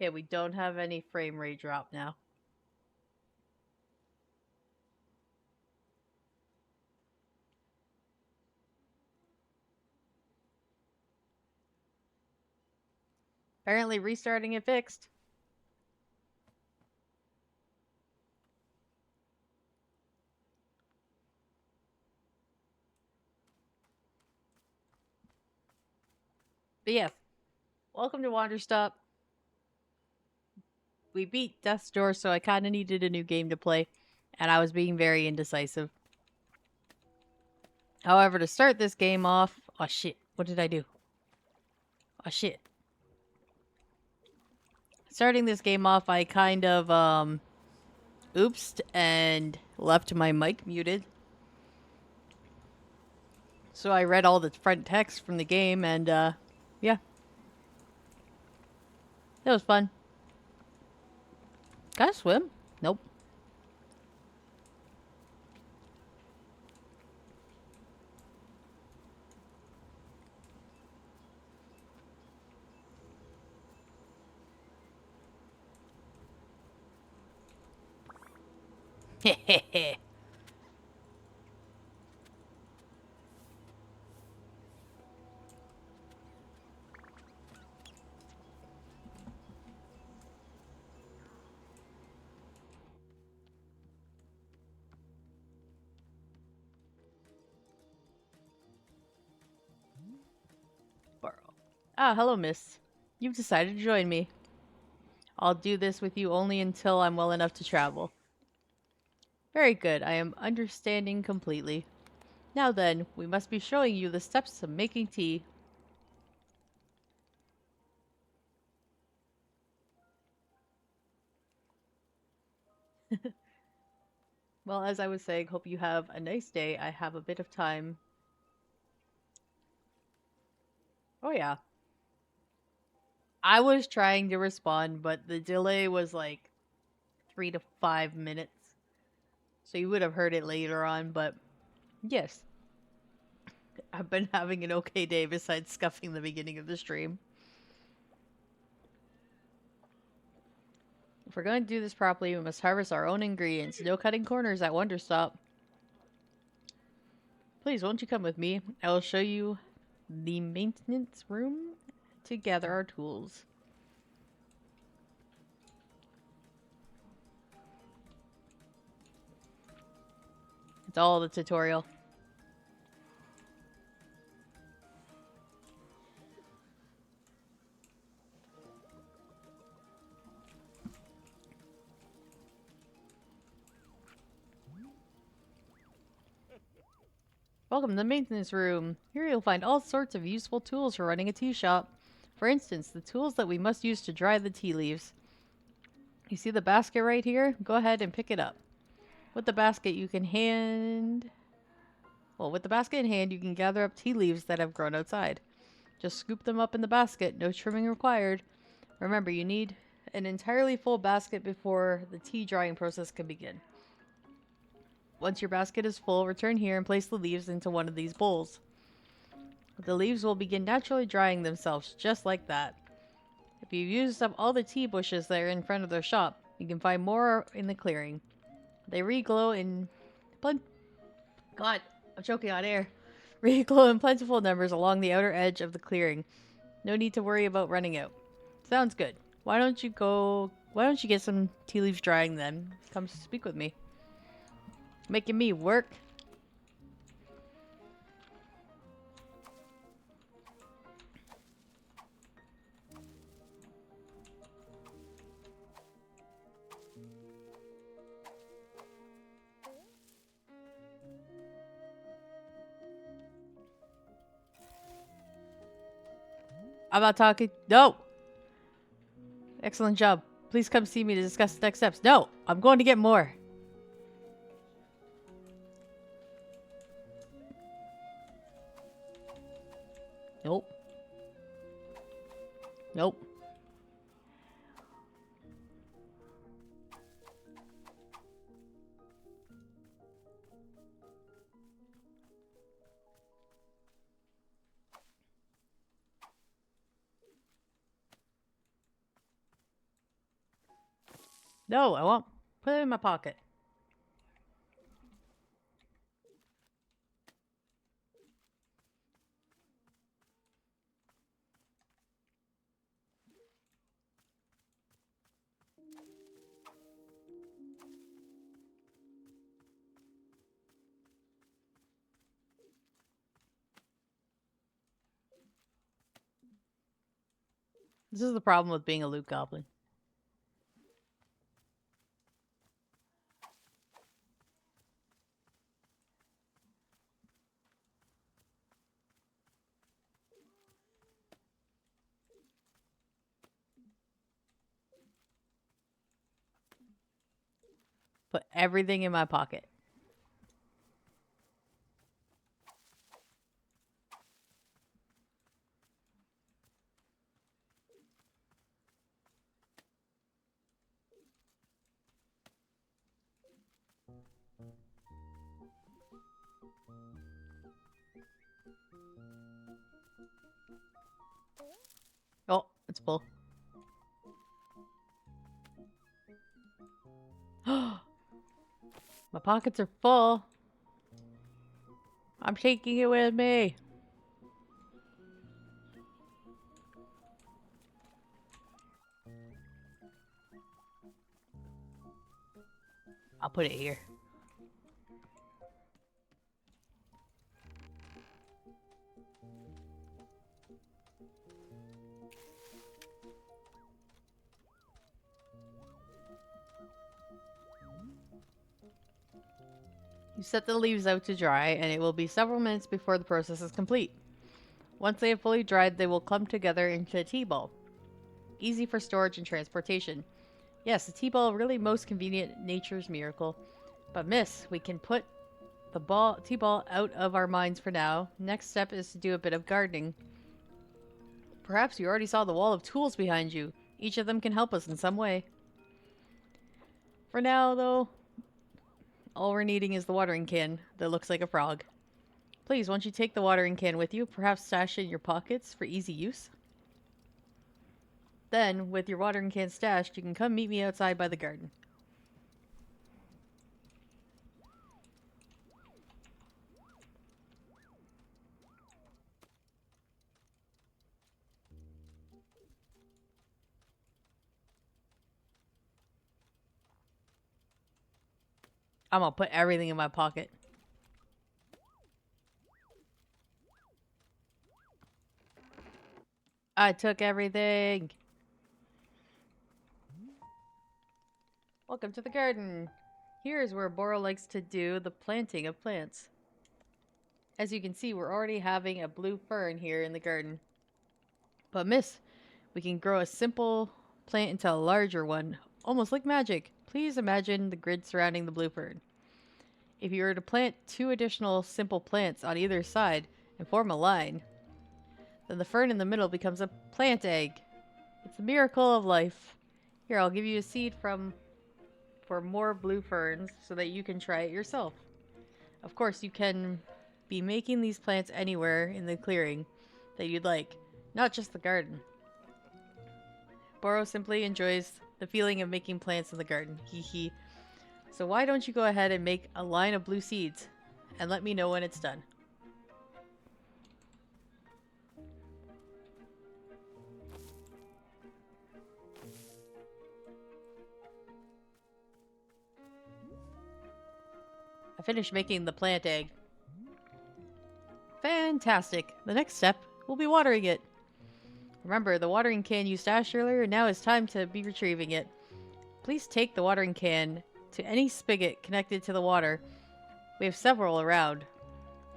Okay, we don't have any frame rate drop now. Apparently restarting it fixed. But yeah, welcome to Wanderstop. We beat Death's Door, so I kind of needed a new game to play, and I was being very indecisive. However, to start this game off... Oh shit, what did I do? Oh shit. Starting this game off, I kind of, oopsed and left my mic muted. So I read all the front text from the game, and, yeah. It was fun. Can I swim? Nope. Hehehe. Burrow. Ah, hello, miss. You've decided to join me. I'll do this with you only until I'm well enough to travel. Very good, I am understanding completely. Now then, we must be showing you the steps of making tea. Well, as I was saying, hope you have a nice day. I have a bit of time. Oh yeah. I was trying to respond, but the delay was like 3 to 5 minutes. So you would have heard it later on, but yes. I've been having an okay day besides scuffing the beginning of the stream. If we're going to do this properly, we must harvest our own ingredients. No cutting corners at Wanderstop. Please, won't you come with me? I will show you the maintenance room to gather our tools. It's all the tutorial. Welcome to the maintenance room. Here you'll find all sorts of useful tools for running a tea shop. For instance, the tools that we must use to dry the tea leaves. You see the basket right here? Go ahead and pick it up. With the basket you can hand... Well, with the basket in hand, you can gather up tea leaves that have grown outside. Just scoop them up in the basket, no trimming required. Remember, you need an entirely full basket before the tea drying process can begin. Once your basket is full, return here and place the leaves into one of these bowls. The leaves will begin naturally drying themselves, just like that. If you've used up all the tea bushes that are in front of their shop, you can find more in the clearing. They reglow in... God, I'm choking on air. Reglow in plentiful numbers along the outer edge of the clearing. No need to worry about running out. Sounds good. Why don't you get some tea leaves drying then? Come speak with me. Making me work? I'm not talking. No! Excellent job. Please come see me to discuss the next steps. No! I'm going to get more. Nope. Nope. No, I won't. Put it in my pocket. This is the problem with being a loot goblin. Put everything in my pocket. Oh, it's full. My pockets are full. I'm taking it with me. I'll put it here. You set the leaves out to dry, and it will be several minutes before the process is complete. Once they have fully dried, they will clump together into a tea ball. Easy for storage and transportation. Yes, the tea ball really most convenient nature's miracle. But miss, we can put the tea ball out of our minds for now. Next step is to do a bit of gardening. Perhaps you already saw the wall of tools behind you. Each of them can help us in some way. For now, though, all we're needing is the watering can that looks like a frog. Please, won't you take the watering can with you, perhaps stash it in your pockets for easy use? Then, with your watering can stashed, you can come meet me outside by the garden. I'm gonna put everything in my pocket. I took everything. Welcome to the garden. Here is where Boro likes to do the planting of plants. As you can see, we're already having a blue fern here in the garden. But miss, we can grow a simple plant into a larger one, almost like magic. Please imagine the grid surrounding the blue fern. If you were to plant 2 additional simple plants on either side and form a line, then the fern in the middle becomes a plant egg. It's a miracle of life. Here, I'll give you a seed for more blue ferns so that you can try it yourself. Of course, you can be making these plants anywhere in the clearing that you'd like, not just the garden. Boro simply enjoys the feeling of making plants in the garden. Hee hee. So why don't you go ahead and make a line of blue seeds and let me know when it's done. I finished making the plant egg. Fantastic. The next step will be watering it. Remember, the watering can you stashed earlier, now it's time to be retrieving it. Please take the watering can to any spigot connected to the water. We have several around.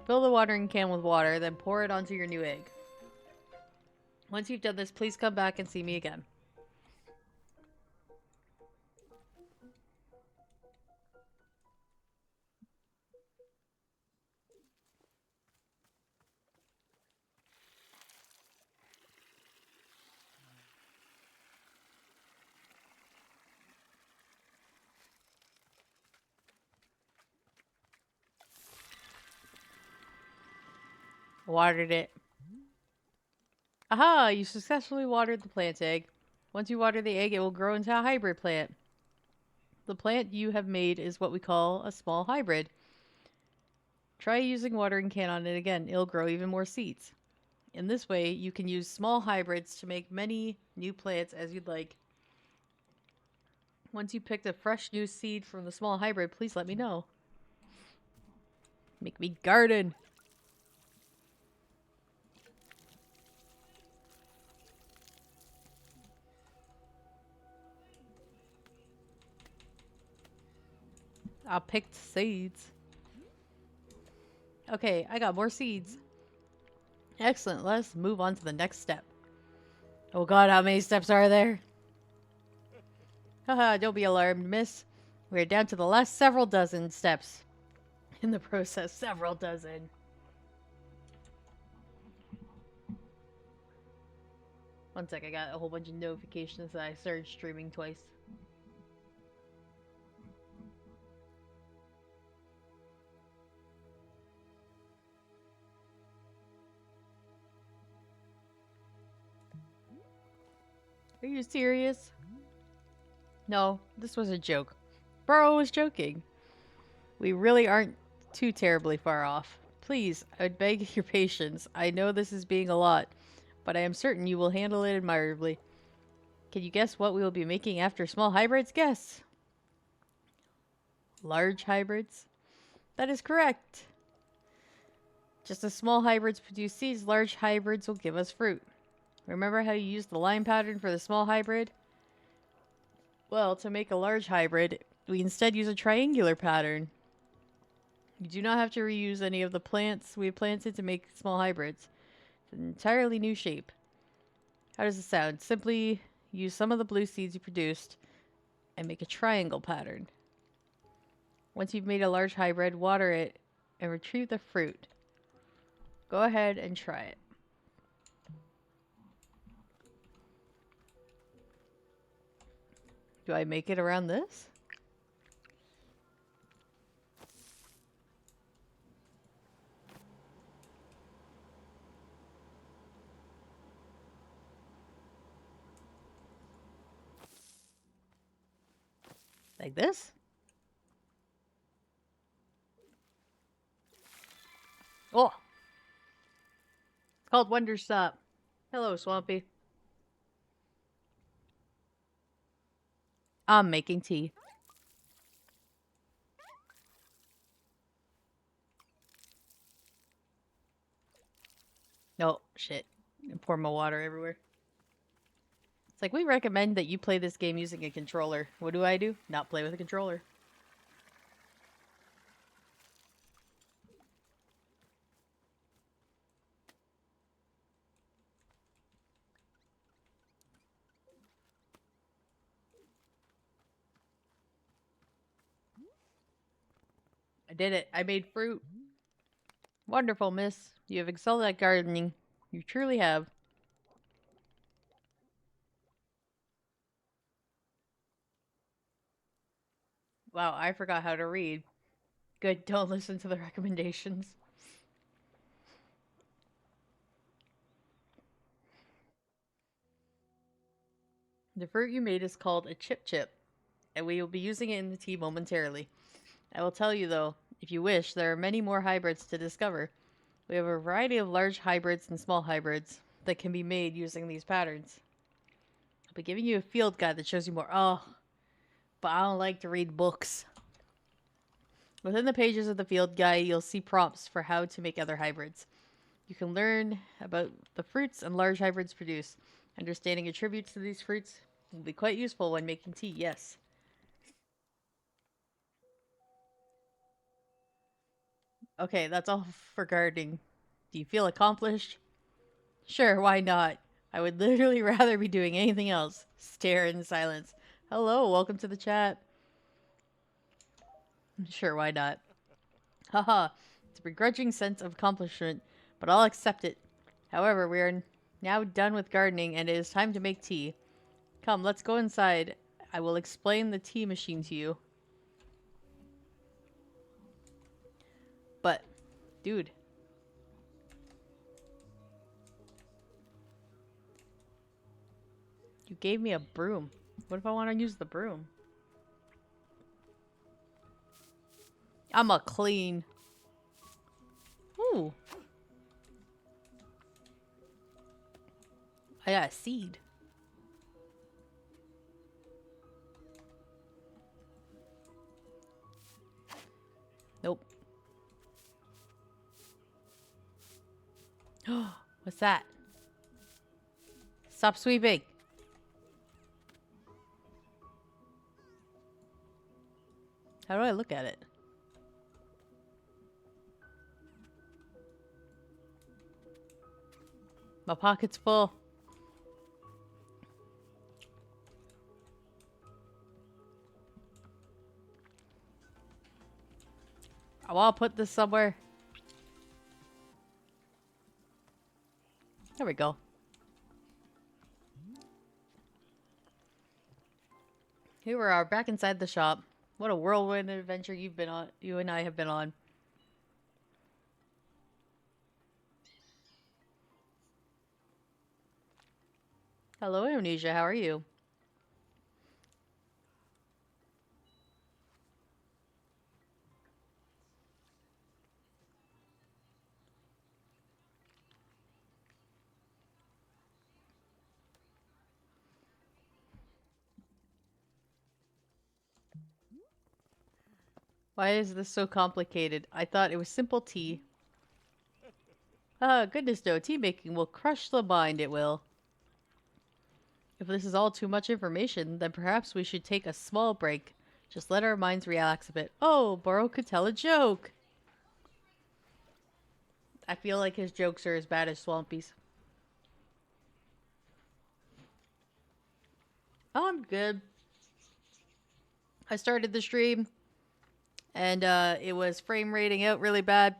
Fill the watering can with water, then pour it onto your new egg. Once you've done this, please come back and see me again. Watered it. Aha! You successfully watered the plant egg. Once you water the egg, it will grow into a hybrid plant. The plant you have made is what we call a small hybrid. Try using watering can on it again. It'll grow even more seeds. In this way, you can use small hybrids to make many new plants as you'd like. Once you picked a fresh new seed from the small hybrid, please let me know. Make me garden. I picked seeds. Okay, I got more seeds. Excellent, let's move on to the next step. Oh god, how many steps are there? Haha, don't be alarmed, miss. We're down to the last several dozen steps. In the process, several dozen. One sec, I got a whole bunch of notifications that I started streaming twice. Are you serious? No, this was a joke. Burrow was joking. We really aren't too terribly far off. Please, I would beg your patience. I know this is being a lot, but I am certain you will handle it admirably. Can you guess what we will be making after small hybrids? Guess. Large hybrids? That is correct. Just as small hybrids produce seeds, large hybrids will give us fruit. Remember how you used the line pattern for the small hybrid? Well, to make a large hybrid, we instead use a triangular pattern. You do not have to reuse any of the plants we have planted to make small hybrids. It's an entirely new shape. How does it sound? Simply use some of the blue seeds you produced and make a triangle pattern. Once you've made a large hybrid, water it and retrieve the fruit. Go ahead and try it. Do I make it around this? Like this? Oh! It's called Wanderstop. Hello, Swampy. I'm making tea. Oh, shit. I pour my water everywhere. It's like, we recommend that you play this game using a controller. What do? Not play with a controller. I did it. I made fruit. Wonderful, miss. You have excelled at gardening. You truly have. Wow, I forgot how to read. Good, don't listen to the recommendations. The fruit you made is called a chip, and we will be using it in the tea momentarily. I will tell you though, if you wish, there are many more hybrids to discover. We have a variety of large hybrids and small hybrids that can be made using these patterns. I'll be giving you a field guide that shows you more. Oh, but I don't like to read books. Within the pages of the field guide, you'll see prompts for how to make other hybrids. You can learn about the fruits and large hybrids produce. Understanding attributes to these fruits will be quite useful when making tea, yes. Okay, that's all for gardening. Do you feel accomplished? Sure, why not? I would literally rather be doing anything else. Stare in silence. Hello, welcome to the chat. Sure, why not? Haha, it's a begrudging sense of accomplishment, but I'll accept it. However, we are now done with gardening and it is time to make tea. Come, let's go inside. I will explain the tea machine to you. But, dude. You gave me a broom. What if I want to use the broom? I'm a clean. Ooh. I got a seed. Nope. What's that? Stop sweeping. How do I look at it? My pocket's full. I want to put this somewhere. There we go. Here we are, back inside the shop. What a whirlwind adventure you've been on. You and I have been on. Hello, Indonesia. How are you? Why is this so complicated? I thought it was simple tea. Ah, goodness no. Tea making will crush the mind, it will. If this is all too much information, then perhaps we should take a small break. Just let our minds relax a bit. Oh, Boro could tell a joke. I feel like his jokes are as bad as Swampy's. Oh, I'm good. I started the stream, and it was frame rating out really bad.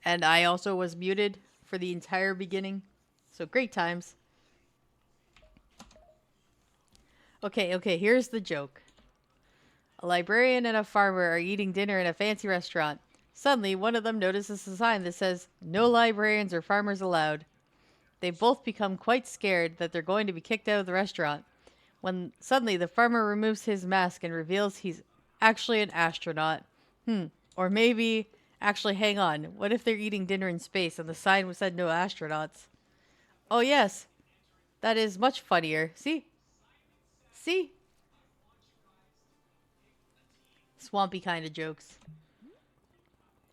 And I also was muted for the entire beginning. So great times. Okay, here's the joke. A librarian and a farmer are eating dinner in a fancy restaurant. Suddenly, one of them notices a sign that says, "No librarians or farmers allowed." They both become quite scared that they're going to be kicked out of the restaurant. When suddenly the farmer removes his mask and reveals he's actually an astronaut. Or maybe, actually, hang on. What if they're eating dinner in space and the sign said no astronauts? Oh, yes. That is much funnier. See? See? Swampy kind of jokes.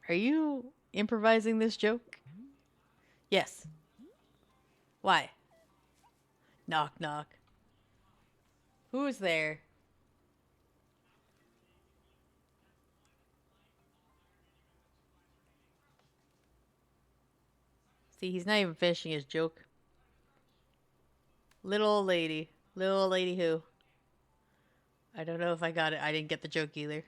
Are you improvising this joke? Yes. Why? Knock, knock. Who's there? See, he's not even finishing his joke. Little old lady. Little old lady who? I don't know if I got it. I didn't get the joke either.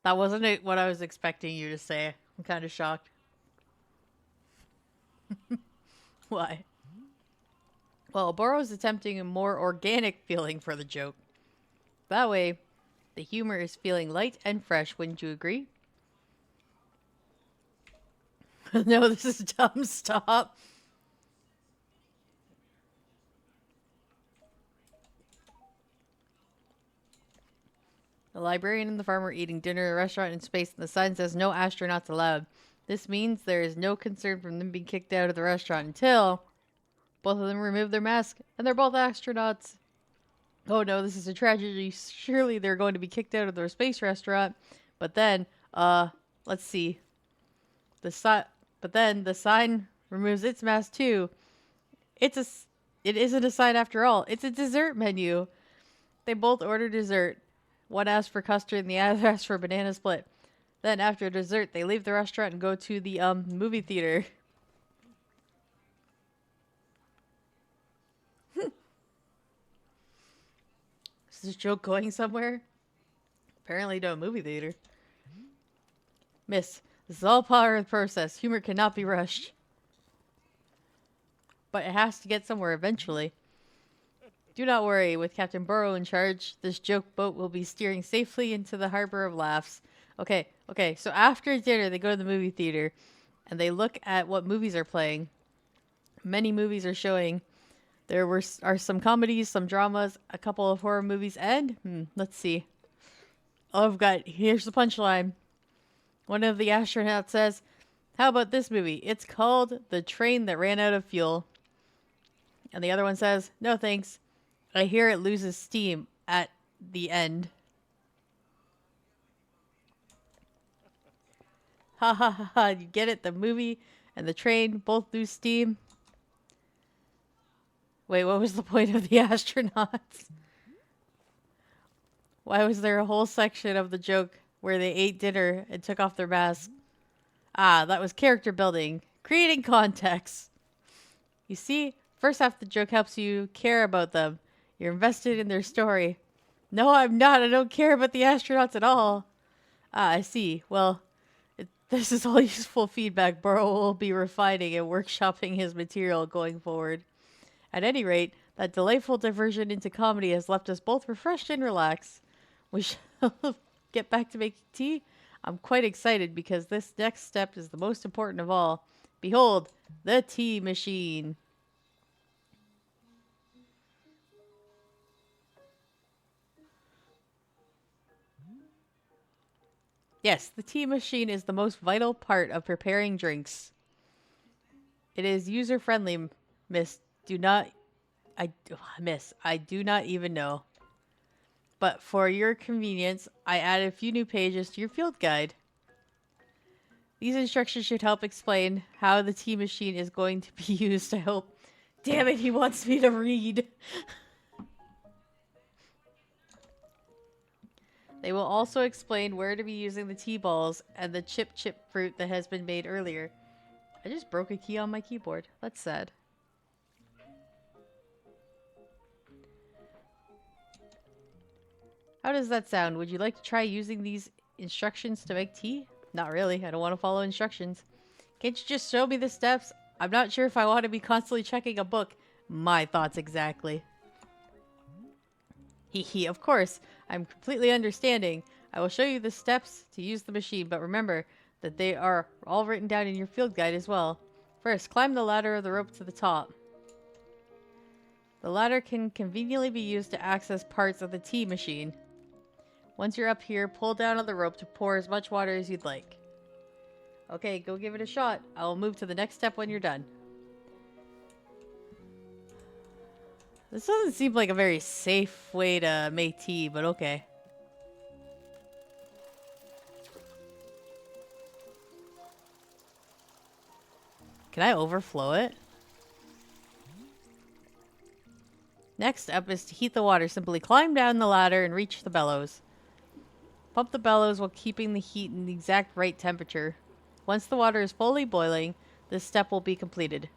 That wasn't it what I was expecting you to say. I'm kind of shocked. Why? Well, Boro's attempting a more organic feeling for the joke. That way, the humor is feeling light and fresh, wouldn't you agree? No, this is dumb. Stop. The librarian and the farmer eating dinner at a restaurant in space, and the sign says no astronauts allowed. This means there is no concern from them being kicked out of the restaurant until both of them remove their mask, and they're both astronauts. Oh no, this is a tragedy. Surely they're going to be kicked out of their space restaurant. But then, let's see. But then the sign removes its mask too. It isn't a sign after all. It's a dessert menu. They both order dessert. One asks for custard and the other asks for a banana split. Then after dessert, they leave the restaurant and go to the movie theater. Is this joke going somewhere? Apparently to a movie theater. Miss, this is all part of the process. Humor cannot be rushed. But it has to get somewhere eventually. Do not worry, with Captain Burrow in charge, this joke boat will be steering safely into the harbor of laughs. Okay, so after dinner, they go to the movie theater and they look at what movies are playing. Many movies are showing. Are some comedies, some dramas, a couple of horror movies, and let's see. Oh, here's the punchline. One of the astronauts says, "How about this movie? It's called The Train That Ran Out of Fuel." And the other one says, "No thanks. I hear it loses steam at the end." Ha ha ha ha. You get it? The movie and the train both lose steam. Wait, what was the point of the astronauts? Why was there a whole section of the joke where they ate dinner and took off their masks? Ah, that was character building, creating context. You see, first half the joke helps you care about them. You're invested in their story. No, I'm not. I don't care about the astronauts at all. Ah, I see. Well, this is all useful feedback. Burrow will be refining and workshopping his material going forward. At any rate, that delightful diversion into comedy has left us both refreshed and relaxed. We shall get back to making tea. I'm quite excited because this next step is the most important of all. Behold, the tea machine. Yes, the tea machine is the most vital part of preparing drinks. It is user-friendly, miss. I do not even know. But for your convenience, I added a few new pages to your field guide. These instructions should help explain how the tea machine is going to be used, I hope. Damn it, he wants me to read. They will also explain where to be using the tea balls and the chip fruit that has been made earlier. I just broke a key on my keyboard. That's sad. How does that sound? Would you like to try using these instructions to make tea? Not really. I don't want to follow instructions. Can't you just show me the steps? I'm not sure if I want to be constantly checking a book. My thoughts exactly. Hee, of course. I'm completely understanding. I will show you the steps to use the machine, but remember that they are all written down in your field guide as well. First, climb the ladder of the rope to the top. The ladder can conveniently be used to access parts of the tea machine. Once you're up here, pull down on the rope to pour as much water as you'd like. Okay, go give it a shot. I will move to the next step when you're done. This doesn't seem like a very safe way to make tea, but okay. Can I overflow it? Next up is to heat the water. Simply climb down the ladder and reach the bellows. Pump the bellows while keeping the heat in the exact right temperature. Once the water is fully boiling, this step will be completed.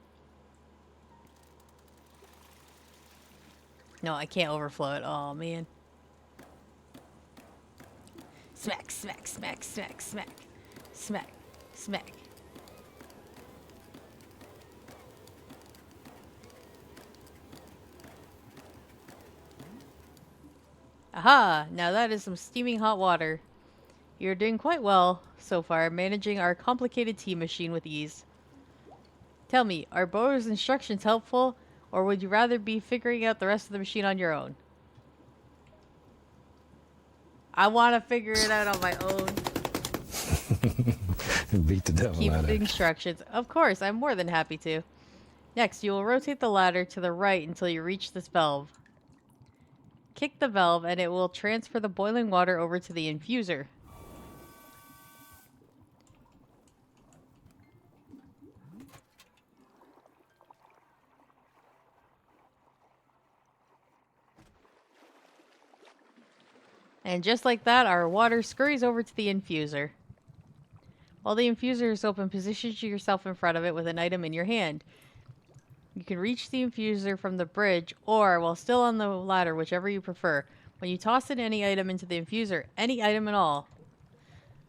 No, I can't overflow it. Oh, man. Smack, smack, smack, smack, smack. Smack, smack. Aha! Now that is some steaming hot water. You're doing quite well so far, managing our complicated tea machine with ease. Tell me, are Bo's instructions helpful, or would you rather be figuring out the rest of the machine on your own? I want to figure it out on my own. Beat the devil Keep out of the it. instructions. Of course, I'm more than happy to. Next, you will rotate the ladder to the right until you reach this valve. Kick the valve and it will transfer the boiling water over to the infuser. And just like that, our water scurries over to the infuser. While the infuser is open, position yourself in front of it with an item in your hand. You can reach the infuser from the bridge or while still on the ladder, whichever you prefer. When you toss in any item into the infuser, any item at all.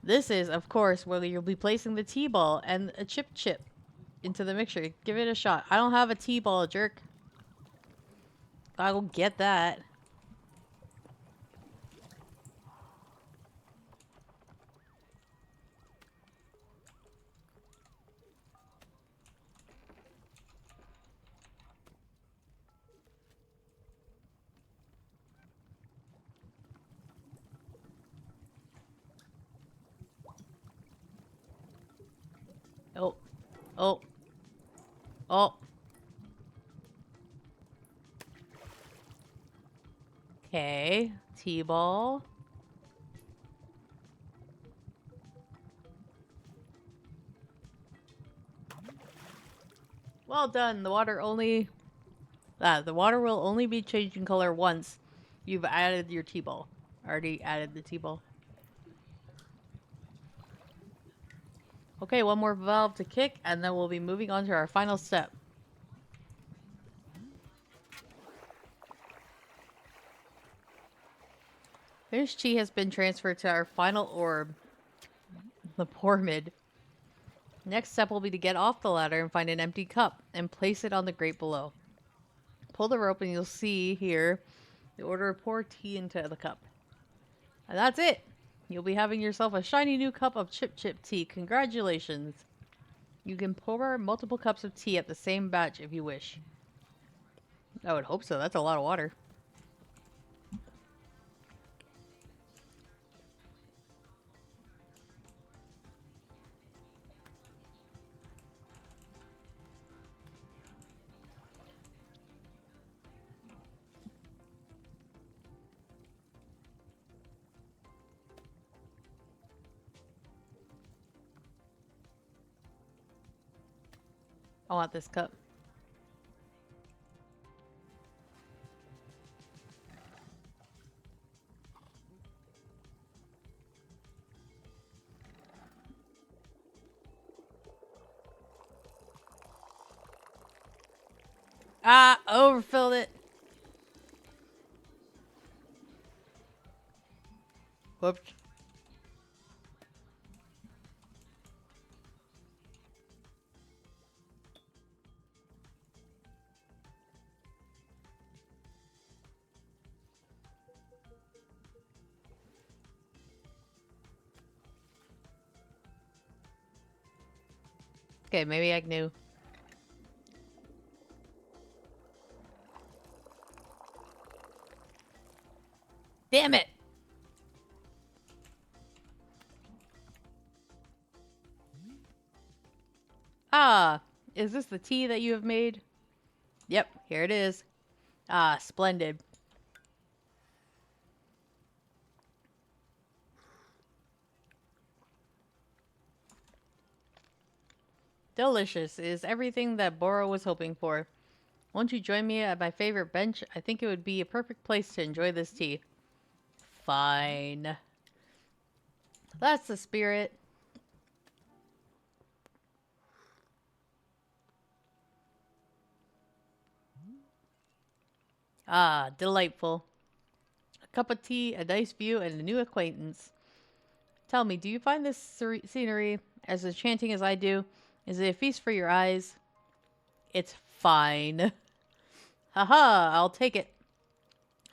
This is, of course, where you'll be placing the tea ball and a chip into the mixture. Give it a shot. I don't have a tea ball, jerk. I'll get that. Oh, oh, oh. Okay, T-ball. Well done. The water will only be changing color once you've added your T-ball. Already added the T-ball. Okay, one more valve to kick, and then we'll be moving on to our final step. This chi has been transferred to our final orb, the pyramid. Next step will be to get off the ladder and find an empty cup and place it on the grate below. Pull the rope and you'll see here the order of pour tea into the cup. And that's it! You'll be having yourself a shiny new cup of Chip Chip tea. Congratulations! You can pour multiple cups of tea at the same batch if you wish. I would hope so. That's a lot of water. I want this cup. Ah, overfilled it. Whoops. Okay, maybe I knew. Damn it! Ah, is this the tea that you have made? Yep, here it is. Ah, splendid. Delicious is everything that Boro was hoping for. Won't you join me at my favorite bench? I think it would be a perfect place to enjoy this tea. Fine. That's the spirit. Ah, delightful. A cup of tea, a nice view, and a new acquaintance. Tell me, do you find this scenery as enchanting as I do? Is it a feast for your eyes? It's fine. Haha, I'll take it.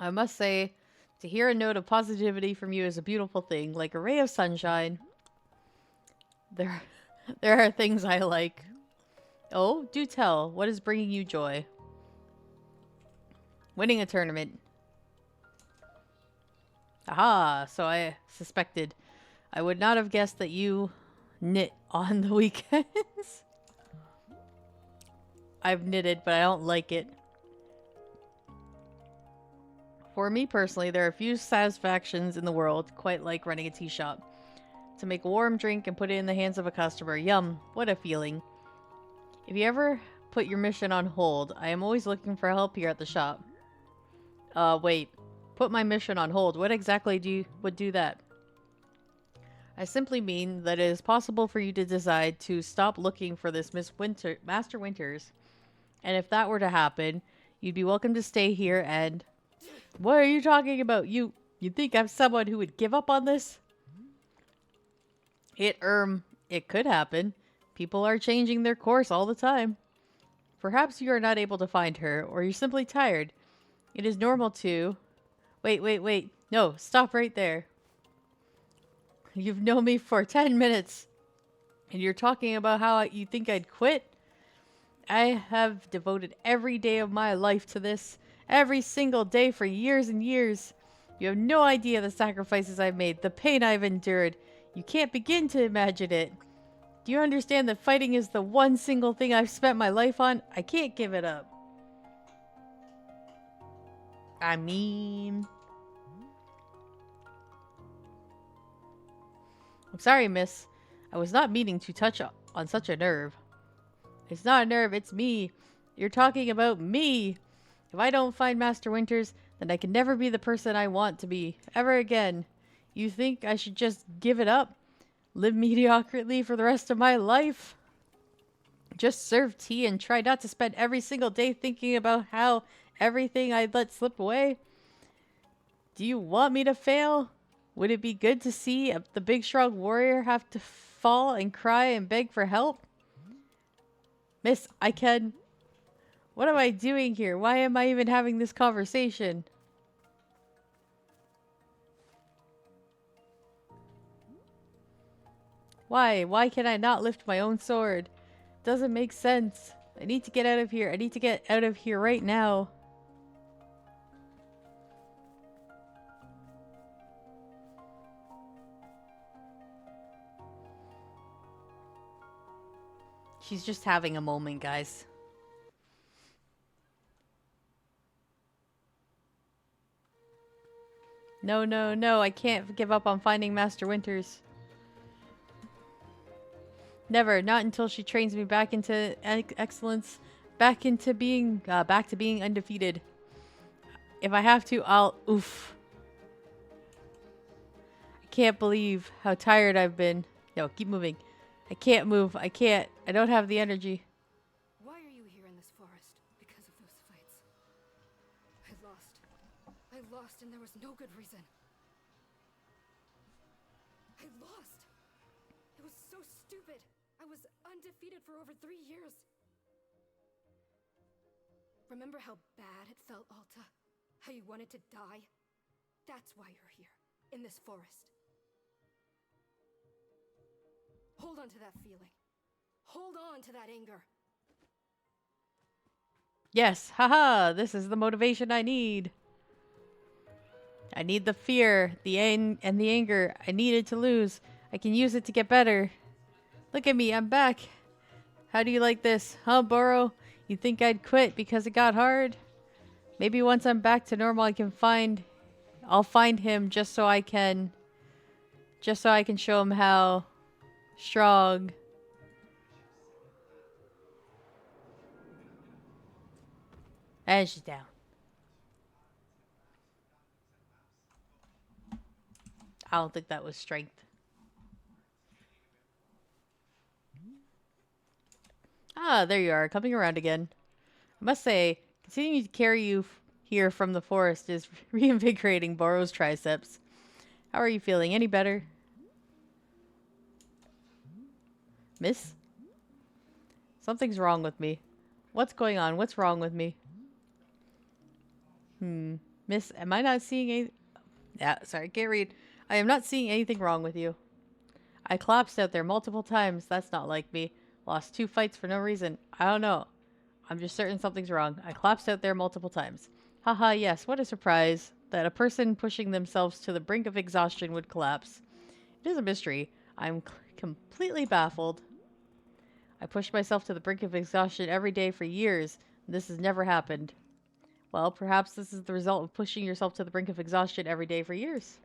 I must say, to hear a note of positivity from you is a beautiful thing, like a ray of sunshine. There, there are things I like. Oh, do tell, what is bringing you joy? Winning a tournament. Aha, so I suspected. I would not have guessed that you knit on the weekends. I've knitted, but I don't like it. For me personally, there are few satisfactions in the world quite like running a tea shop. To make a warm drink and put it in the hands of a customer. Yum, what a feeling. If you ever put your mission on hold, I am always looking for help here at the shop. Wait. Put my mission on hold. What exactly would do that? I simply mean that it is possible for you to decide to stop looking for this Master Winters. And if that were to happen, you'd be welcome to stay here and... What are you talking about? You think I'm someone who would give up on this? It could happen. People are changing their course all the time. Perhaps you are not able to find her, or you're simply tired. It is normal to... Wait, wait, wait. No, stop right there. You've known me for 10 minutes. And you're talking about how you think I'd quit? I have devoted every day of my life to this. Every single day for years and years. You have no idea the sacrifices I've made, the pain I've endured. You can't begin to imagine it. Do you understand that fighting is the one single thing I've spent my life on? I can't give it up. I mean... I'm sorry, miss. I was not meaning to touch on such a nerve. It's not a nerve, it's me. You're talking about me. If I don't find Master Winters, then I can never be the person I want to be, ever again. You think I should just give it up? Live mediocrity for the rest of my life? Just serve tea and try not to spend every single day thinking about how everything I let slip away? Do you want me to fail? Would it be good to see the big strong warrior have to fall and cry and beg for help? Miss, I can... What am I doing here? Why am I even having this conversation? Why? Why can I not lift my own sword? Doesn't make sense. I need to get out of here. I need to get out of here right now. She's just having a moment, guys. No, no, no. I can't give up on finding Master Winters. Never. Not until she trains me back into excellence. Back to being undefeated. If I have to, I'll... Oof. I can't believe how tired I've been. No, keep moving. I can't move. I can't. I don't have the energy. Why are you here in this forest? Because of those fights. I lost and there was no good reason. I lost. It was so stupid. I was undefeated for over 3 years. Remember how bad it felt, Alta? How you wanted to die? That's why you're here, in this forest. Hold on to that feeling. Hold on to that anger. Yes, haha, this is the motivation I need. I need the fear, the and the anger I needed to lose. I can use it to get better. Look at me, I'm back. How do you like this? Huh, Burrow? You think I'd quit because it got hard? Maybe once I'm back to normal I'll find him just so I can show him how strong. And she's down. I don't think that was strength. Ah, there you are, coming around again. I must say, continuing to carry you here from the forest is reinvigorating Burrow's triceps. How are you feeling? Any better? Miss? Something's wrong with me. What's going on? What's wrong with me? Miss, am I not seeing any... Yeah, sorry, can't read. I am not seeing anything wrong with you. I collapsed out there multiple times. That's not like me. Lost 2 fights for no reason. I don't know. I'm just certain something's wrong. I collapsed out there multiple times. Haha, yes, what a surprise that a person pushing themselves to the brink of exhaustion would collapse. It is a mystery. I'm completely baffled. I pushed myself to the brink of exhaustion every day for years, and this has never happened. Well, perhaps this is the result of pushing yourself to the brink of exhaustion every day for years.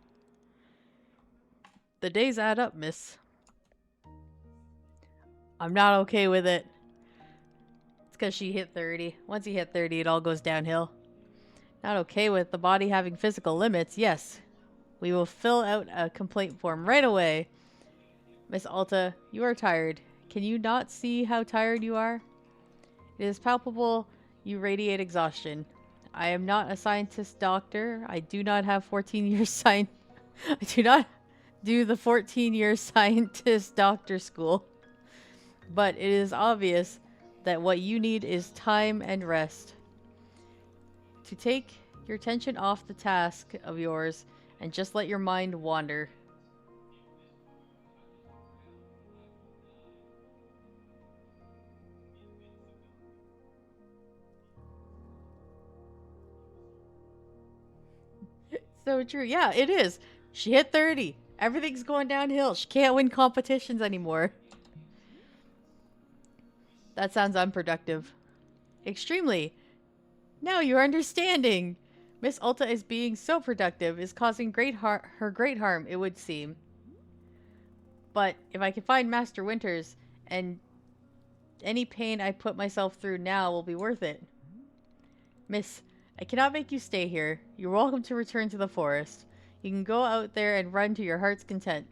The days add up, miss. I'm not okay with it. It's because she hit 30. Once you hit 30, it all goes downhill. Not okay with the body having physical limits. Yes, we will fill out a complaint form right away. Miss Alta, you are tired. Can you not see how tired you are? It is palpable you radiate exhaustion. I am not a scientist doctor. I do not have 14 years I do not do the 14-year scientist doctor school. But it is obvious that what you need is time and rest. To take your attention off the task of yours and just let your mind wander. So true. Yeah, it is. She hit 30. Everything's going downhill. She can't win competitions anymore. That sounds unproductive. Extremely. Now you're understanding. Miss Ulta is being so productive, is causing her great harm, it would seem. But if I can find Master Winters, and any pain I put myself through now will be worth it. Miss, I cannot make you stay here. You're welcome to return to the forest. You can go out there and run to your heart's content.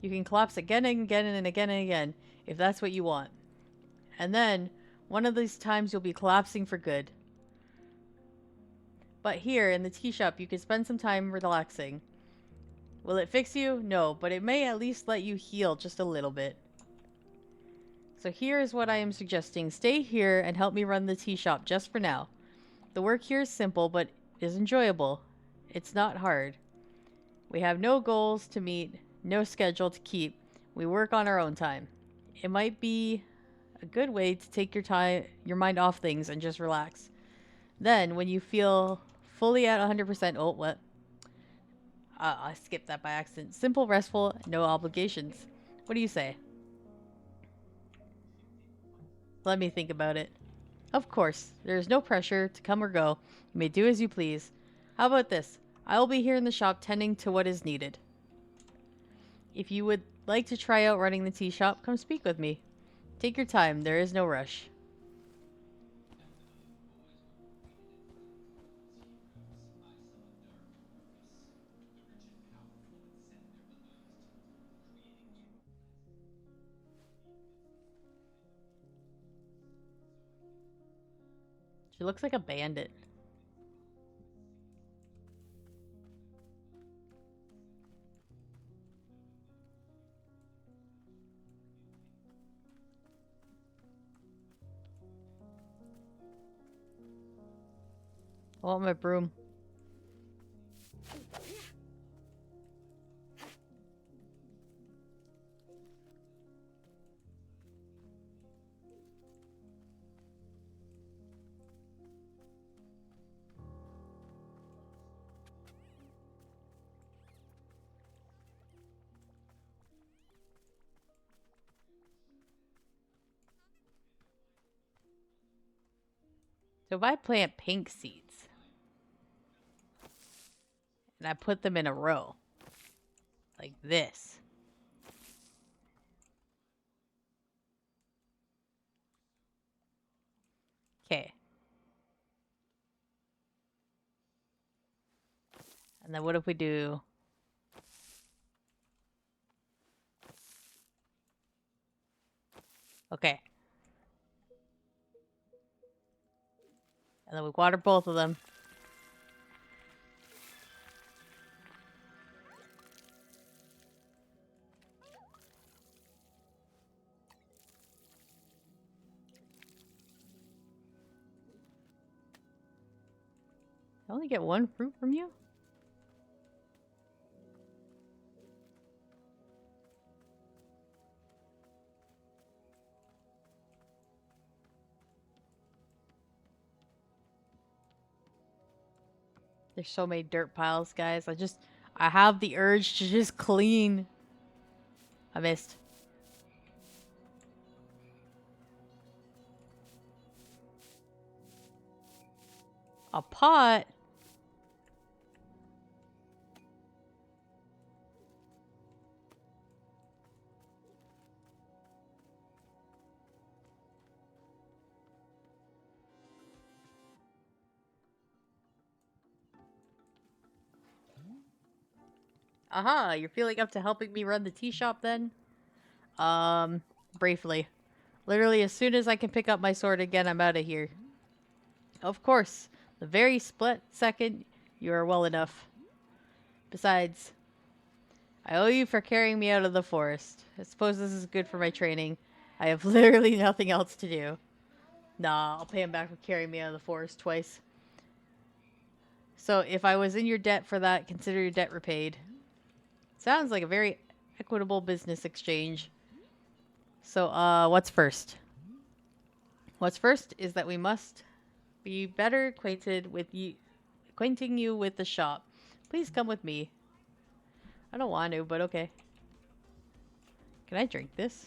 You can collapse again and again and again and again, if that's what you want. And then, one of these times you'll be collapsing for good. But here, in the tea shop, you can spend some time relaxing. Will it fix you? No, but it may at least let you heal just a little bit. So here is what I am suggesting. Stay here and help me run the tea shop just for now. The work here is simple, but is enjoyable. It's not hard. We have no goals to meet, no schedule to keep. We work on our own time. It might be a good way to take your mind off things and just relax. Then, when you feel fully at 100%, oh, what? I skipped that by accident. Simple, restful, no obligations. What do you say? Let me think about it. Of course, there is no pressure to come or go. You may do as you please. How about this? I will be here in the shop tending to what is needed. If you would like to try out running the tea shop, come speak with me. Take your time, there is no rush. She looks like a bandit. I want my broom. So if I plant pink seeds, and I put them in a row, like this. Okay. And then what if we do... Okay. And then we water both of them. I only get one fruit from you? There's so many dirt piles, guys. I have the urge to just clean. I missed. A pot? Aha, you're feeling up to helping me run the tea shop then? Um, briefly. Literally, as soon as I can pick up my sword again, I'm out of here. Of course, the very split second, you are well enough. Besides, I owe you for carrying me out of the forest. I suppose this is good for my training. I have literally nothing else to do. Nah, I'll pay him back for carrying me out of the forest twice. So if I was in your debt for that, consider your debt repaid. Sounds like a very equitable business exchange. So, what's first? What's first is that we must be better acquainted with you, acquainting you with the shop. Please come with me. I don't want to, but okay. Can I drink this?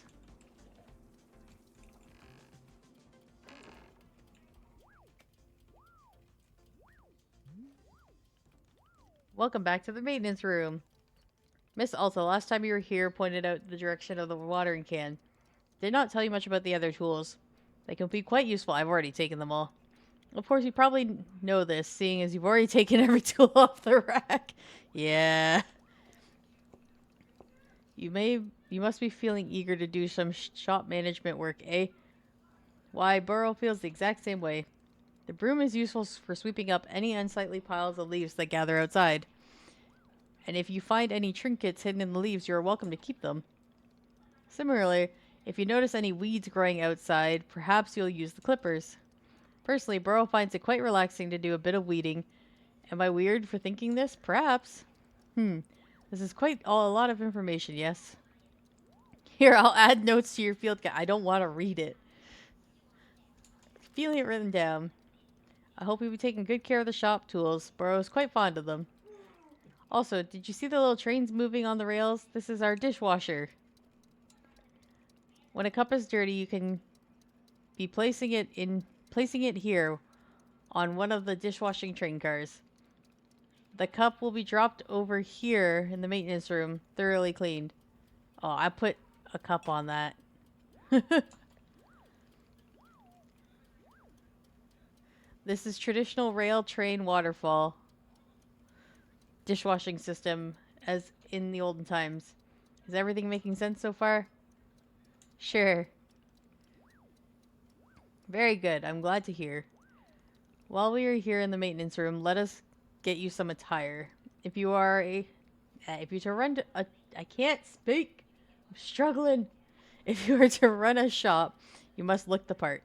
Welcome back to the maintenance room. Miss Alta, last time you were here, pointed out the direction of the watering can. Did not tell you much about the other tools. They can be quite useful. I've already taken them all. Of course, you probably know this, seeing as you've already taken every tool off the rack. Yeah. You must be feeling eager to do some shop management work, eh? Why, Burrow feels the exact same way. The broom is useful for sweeping up any unsightly piles of leaves that gather outside. And if you find any trinkets hidden in the leaves, you are welcome to keep them. Similarly, if you notice any weeds growing outside, perhaps you'll use the clippers. Personally, Burrow finds it quite relaxing to do a bit of weeding. Am I weird for thinking this? Perhaps. This is quite a lot of information, yes? Here, I'll add notes to your field guide. I don't want to read it. Feeling it written down. I hope you'll be taking good care of the shop tools. Burrow is quite fond of them. Also, did you see the little trains moving on the rails? This is our dishwasher. When a cup is dirty, you can be placing it here on one of the dishwashing train cars. The cup will be dropped over here in the maintenance room, thoroughly cleaned. Oh, I put a cup on that. This is traditional rail train waterfall dishwashing system as in the olden times. Is everything making sense so far? Sure. Very good. I'm glad to hear. While we are here in the maintenance room, let us get you some attire. If you are if you to run a, I can't speak. I'm struggling. If you are to run a shop, you must look the part.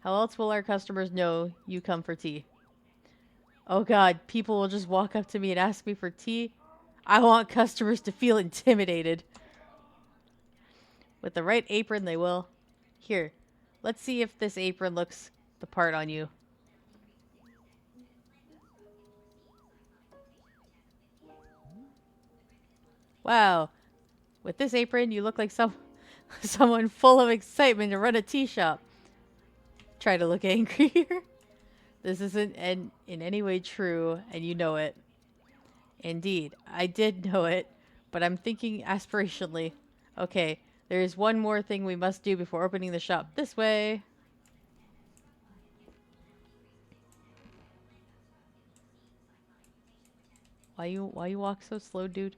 How else will our customers know you come for tea? Oh God, people will just walk up to me and ask me for tea. I want customers to feel intimidated. With the right apron, they will. Here, let's see if this apron looks the part on you. Wow, with this apron, you look like someone full of excitement to run a tea shop. Try to look angrier. This isn't in any way true, and you know it. Indeed, I did know it, but I'm thinking aspirationally. Okay, there is one more thing we must do before opening the shop. This way. Why you walk so slow, dude?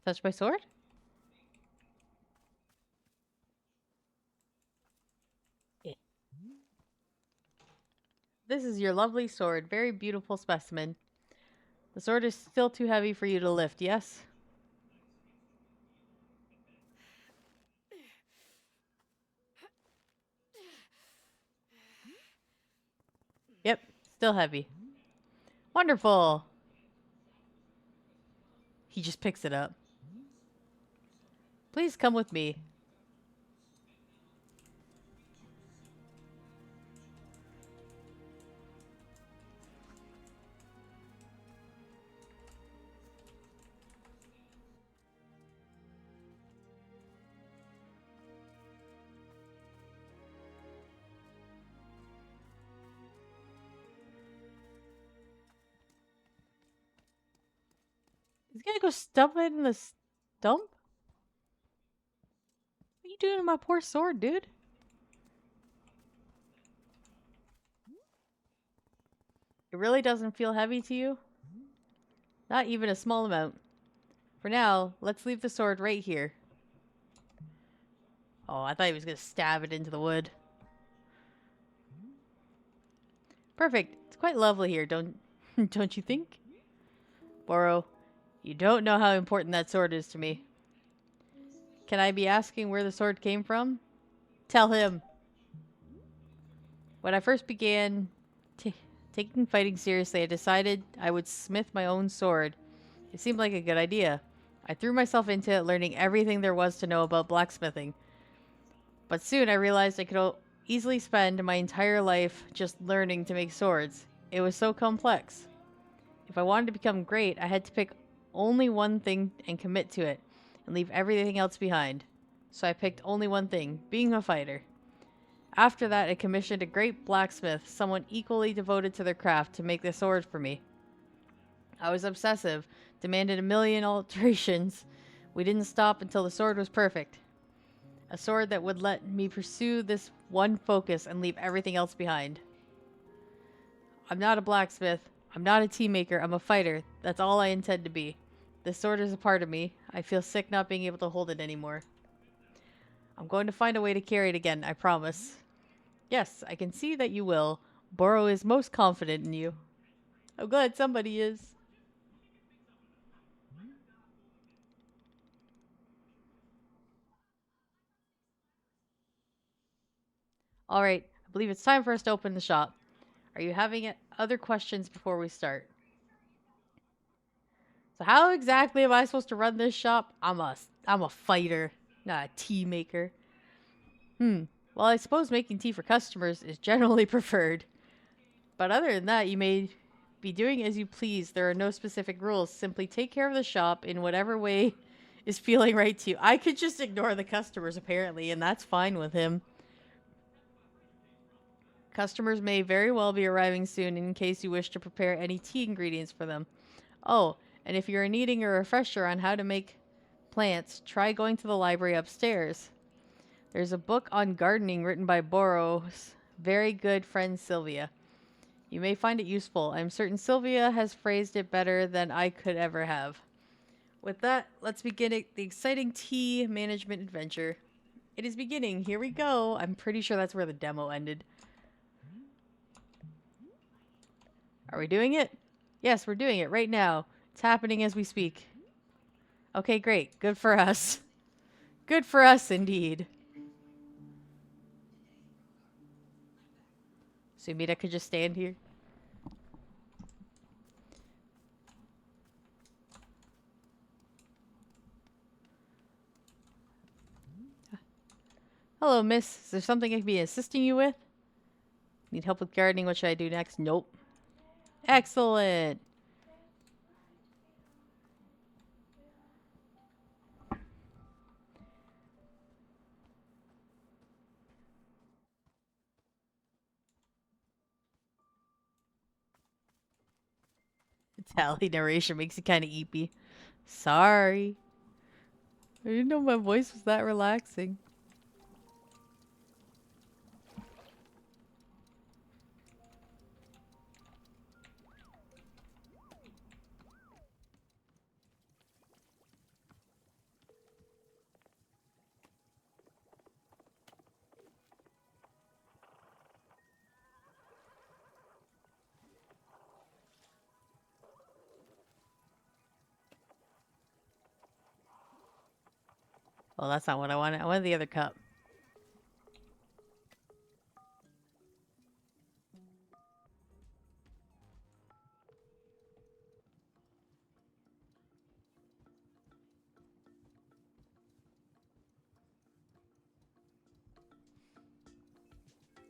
Touch my sword? Yeah. This is your lovely sword. Very beautiful specimen. The sword is still too heavy for you to lift, yes? Yep, still heavy. Wonderful. He just picks it up. Please come with me. He's gonna go stump it in the stump? What are you doing to my poor sword, dude? It really doesn't feel heavy to you? Not even a small amount. For now, let's leave the sword right here. Oh, I thought he was gonna stab it into the wood. Perfect. It's quite lovely here, don't don't you think? Boro, you don't know how important that sword is to me. Can I be asking where the sword came from? Tell him. When I first began taking fighting seriously, I decided I would smith my own sword. It seemed like a good idea. I threw myself into it, learning everything there was to know about blacksmithing. But soon I realized I could easily spend my entire life just learning to make swords. It was so complex. If I wanted to become great, I had to pick only one thing and commit to it, and leave everything else behind. So I picked only one thing, being a fighter. After that, I commissioned a great blacksmith, someone equally devoted to their craft, to make the sword for me. I was obsessive, demanded a million alterations. We didn't stop until the sword was perfect. A sword that would let me pursue this one focus and leave everything else behind. I'm not a blacksmith. I'm not a tea maker. I'm a fighter. That's all I intend to be. This sword is a part of me. I feel sick not being able to hold it anymore. I'm going to find a way to carry it again, I promise. Yes, I can see that you will. Boro is most confident in you. I'm glad somebody is. Alright, I believe it's time for us to open the shop. Are you having other questions before we start? So how exactly am I supposed to run this shop? I'm a fighter, not a tea maker. Well, I suppose making tea for customers is generally preferred. But other than that, you may be doing as you please. There are no specific rules. Simply take care of the shop in whatever way is feeling right to you. I could just ignore the customers, apparently, and that's fine with him. Customers may very well be arriving soon in case you wish to prepare any tea ingredients for them. Oh, and if you're needing a refresher on how to make plants, try going to the library upstairs. There's a book on gardening written by Boro's very good friend Sylvia. You may find it useful. I'm certain Sylvia has phrased it better than I could ever have. With that, let's begin the exciting tea management adventure. It is beginning. Here we go. I'm pretty sure that's where the demo ended. Are we doing it? Yes, we're doing it right now. It's happening as we speak. Okay, great. Good for us. Good for us, indeed. Sumida could just stand here. Hello, miss. Is there something I can be assisting you with? Need help with gardening? What should I do next? Nope. Excellent. Tally narration makes it kind of eepy. Sorry. I didn't know my voice was that relaxing. Well, that's not what I wanted. I wanted the other cup.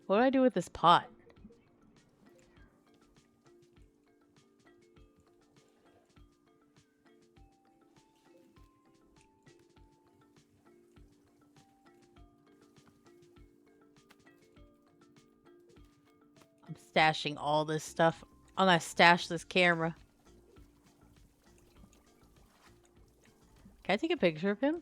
What do I do with this pot? I'm stashing all this stuff. I'm gonna stash this camera. Can I take a picture of him?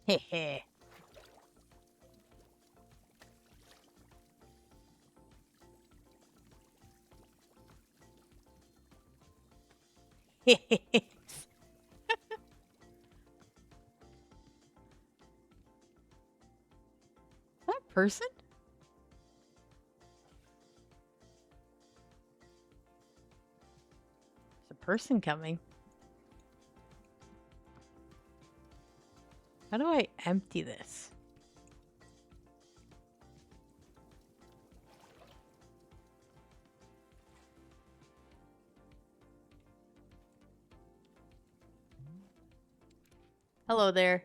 Hehe. person? There's a person coming. How do I empty this? Hello there.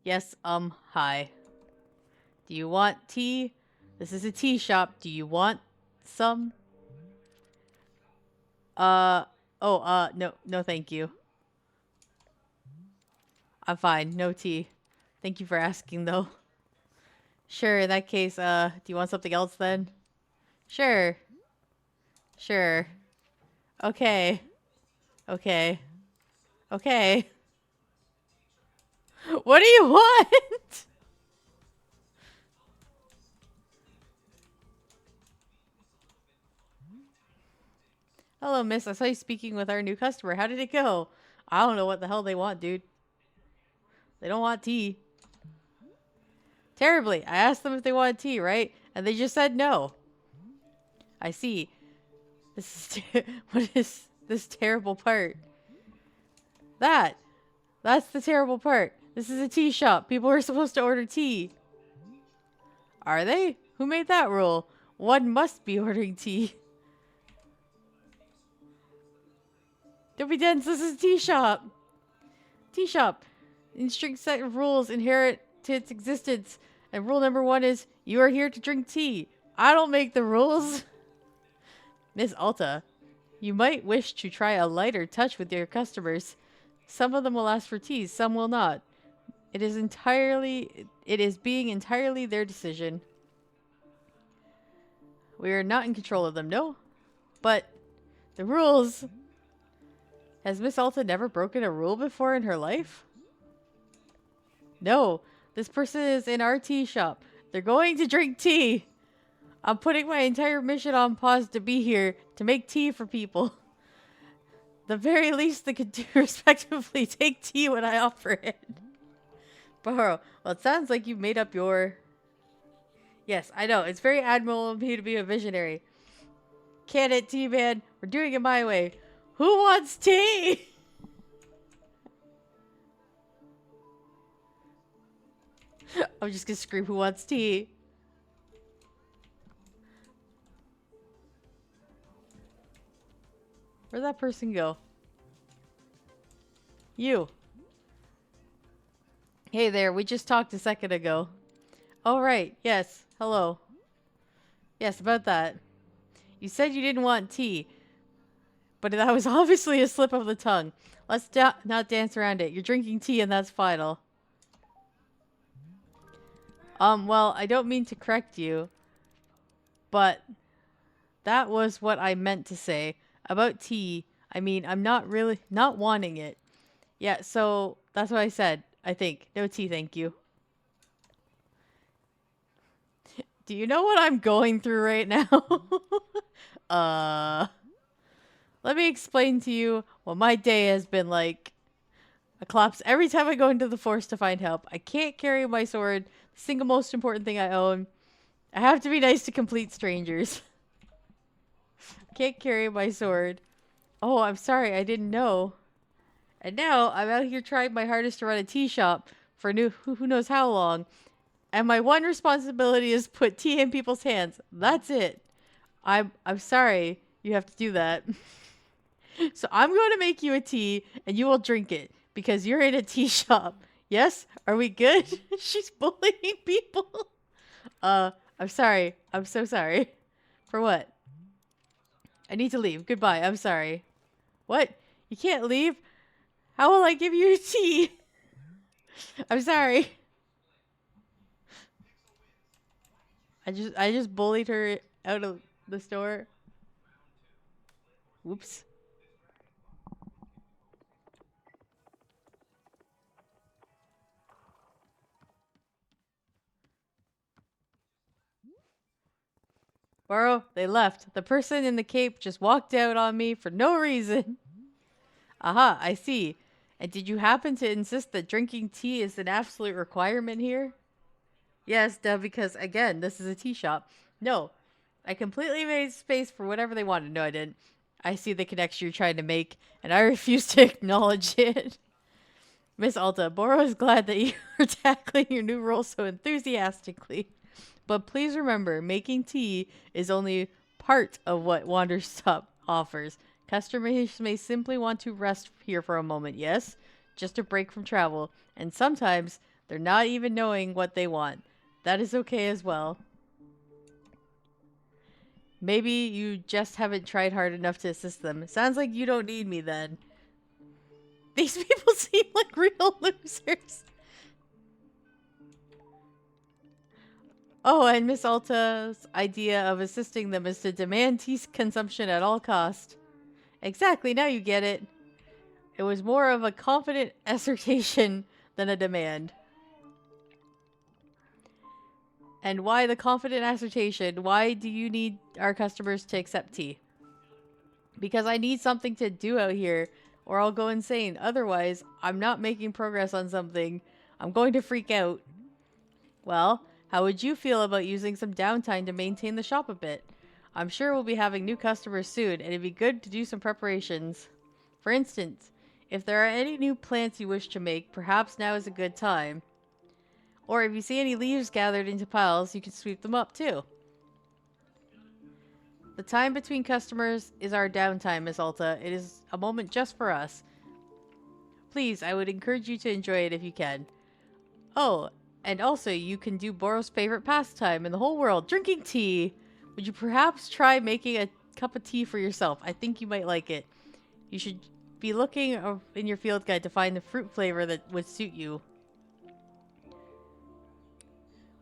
Yes, hi. Do you want tea? This is a tea shop. Do you want some? No, thank you. I'm fine. No tea. Thank you for asking, though. Sure, in that case, do you want something else then? Sure. Sure. Okay. Okay. Okay. What do you want? Hello, miss. I saw you speaking with our new customer. How did it go? I don't know what the hell they want, dude. They don't want tea. Terribly. I asked them if they wanted tea, right? And they just said no. I see. This is what is this terrible part? That's the terrible part. This is a tea shop. People are supposed to order tea. Are they? Who made that rule? One must be ordering tea. Don't be dense. This is a tea shop. Tea shop. In strict set of rules inherent to its existence. And rule number 1 is you are here to drink tea. I don't make the rules. Miss Alta, you might wish to try a lighter touch with your customers. Some of them will ask for tea, some will not. It is being entirely their decision. We are not in control of them, no. But the rules. Has Miss Alta never broken a rule before in her life? No. This person is in our tea shop. They're going to drink tea. I'm putting my entire mission on pause to be here to make tea for people. The very least they could do respectively take tea when I offer it. Borrow. Well, it sounds like you've made up your... Yes, I know. It's very admirable of me to be a visionary. Can it, tea man? We're doing it my way. Who wants tea? I'm just gonna scream, who wants tea? Where'd that person go? You. Hey there, we just talked a second ago. Oh, right. Yes. Hello. Yes, about that. You said you didn't want tea. But that was obviously a slip of the tongue. Let's not dance around it. You're drinking tea and that's final. Well, I don't mean to correct you. But that was what I meant to say. About tea, I mean, I'm not wanting it. Yeah, so that's what I said, I think. No tea, thank you. Do you know what I'm going through right now? Let me explain to you what my day has been like. I collapse every time I go into the forest to find help. I can't carry my sword, the single most important thing I own. I have to be nice to complete strangers. Can't carry my sword. Oh, I'm sorry, I didn't know. And now I'm out here trying my hardest to run a tea shop for who knows how long. And my one responsibility is put tea in people's hands. That's it. I'm sorry you have to do that. So I'm going to make you a tea and you will drink it because you're in a tea shop. Yes? Are we good? She's bullying people. I'm sorry. I'm so sorry. For what? I need to leave. Goodbye. I'm sorry. What? You can't leave? How will I give you tea? I'm sorry. I just bullied her out of the store. Whoops. Burrow, they left. The person in the cape just walked out on me for no reason. Aha, I see. And did you happen to insist that drinking tea is an absolute requirement here? Yes, duh, because again, this is a tea shop. No, I completely made space for whatever they wanted. No, I didn't. I see the connection you're trying to make, and I refuse to acknowledge it. Miss Alta, Boro is glad that you are tackling your new role so enthusiastically. But please remember, making tea is only part of what Wanderstop offers. Customers may simply want to rest here for a moment, yes? Just a break from travel. And sometimes they're not even knowing what they want. That is okay as well. Maybe you just haven't tried hard enough to assist them. Sounds like you don't need me then. These people seem like real losers. Oh, and Miss Alta's idea of assisting them is to demand tea consumption at all cost. Exactly, now you get it. It was more of a confident assertion than a demand. And why the confident assertion? Why do you need our customers to accept tea? Because I need something to do out here, or I'll go insane. Otherwise, I'm not making progress on something. I'm going to freak out. Well, how would you feel about using some downtime to maintain the shop a bit? I'm sure we'll be having new customers soon, and it'd be good to do some preparations. For instance, if there are any new plants you wish to make, perhaps now is a good time. Or if you see any leaves gathered into piles, you can sweep them up too. The time between customers is our downtime, Miss Alta. It is a moment just for us. Please, I would encourage you to enjoy it if you can. Oh, and also you can do Boro's favorite pastime in the whole world, drinking tea. Would you perhaps try making a cup of tea for yourself? I think you might like it. You should be looking in your field guide to find the fruit flavor that would suit you.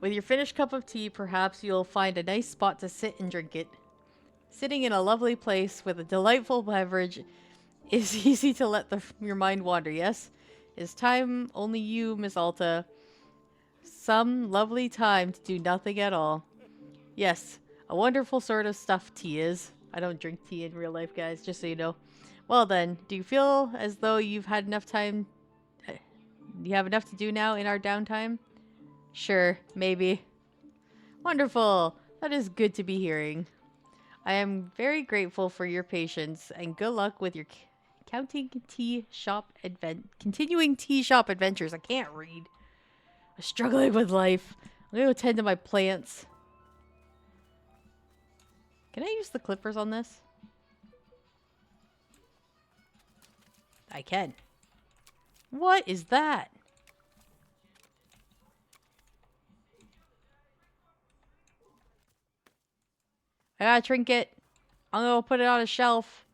With your finished cup of tea, perhaps you'll find a nice spot to sit and drink it. Sitting in a lovely place with a delightful beverage is easy to let your mind wander, yes? It's time only you, Miss Alta. Some lovely time to do nothing at all. Yes, a wonderful sort of stuff tea is. I don't drink tea in real life, guys, just so you know. Well then, do you feel as though you've had enough time? You have enough to do now in our downtime? Sure, maybe. Wonderful. That is good to be hearing. I am very grateful for your patience and good luck with your continuing tea shop adventures. I can't read. I'm struggling with life. I'm gonna go tend to my plants. Can I use the clippers on this? I can. What is that? I got a trinket. I'm gonna put it on a shelf.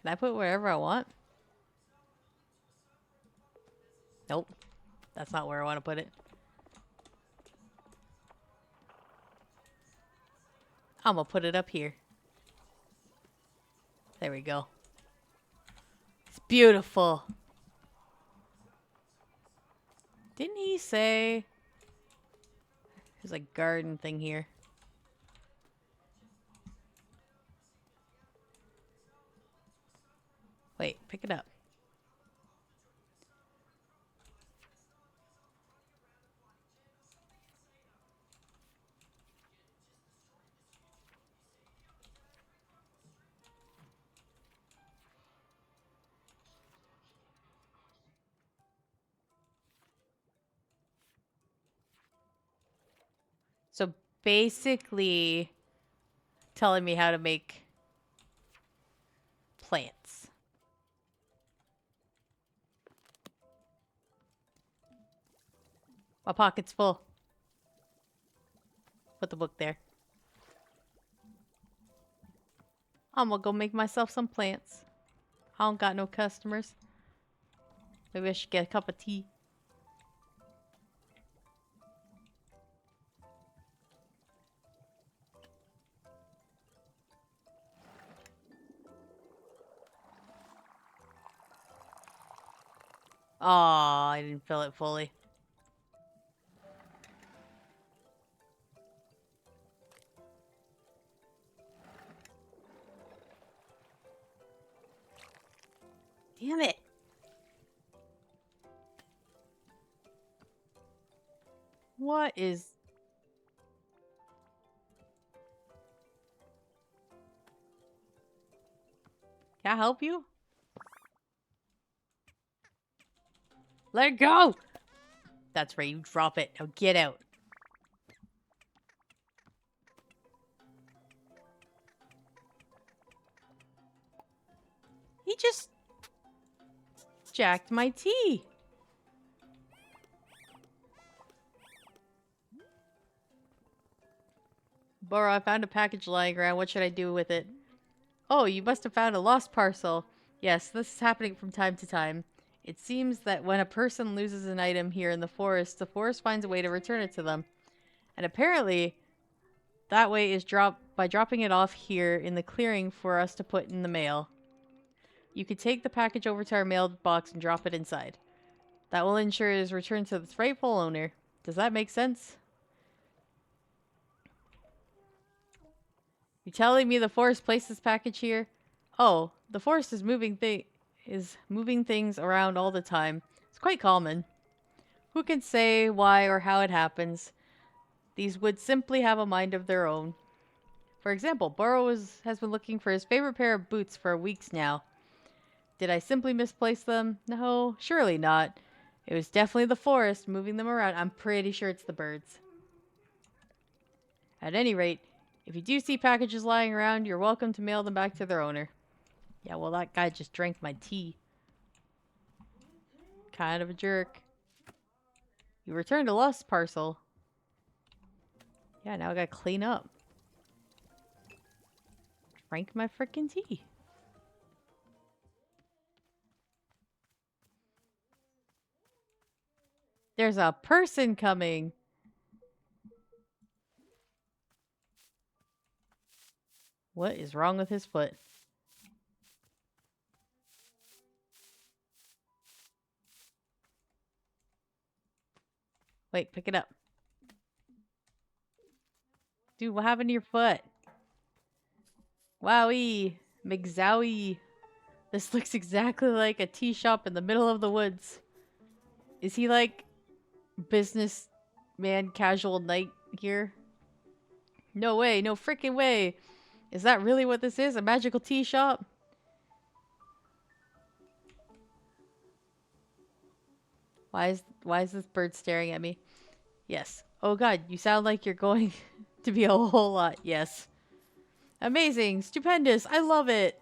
Can I put it wherever I want? Nope. That's not where I want to put it. I'm gonna put it up here. There we go. It's beautiful. Didn't he say there's a garden thing here? Wait, pick it up. So basically telling me how to make plants. My pocket's full. Put the book there. I'm gonna go make myself some plants. I don't got no customers. Maybe I should get a cup of tea. Aw, I didn't fill it fully. Damn it. What is... Can I help you? Let it go! That's right, you drop it. Now get out. He just jacked my tea. Boro, I found a package lying around. What should I do with it? Oh, you must have found a lost parcel. Yes, this is happening from time to time. It seems that when a person loses an item here in the forest finds a way to return it to them. And apparently, that way is by dropping it off here in the clearing for us to put in the mail. You could take the package over to our mailbox and drop it inside. That will ensure it is returned to its rightful owner. Does that make sense? You telling me the forest placed this package here? Oh, the forest is moving things around all the time. It's quite common. Who can say why or how it happens? These would simply have a mind of their own. For example, Burrow has been looking for his favorite pair of boots for weeks now. Did I simply misplace them? No, surely not. It was definitely the forest moving them around. I'm pretty sure it's the birds. At any rate, if you do see packages lying around, you're welcome to mail them back to their owner. Yeah, well, that guy just drank my tea. Kind of a jerk. You returned a lost parcel. Yeah, now I gotta clean up. Drank my frickin' tea. There's a person coming. What is wrong with his foot? Wait, pick it up. Dude, what happened to your foot? Wowee. McZowie. This looks exactly like a tea shop in the middle of the woods. Is he like business man casual night here? No way, no freaking way. Is that really what this is? A magical tea shop? Why is this bird staring at me? Yes. Oh god, you sound like you're going to be a whole lot. Yes. Amazing, stupendous. I love it.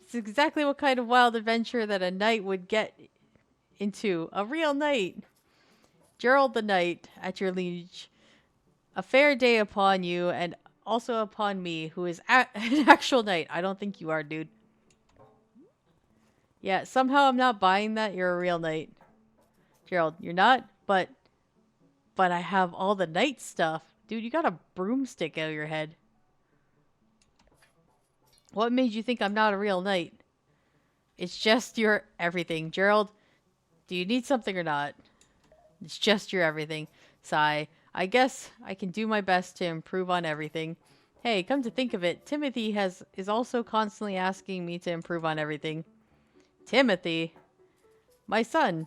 It's exactly what kind of wild adventure that a knight would get into. A real knight. Gerald the knight at your liege. A fair day upon you and also upon me, who is an actual knight. I don't think you are, dude. Yeah, somehow I'm not buying that you're a real knight. Gerald, you're not, but I have all the knight stuff. Dude, you got a broomstick out of your head. What made you think I'm not a real knight? It's just your everything. Gerald, do you need something or not? It's just your everything. Sigh. I guess I can do my best to improve on everything. Hey, come to think of it, Timothy is also constantly asking me to improve on everything. Timothy? My son.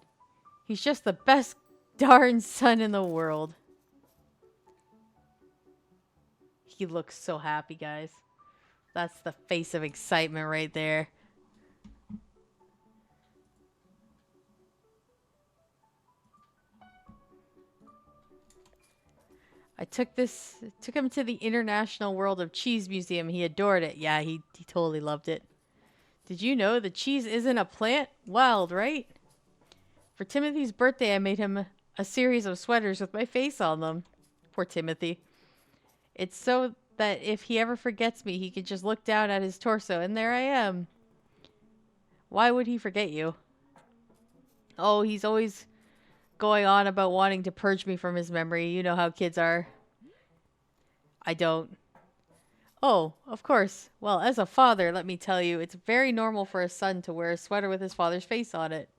He's just the best darn son in the world. He looks so happy, guys. That's the face of excitement right there. I took him to the International World of Cheese Museum. He adored it. Yeah, he totally loved it. Did you know the cheese isn't a plant? Wild, right? For Timothy's birthday, I made him a series of sweaters with my face on them. Poor Timothy. It's so that if he ever forgets me, he can just look down at his torso, and there I am. Why would he forget you? Oh, he's always going on about wanting to purge me from his memory. You know how kids are. I don't. Oh, of course. Well, as a father, let me tell you, it's very normal for a son to wear a sweater with his father's face on it.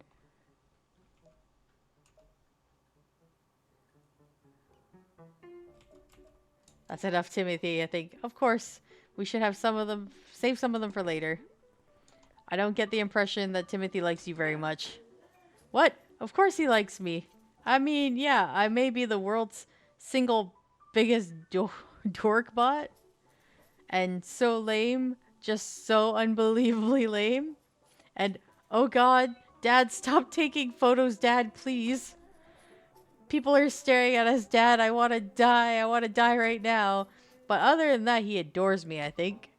That's enough, Timothy, I think. Of course, we should have some of them, save some of them for later. I don't get the impression that Timothy likes you very much. What? Of course he likes me. I mean, yeah, I may be the world's single biggest dork bot and so lame, just so unbelievably lame. And oh god, Dad, stop taking photos, Dad, please. People are staring at us, Dad. I want to die. I want to die right now. But other than that, he adores me, I think.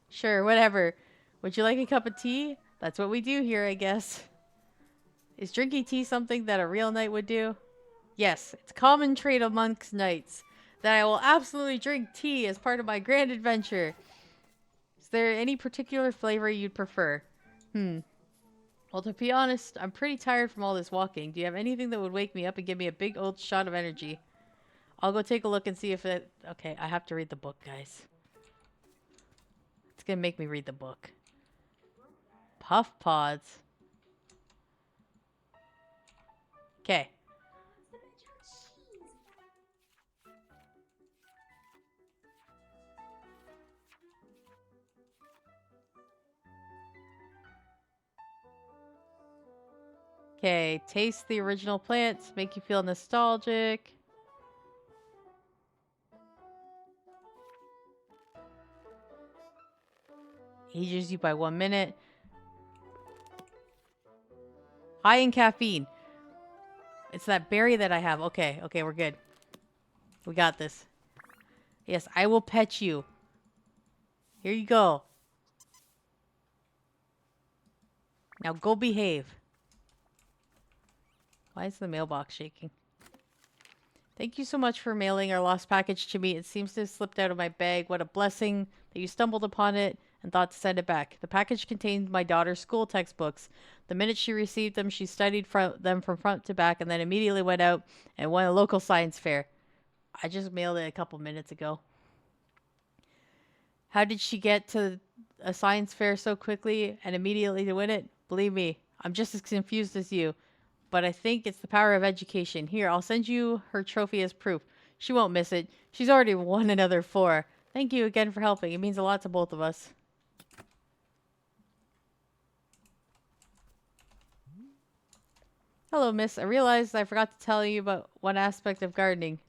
Sure, whatever. Would you like a cup of tea? That's what we do here, I guess. Is drinking tea something that a real knight would do? Yes, it's a common trait amongst knights that I will absolutely drink tea as part of my grand adventure. Is there any particular flavor you'd prefer? Well, to be honest, I'm pretty tired from all this walking. Do you have anything that would wake me up and give me a big old shot of energy? I'll go take a look and see if it... Okay, I have to read the book, guys. It's gonna make me read the book. Puff pods. Okay. Okay, taste the original plants, make you feel nostalgic. Ages you by 1 minute. High in caffeine. It's that berry that I have. Okay, okay, we're good. We got this. Yes, I will pet you. Here you go. Now go behave. Why is the mailbox shaking? Thank you so much for mailing our lost package to me. It seems to have slipped out of my bag. What a blessing that you stumbled upon it and thought to send it back. The package contained my daughter's school textbooks. The minute she received them, she studied them from front to back and then immediately went out and won a local science fair. I just mailed it a couple minutes ago. How did she get to a science fair so quickly and immediately to win it? Believe me, I'm just as confused as you. But I think it's the power of education. Here, I'll send you her trophy as proof. She won't miss it. She's already won another 4. Thank you again for helping. It means a lot to both of us. Hello, miss. I realized I forgot to tell you about one aspect of gardening.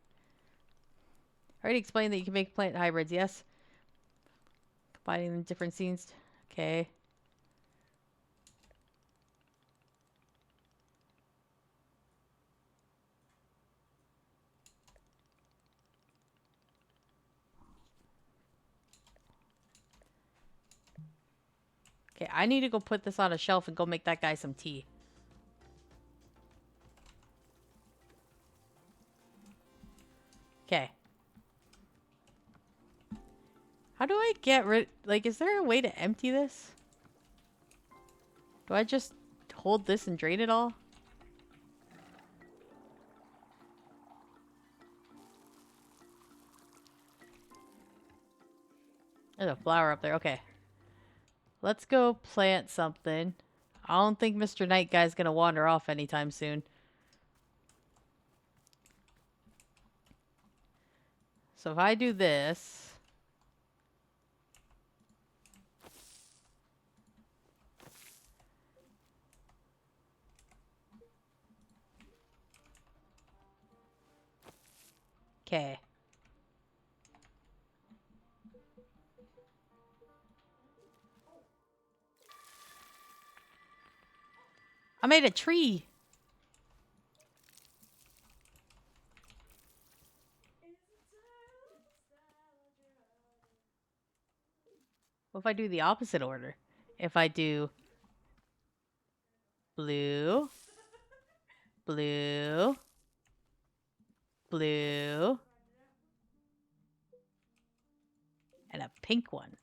I already explained that you can make plant hybrids, yes? Combining them in different scenes. Okay. Okay, I need to go put this on a shelf and go make that guy some tea. Okay. How do I get rid... Like, is there a way to empty this? Do I just hold this and drain it all? There's a flower up there. Okay. Let's go plant something. I don't think Mr. Night Guy's gonna wander off anytime soon. So if I do this... Okay. I made a tree! What if I do the opposite order? If I do... blue... blue... blue... and a pink one.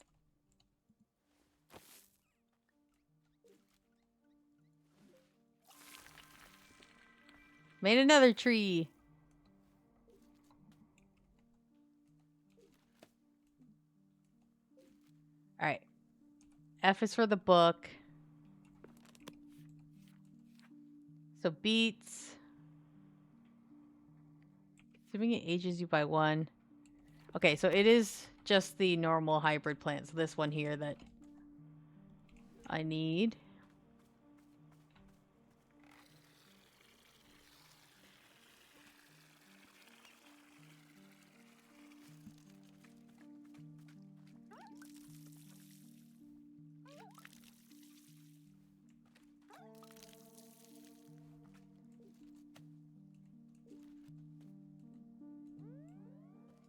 Made another tree. Alright. F is for the book. So beets. Assuming it ages you by 1. Okay, so it is just the normal hybrid plants. This one here that I need.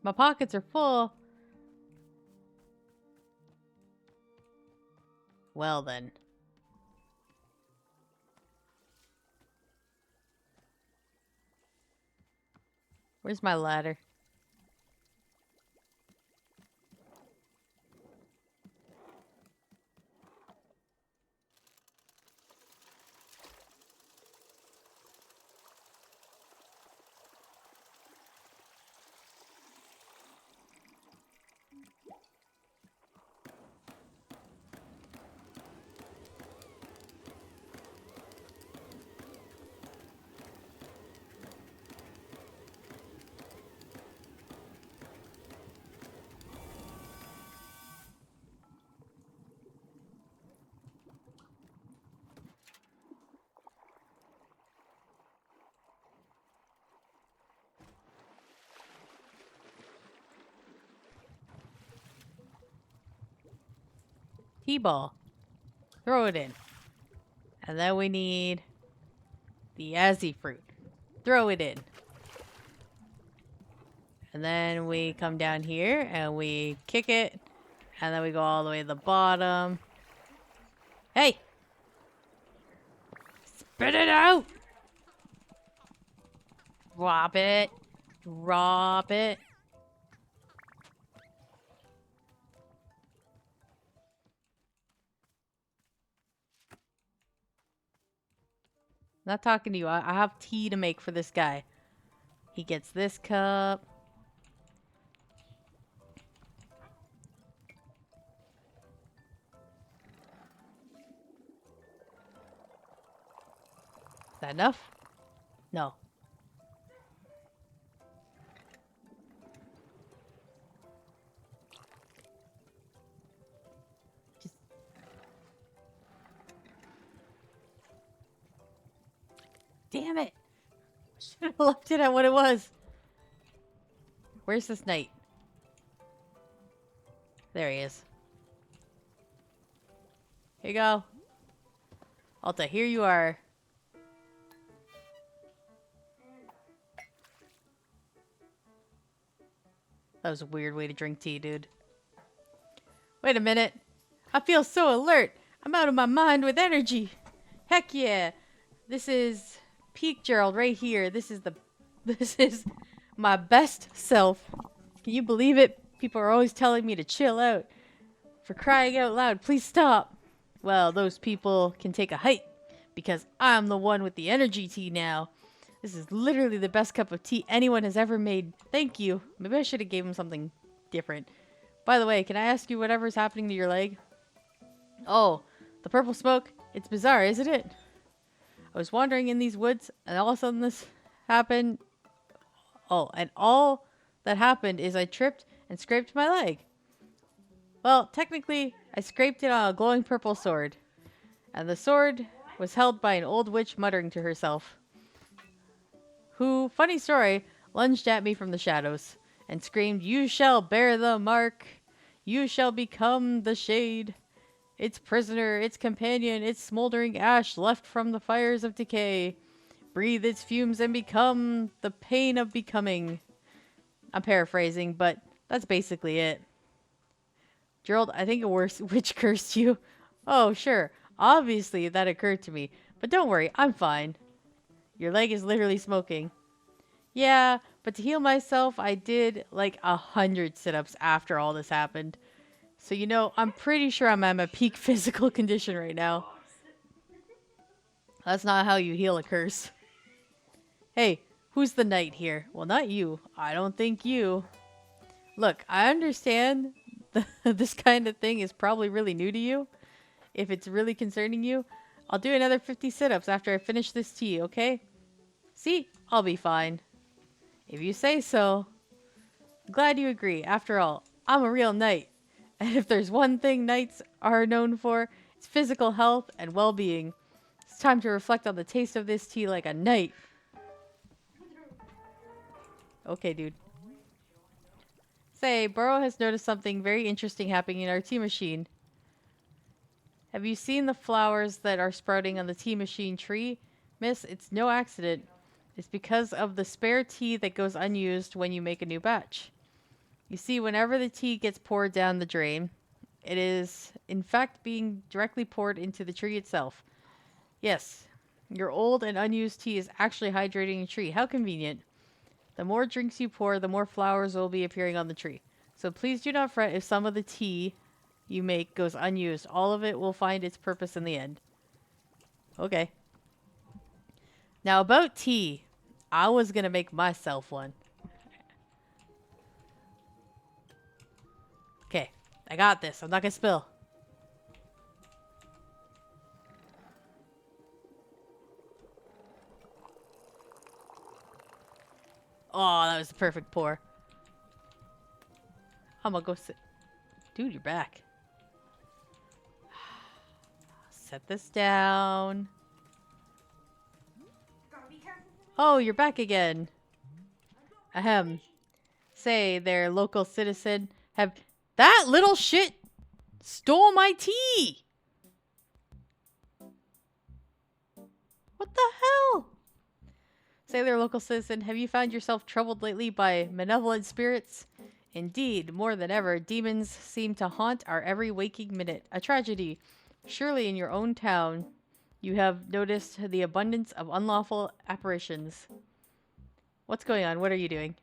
My pockets are full. Well then. Where's my ladder? T-ball. Throw it in. And then we need the Azzy fruit. Throw it in. And then we come down here and we kick it. And then we go all the way to the bottom. Hey! Spit it out! Drop it. Drop it. Not talking to you. I have tea to make for this guy. He gets this cup. Is that enough? No. Just... Damn it! Should have left it at what it was. Where's this knight? There he is. Here you go. Alta, here you are. That was a weird way to drink tea, dude. Wait a minute. I feel so alert. I'm out of my mind with energy. Heck yeah. This is peak Gerald right here. This is my best self. Can you believe it? People are always telling me to chill out. For crying out loud, please stop. Well, those people can take a hike because I'm the one with the energy tea now. This is literally the best cup of tea anyone has ever made. Thank you. Maybe I should have gave him something different. By the way, can I ask you whatever's happening to your leg? Oh, the purple smoke. It's bizarre, isn't it? I was wandering in these woods and all of a sudden this happened. Oh, and all that happened is I tripped and scraped my leg. Well, technically, I scraped it on a glowing purple sword. And the sword was held by an old witch muttering to herself. Who, funny story, lunged at me from the shadows and screamed, "You shall bear the mark. You shall become the shade. Its prisoner, its companion, its smoldering ash left from the fires of decay. Breathe its fumes and become the pain of becoming." I'm paraphrasing, but that's basically it. Gerald, I think a worse witch cursed you. Oh, sure. Obviously that occurred to me. But don't worry, I'm fine. Your leg is literally smoking. Yeah, but to heal myself, I did like 100 sit-ups after all this happened. So, you know, I'm pretty sure I'm at my peak physical condition right now. That's not how you heal a curse. Hey, who's the knight here? Well, not you. I don't think you. Look, I understand this kind of thing is probably really new to you. If it's really concerning you, I'll do another 50 sit-ups after I finish this tea, okay? See? I'll be fine. If you say so. I'm glad you agree. After all, I'm a real knight. And if there's one thing knights are known for, it's physical health and well-being. It's time to reflect on the taste of this tea like a knight. Okay, dude. Say, Burrow has noticed something very interesting happening in our tea machine. Have you seen the flowers that are sprouting on the tea machine tree? Miss, it's no accident. It's because of the spare tea that goes unused when you make a new batch. You see, whenever the tea gets poured down the drain, it is, in fact, being directly poured into the tree itself. Yes, your old and unused tea is actually hydrating a tree. How convenient. The more drinks you pour, the more flowers will be appearing on the tree. So please do not fret if some of the tea you make goes unused. All of it will find its purpose in the end. Okay. Now about tea. I was gonna make myself one. Okay. I got this. I'm not gonna spill. Oh, that was the perfect pour. I'm gonna go sit. Dude, you're back. Set this down. Oh, you're back again. Ahem. Say there, local citizen. Have that little shit stole my tea. What the hell? Say there, local citizen. Have you found yourself troubled lately by malevolent spirits? Indeed, more than ever, demons seem to haunt our every waking minute. A tragedy. Surely in your own town, you have noticed the abundance of unlawful apparitions. What's going on? What are you doing?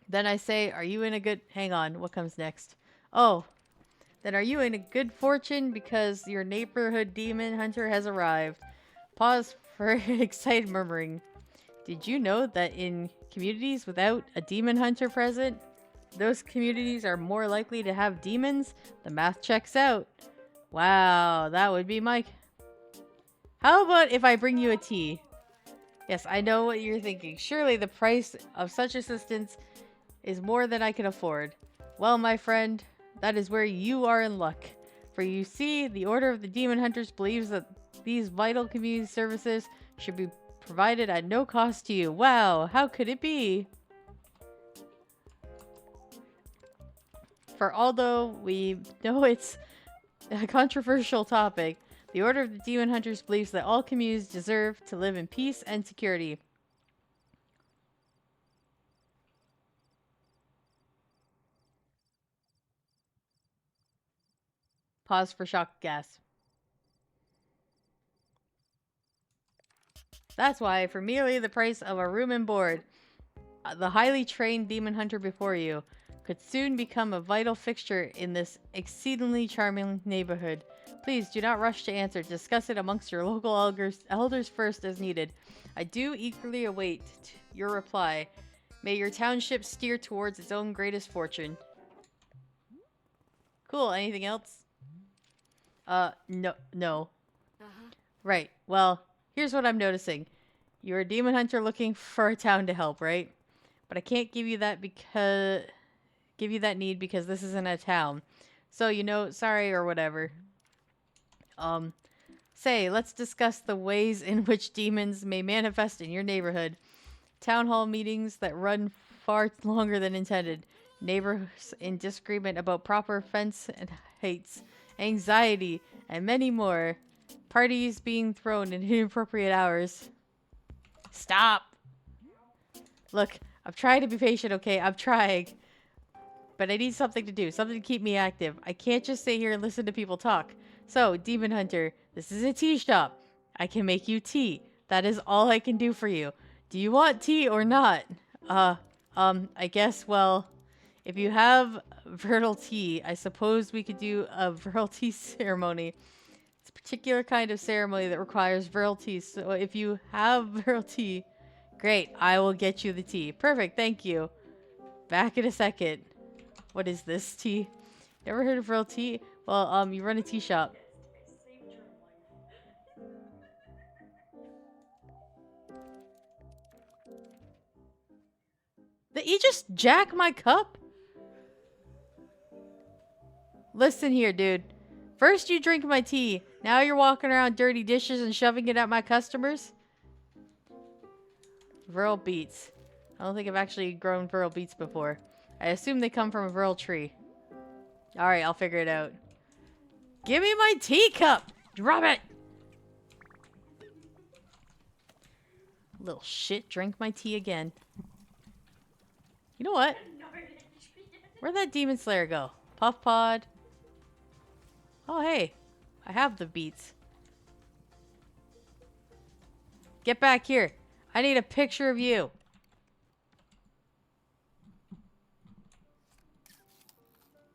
Then I say, are you in a good... Hang on, what comes next? Oh, then are you in a good fortune because your neighborhood demon hunter has arrived? Pause for excited murmuring. Did you know that in communities without a demon hunter present, those communities are more likely to have demons? The math checks out. Wow, that would be my... How about if I bring you a tea? Yes, I know what you're thinking. Surely the price of such assistance is more than I can afford. Well, my friend, that is where you are in luck. For you see, the Order of the Demon Hunters believes that these vital community services should be provided at no cost to you. Wow, how could it be? For although we know it's a controversial topic, the Order of the Demon Hunters believes that all communities deserve to live in peace and security. Pause for shock gas. That's why, for merely the price of a room and board, the highly trained demon hunter before you could soon become a vital fixture in this exceedingly charming neighborhood. Please do not rush to answer. Discuss it amongst your local elders first as needed. I do eagerly await your reply. May your township steer towards its own greatest fortune. Cool. Anything else? No. Uh-huh. Right. Well, here's what I'm noticing. You're a demon hunter looking for a town to help, right? But I can't give you that need because this isn't a town. So, sorry or whatever. Say, let's discuss the ways in which demons may manifest in your neighborhood. Town hall meetings that run far longer than intended. Neighbors in disagreement about proper fence and heights. Anxiety, and many more. Parties being thrown in inappropriate hours. Stop! Look, I'm trying to be patient, okay? I'm trying. But I need something to do, something to keep me active. I can't just sit here and listen to people talk. So, Demon Hunter, this is a tea shop. I can make you tea. That is all I can do for you. Do you want tea or not? I guess, well, if you have virile tea, I suppose we could do a virile tea ceremony. It's a particular kind of ceremony that requires virile tea. So if you have virile tea, great, I will get you the tea. Perfect, thank you. Back in a second. What is this tea? Never heard of virile tea? Well, you run a tea shop. Did you just jack my cup? Listen here, dude. First you drink my tea. Now you're walking around dirty dishes and shoving it at my customers? Virile beets. I don't think I've actually grown virile beets before. I assume they come from a virile tree. Alright, I'll figure it out. Give me my teacup! Drop it! Little shit, drink my tea again. You know what? Where'd that demon slayer go? Puff pod. Oh, hey. I have the beats. Get back here. I need a picture of you.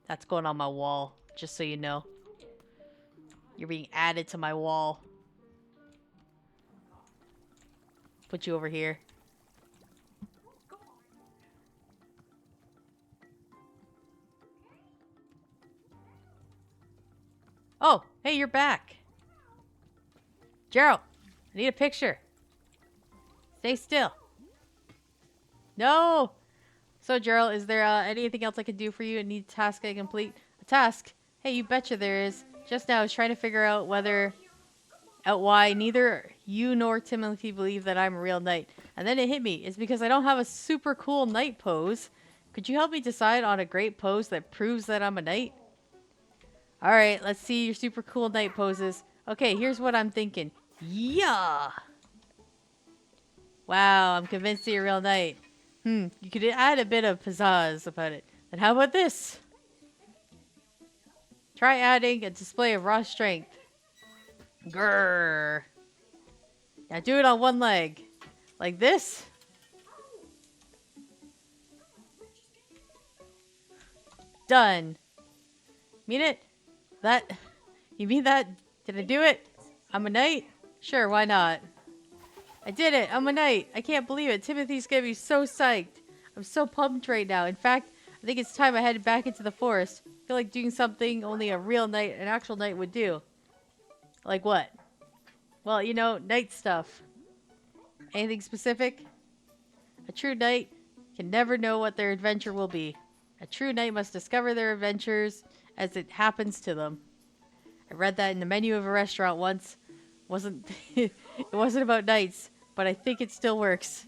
That's going on my wall, just so you know. You're being added to my wall. Put you over here. Oh, hey, you're back. Gerald, I need a picture. Stay still. No! So, Gerald, is there anything else I can do for you? I need a task I complete. A task? Hey, you betcha there is. Just now I was trying to figure out why neither you nor Timothy believe that I'm a real knight. And then it hit me. It's because I don't have a super cool knight pose. Could you help me decide on a great pose that proves that I'm a knight? Alright, let's see your super cool knight poses. Okay, here's what I'm thinking. Yeah! Wow, I'm convinced you're a real knight. You could add a bit of pizzazz about it. Then how about this? Try adding a display of raw strength. Grrr. Now do it on one leg. Like this. Done. Mean it? That... You mean that? Did I do it? I'm a knight? Sure, why not? I did it! I'm a knight! I can't believe it. Timothy's gonna be so psyched. I'm so pumped right now. In fact, I think it's time I headed back into the forest. I feel like doing something only a real knight, an actual knight would do. Like what? Well, you know, knight stuff. Anything specific? A true knight can never know what their adventure will be. A true knight must discover their adventures as it happens to them. I read that in the menu of a restaurant once. It wasn't about knights, but I think it still works.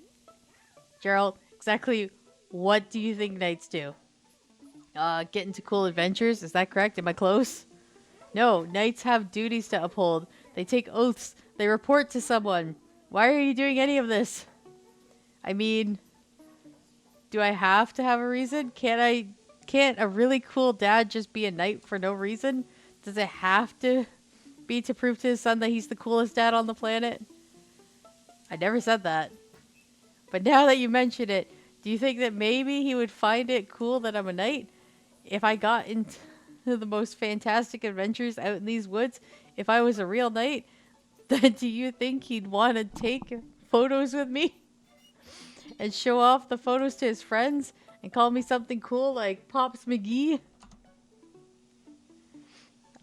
Gerald, exactly what do you think knights do? Get into cool adventures? Is that correct? Am I close? No, knights have duties to uphold. They take oaths. They report to someone. Why are you doing any of this? I mean, do I have to have a reason? Can't a really cool dad just be a knight for no reason? Does it have to be to prove to his son that he's the coolest dad on the planet? I never said that. But now that you mention it, do you think that maybe he would find it cool that I'm a knight? If I got into the most fantastic adventures out in these woods, if I was a real knight, then do you think he'd want to take photos with me? And show off the photos to his friends? And call me something cool like Pops McGee?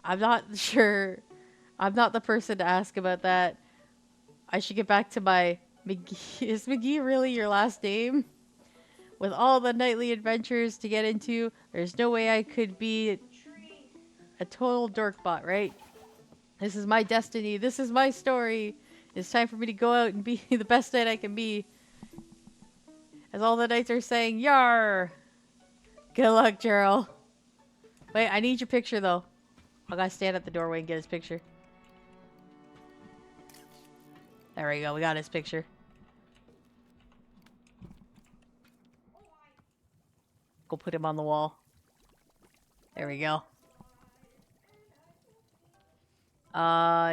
I'm not sure. I'm not the person to ask about that. I should get back to my McGee. Is McGee really your last name? With all the nightly adventures to get into, there's no way I could be a total dorkbot, right? This is my destiny. This is my story. It's time for me to go out and be the best knight I can be. As all the knights are saying, Yar! Good luck, Gerald. Wait, I need your picture, though. I gotta stand at the doorway and get his picture. There we go. We got his picture. Go put him on the wall. There we go.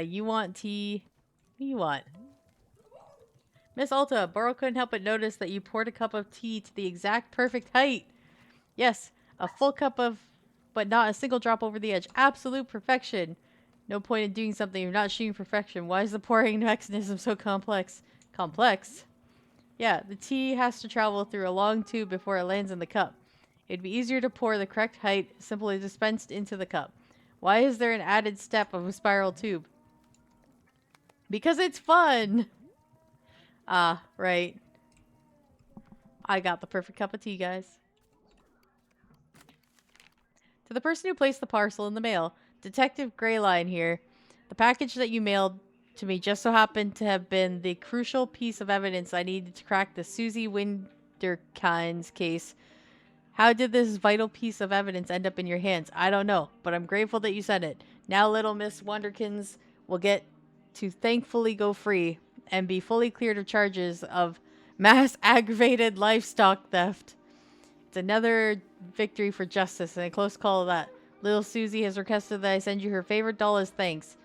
You want tea? What do you want? Miss Alta, Burrow couldn't help but notice that you poured a cup of tea to the exact perfect height. Yes, a full cup of, but not a single drop over the edge. Absolute perfection. No point in doing something if you're not shooting perfection. Why is the pouring mechanism so complex? Complex? Yeah, the tea has to travel through a long tube before it lands in the cup. It'd be easier to pour the correct height simply dispensed into the cup. Why is there an added step of a spiral tube? Because it's fun! Ah, right. I got the perfect cup of tea, guys. To the person who placed the parcel in the mail, Detective Greyline here. The package that you mailed to me just so happened to have been the crucial piece of evidence I needed to crack the Susie Winderkind's case. How did this vital piece of evidence end up in your hands? I don't know, but I'm grateful that you sent it. Now little Miss Wonderkins will get to thankfully go free and be fully cleared of charges of mass aggravated livestock theft. It's another victory for justice and a close call that. Little Susie has requested that I send you her favorite doll as thanks.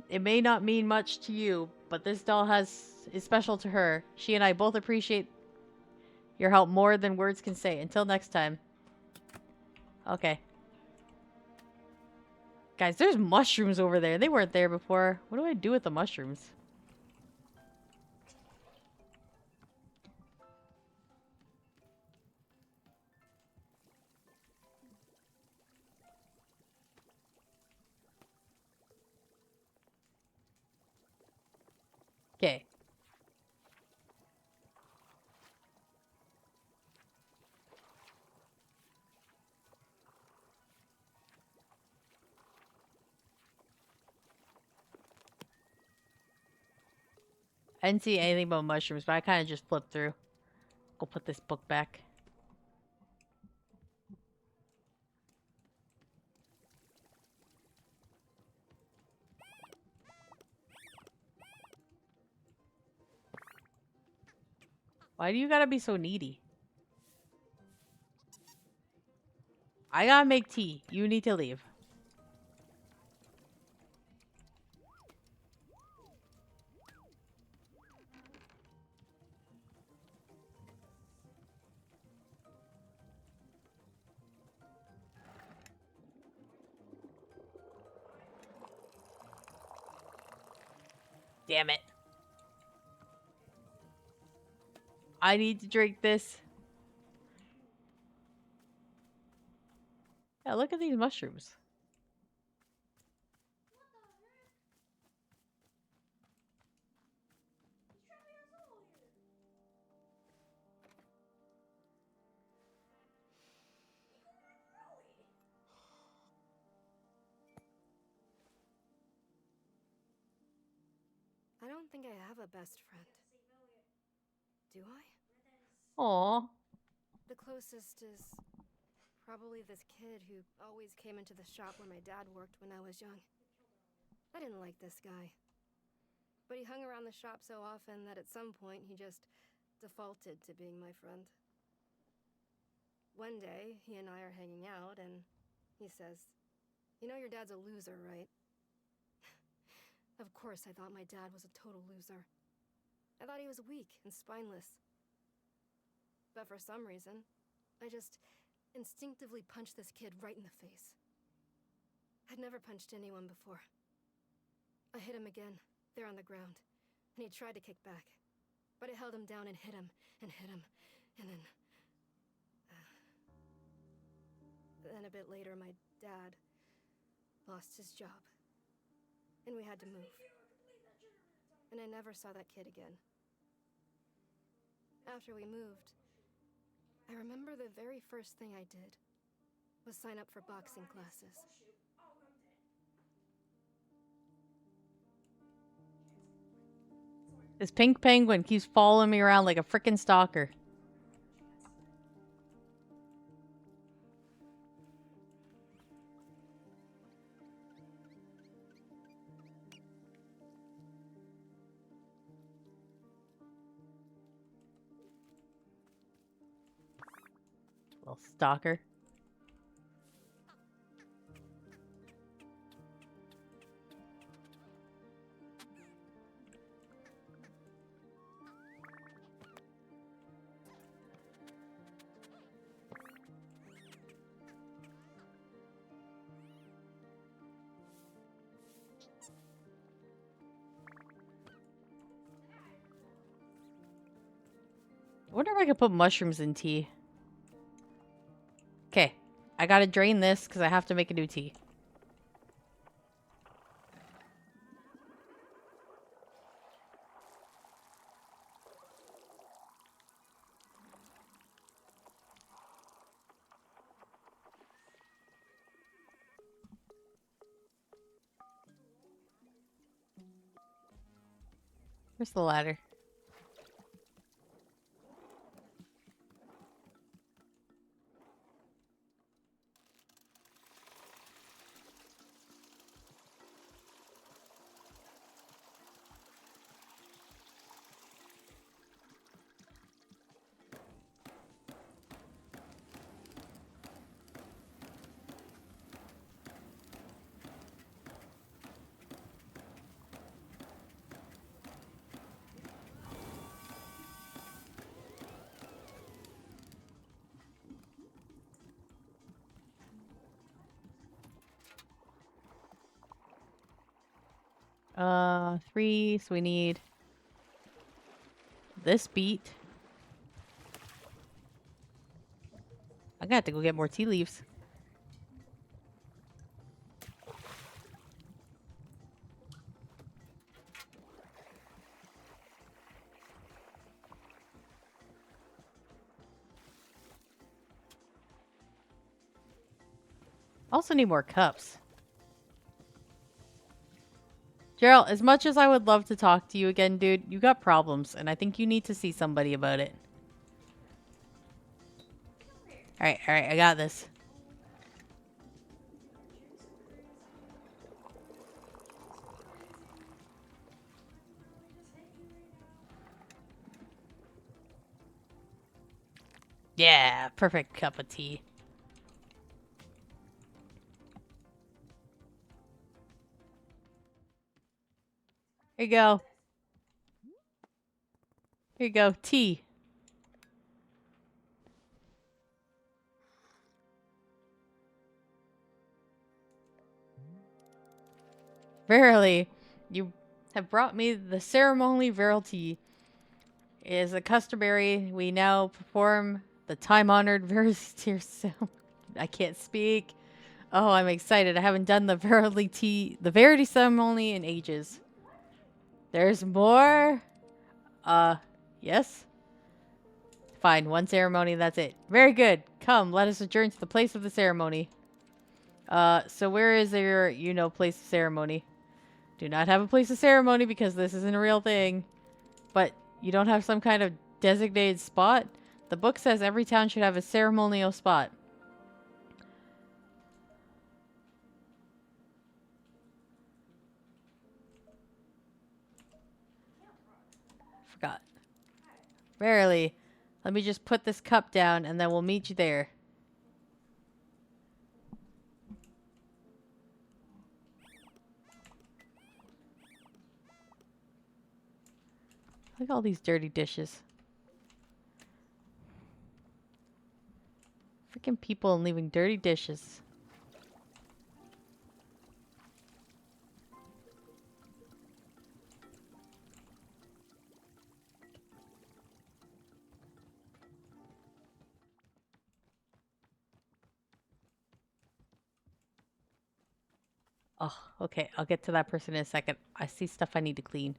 It may not mean much to you, but this doll is special to her. She and I both appreciate your help more than words can say. Until next time. Okay. Guys, there's mushrooms over there. They weren't there before. What do I do with the mushrooms? Okay. I didn't see anything about mushrooms, but I kind of just flipped through. Go put this book back. Why do you gotta be so needy? I gotta make tea. You need to leave. Damn it. I need to drink this. Yeah, look at these mushrooms. I don't think I have a best friend. Do I? Aw. The closest is probably this kid who always came into the shop where my dad worked when I was young. I didn't like this guy. But he hung around the shop so often that at some point he just defaulted to being my friend. One day, he and I are hanging out, and he says, "You know your dad's a loser, right?" Of course, I thought my dad was a total loser. I thought he was weak and spineless. But for some reason, I just instinctively punched this kid right in the face. I'd never punched anyone before. I hit him again, there on the ground, and he tried to kick back. But I held him down and hit him, and hit him, and then... Then a bit later, my dad lost his job. And we had to move. And I never saw that kid again. After we moved, I remember the very first thing I did was sign up for boxing classes. This pink penguin keeps following me around like a freaking stalker. Little stalker. I wonder if I could put mushrooms in tea. Okay. I gotta drain this because I have to make a new tea. Where's the ladder? 3, so we need this beet. I'm gonna have to go get more tea leaves. Also need more cups. Gerald, as much as I would love to talk to you again, dude, you got problems, and I think you need to see somebody about it. Alright, I got this. Yeah, perfect cup of tea. Here you go. Here you go, tea. Verily, you have brought me the ceremonially virile tea. It is a customary. We now perform the time-honored Verity I can't speak. Oh, I'm excited. I haven't done the Verity ceremony in ages. There's more? Yes? Fine, one ceremony, that's it. Very good. Come, let us adjourn to the place of the ceremony. So where is your, place of ceremony? Do not have a place of ceremony because this isn't a real thing. But you don't have some kind of designated spot? The book says every town should have a ceremonial spot. Forgot. Verily. Let me just put this cup down and then we'll meet you there. Look at all these dirty dishes. Freaking people and leaving dirty dishes. Oh, okay. I'll get to that person in a second. I see stuff I need to clean.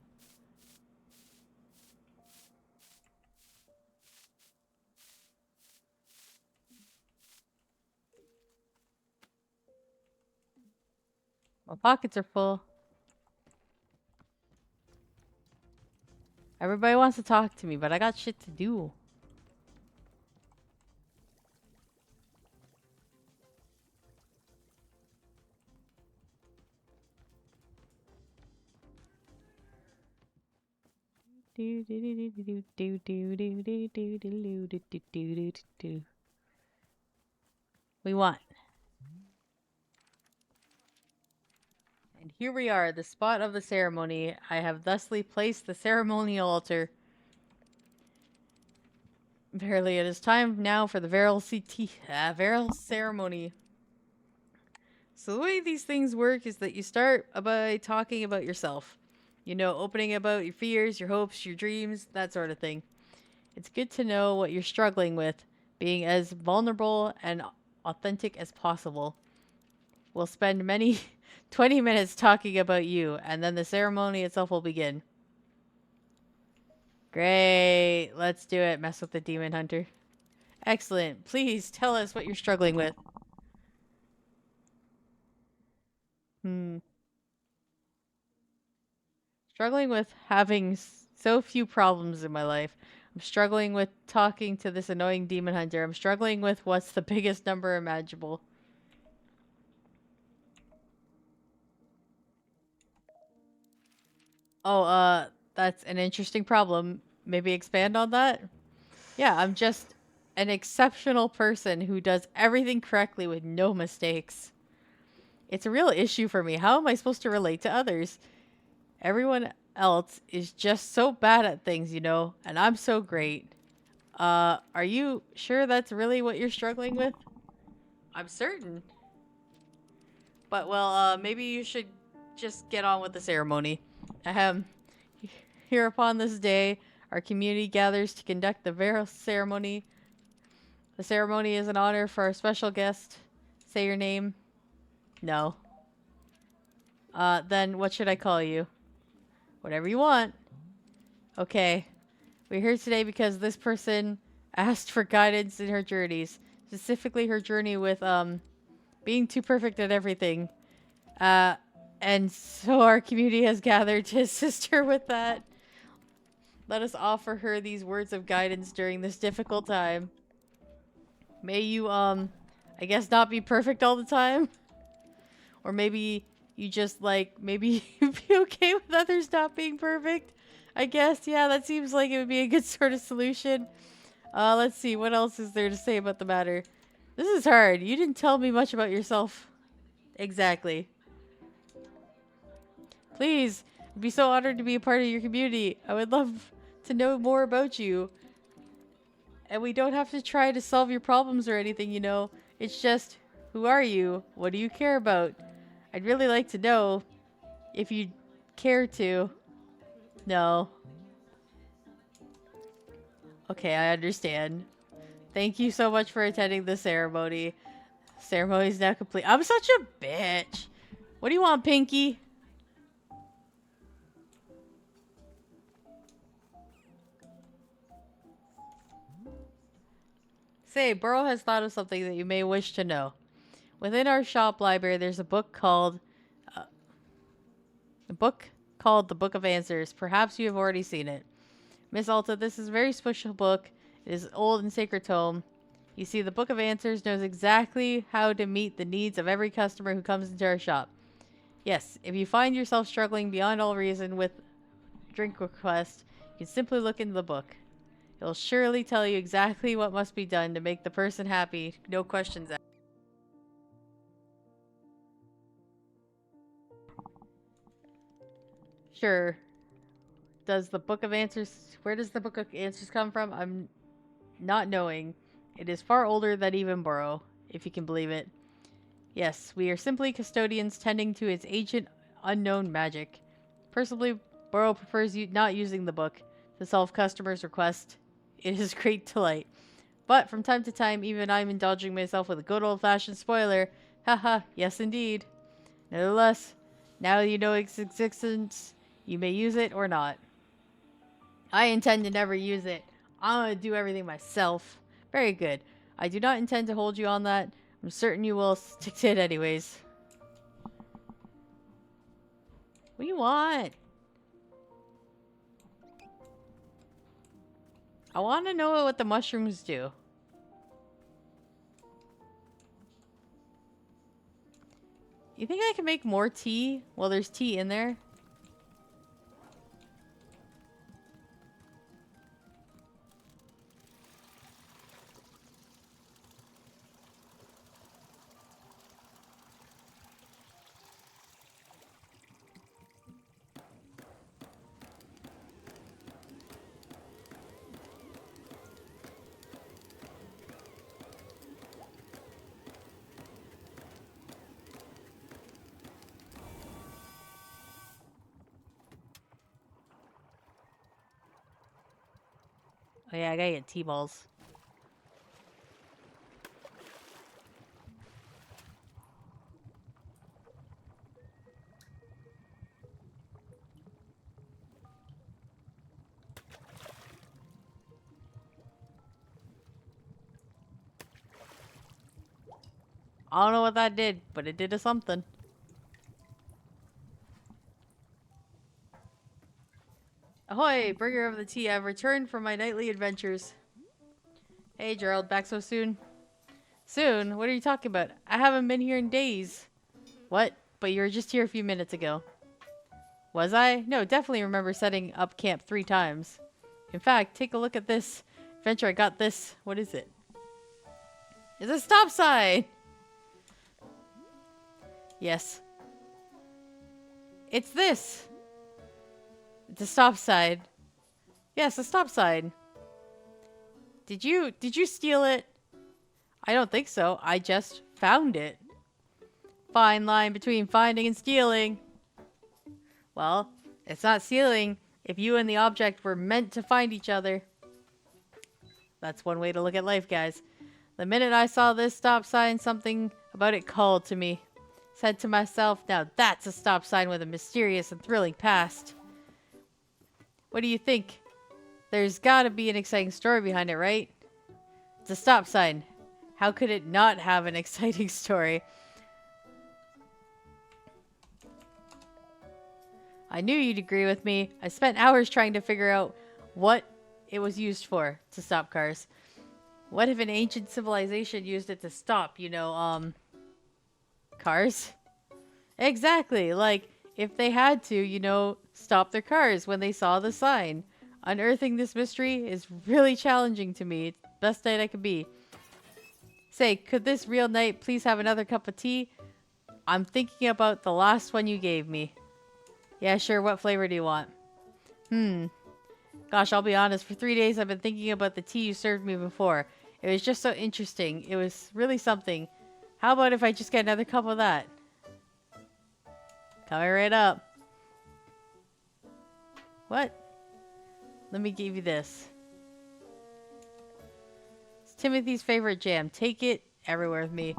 My pockets are full. Everybody wants to talk to me, but I got shit to do. We want. And here we are, the spot of the ceremony. I have thusly placed the ceremonial altar. Verily, it is time now for the virile ceremony. So the way these things work is that you start by talking about yourself. Opening about your fears, your hopes, your dreams, that sort of thing. It's good to know what you're struggling with, being as vulnerable and authentic as possible. We'll spend many 20 minutes talking about you, and then the ceremony itself will begin. Great. Let's do it. Mess with the demon hunter. Excellent. Please tell us what you're struggling with. Struggling with having so few problems in my life. I'm struggling with talking to this annoying demon hunter. I'm struggling with what's the biggest number imaginable. Oh, that's an interesting problem. Maybe expand on that? Yeah, I'm just an exceptional person who does everything correctly with no mistakes. It's a real issue for me. How am I supposed to relate to others? Everyone else is just so bad at things, and I'm so great. Are you sure that's really what you're struggling with? I'm certain. But, well, maybe you should just get on with the ceremony. Ahem. Here upon this day, our community gathers to conduct the Veros ceremony. The ceremony is an honor for our special guest. Say your name. No. Then what should I call you? Whatever you want. Okay. We're here today because this person asked for guidance in her journeys. Specifically her journey with, being too perfect at everything. And so our community has gathered to assist her with that. Let us offer her these words of guidance during this difficult time. May you, I guess not be perfect all the time. Or maybe you just, like, maybe you'd be okay with others not being perfect. I guess, yeah, that seems like it would be a good sort of solution. Let's see, what else is there to say about the matter? This is hard. You didn't tell me much about yourself. Exactly. Please, I'd be so honored to be a part of your community. I would love to know more about you. And we don't have to try to solve your problems or anything, you know. It's just, who are you? What do you care about? I'd really like to know if you care to. No. Okay, I understand. Thank you so much for attending the ceremony. Ceremony is now complete. I'm such a bitch. What do you want, Pinky? Say, Burrow has thought of something that you may wish to know. Within our shop library, there's a book called The Book of Answers. Perhaps you have already seen it. Miss Alta, this is a very special book. It is old and sacred tome. You see, the Book of Answers knows exactly how to meet the needs of every customer who comes into our shop. Yes, if you find yourself struggling beyond all reason with drink request, you can simply look into the book. It'll surely tell you exactly what must be done to make the person happy. No questions asked. Sure. Does the Book of Answers... Where does the Book of Answers come from? I'm not knowing. It is far older than even Burrow, if you can believe it. Yes, we are simply custodians tending to its ancient, unknown magic. Personally, Burrow prefers not using the book to solve customers' requests. It is great delight. But from time to time, even I'm indulging myself with a good old-fashioned spoiler. Haha, yes indeed. Nevertheless, now you know its existence, you may use it or not. I intend to never use it. I'm gonna do everything myself. Very good. I do not intend to hold you on that. I'm certain you will stick to it anyways. What do you want? I want to know what the mushrooms do. You think I can make more tea? Well, there's tea in there. Oh yeah, I gotta get tea balls. I don't know what that did, but it did a something. Ahoy, bringer of the tea, I've returned from my nightly adventures. Hey Gerald, back so soon? Soon? What are you talking about? I haven't been here in days. What? But you were just here a few minutes ago. Was I? No, definitely remember setting up camp 3 times. In fact, take a look at this adventure. I got this. What is it? It's a stop sign! Yes. It's this! It's a stop sign. Yes, a stop sign. Did you steal it? I don't think so. I just found it. Fine line between finding and stealing. Well, it's not sealing if you and the object were meant to find each other. That's one way to look at life, guys. The minute I saw this stop sign, something about it called to me. Said to myself, now that's a stop sign with a mysterious and thrilling past. What do you think? There's gotta be an exciting story behind it, right? It's a stop sign. How could it not have an exciting story? I knew you'd agree with me. I spent hours trying to figure out what it was used for to stop cars. What if an ancient civilization used it to stop, cars? Exactly. Like, if they had to, stop their cars when they saw the sign. Unearthing this mystery is really challenging to me. It's the best night I could be. Say, could this real knight please have another cup of tea? I'm thinking about the last one you gave me. Yeah, sure. What flavor do you want? Gosh, I'll be honest. For 3 days, I've been thinking about the tea you served me before. It was just so interesting. It was really something. How about if I just get another cup of that? Coming right up. What? Let me give you this. It's Timothy's favorite jam. Take it everywhere with me.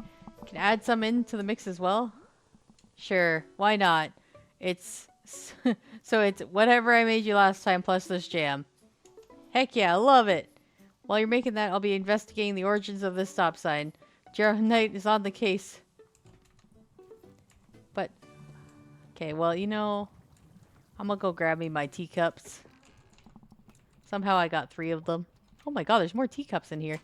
Can add some into the mix as well? Sure. Why not? It's... so it's whatever I made you last time plus this jam. Heck yeah, I love it. While you're making that, I'll be investigating the origins of this stop sign. Gerald Knight is on the case. But, okay, well, I'm gonna go grab me my teacups. Somehow I got 3 of them. Oh my god, there's more teacups in here.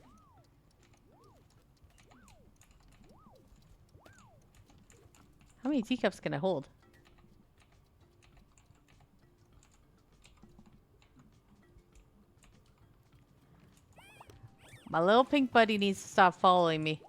How many teacups can I hold? My little pink buddy needs to stop following me.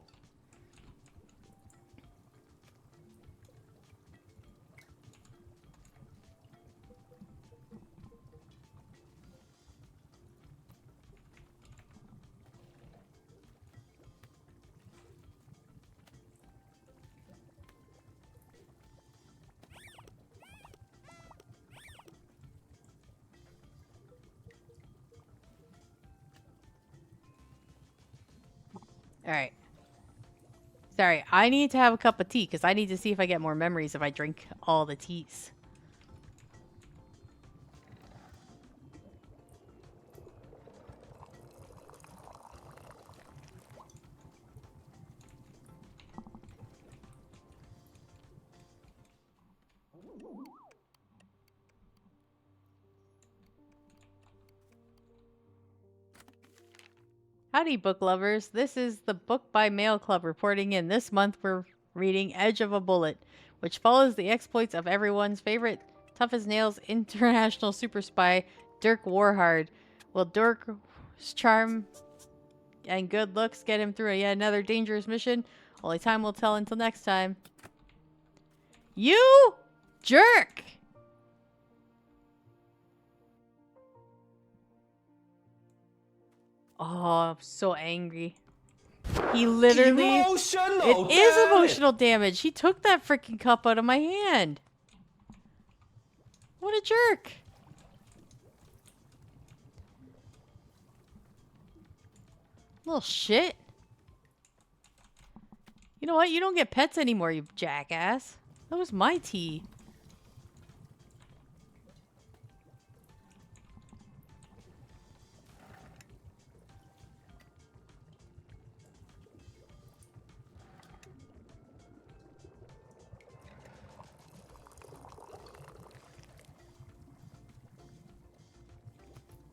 Alright. Sorry, I need to have a cup of tea because I need to see if I get more memories if I drink all the teas. Howdy, book lovers. This is the Book by Mail Club reporting in. This month we're reading Edge of a Bullet, which follows the exploits of everyone's favorite tough as nails international super spy, Dirk Warhard. Will Dirk's charm and good looks get him through yet another dangerous mission? Only time will tell until next time. You jerk! Oh, I'm so angry. He literally... Emotional It is damage. emotional damage. He took that freaking cup out of my hand. What a jerk. Little shit. You know what? You don't get pets anymore, you jackass. That was my tea.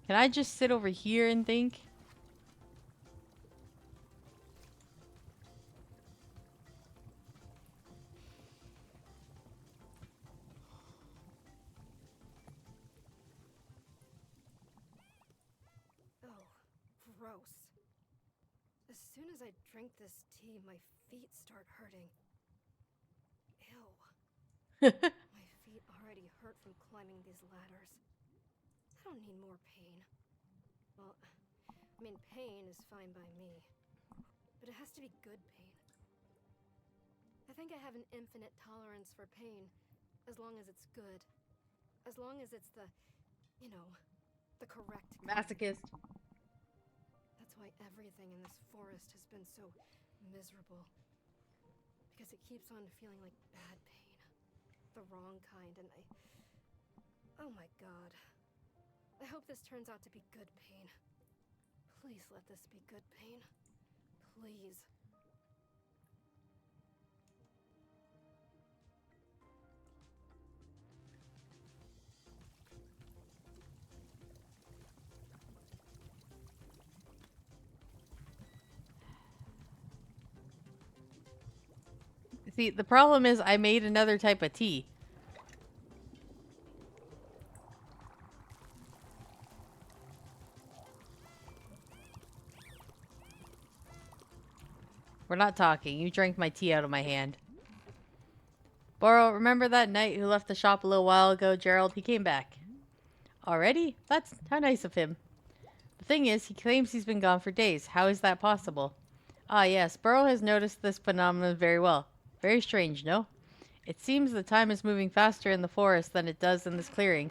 Can I just sit over here and think? Oh, gross. As soon as I drink this tea, my feet start hurting. Ew. My feet already hurt from climbing these ladders. I don't need more pain. Well, pain is fine by me. But it has to be good pain. I think I have an infinite tolerance for pain, as long as it's good. As long as it's the, you know, the correct kind. Masochist. That's why everything in this forest has been so miserable. Because it keeps on feeling like bad pain. The wrong kind, and oh my god. I hope this turns out to be good pain. Please let this be good pain. Please. See, the problem is I made another type of tea. We're not talking. You drank my tea out of my hand. Boro, remember that knight who left the shop a little while ago, Gerald? He came back. Already? That's how nice of him. The thing is, he claims he's been gone for days. How is that possible? Ah, yes, Burrow has noticed this phenomenon very well. Very strange, no? It seems the time is moving faster in the forest than it does in this clearing,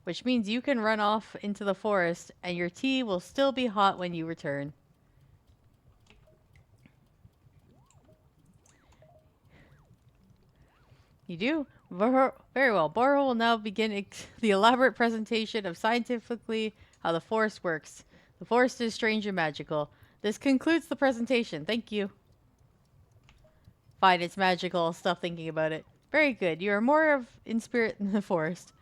which means you can run off into the forest and your tea will still be hot when you return. You do? Very well. Burrow will now begin the elaborate presentation of scientifically how the forest works. The forest is strange and magical. This concludes the presentation. Thank you. Fine, it's magical. I'll stop thinking about it. Very good. You are more of in spirit than the forest.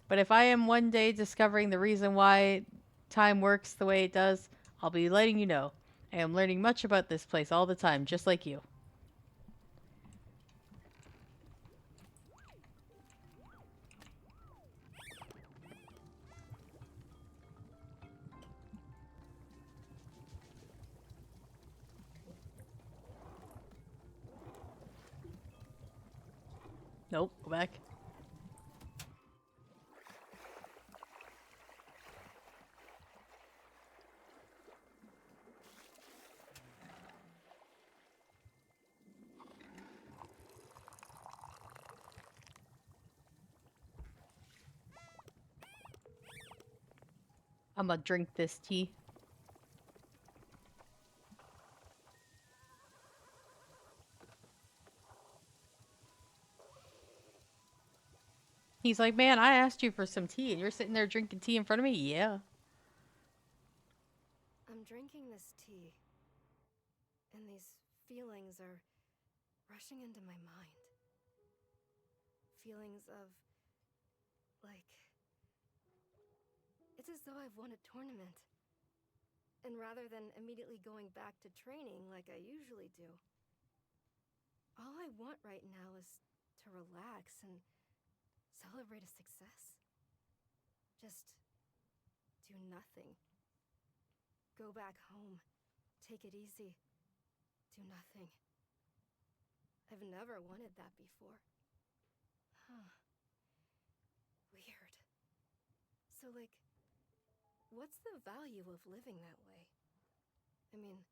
But if I am one day discovering the reason why time works the way it does, I'll be letting you know. I am learning much about this place all the time, just like you. Nope, go back. I'm gonna drink this tea. He's like, man, I asked you for some tea and you're sitting there drinking tea in front of me? Yeah. I'm drinking this tea, and these feelings are rushing into my mind. Feelings of, like, it's as though I've won a tournament. And rather than immediately going back to training like I usually do, all I want right now is to relax and celebrate a success. Just do nothing. Go back home. Take it easy. Do nothing. I've never wanted that before. Huh. Weird. So, like, what's the value of living that way? I mean,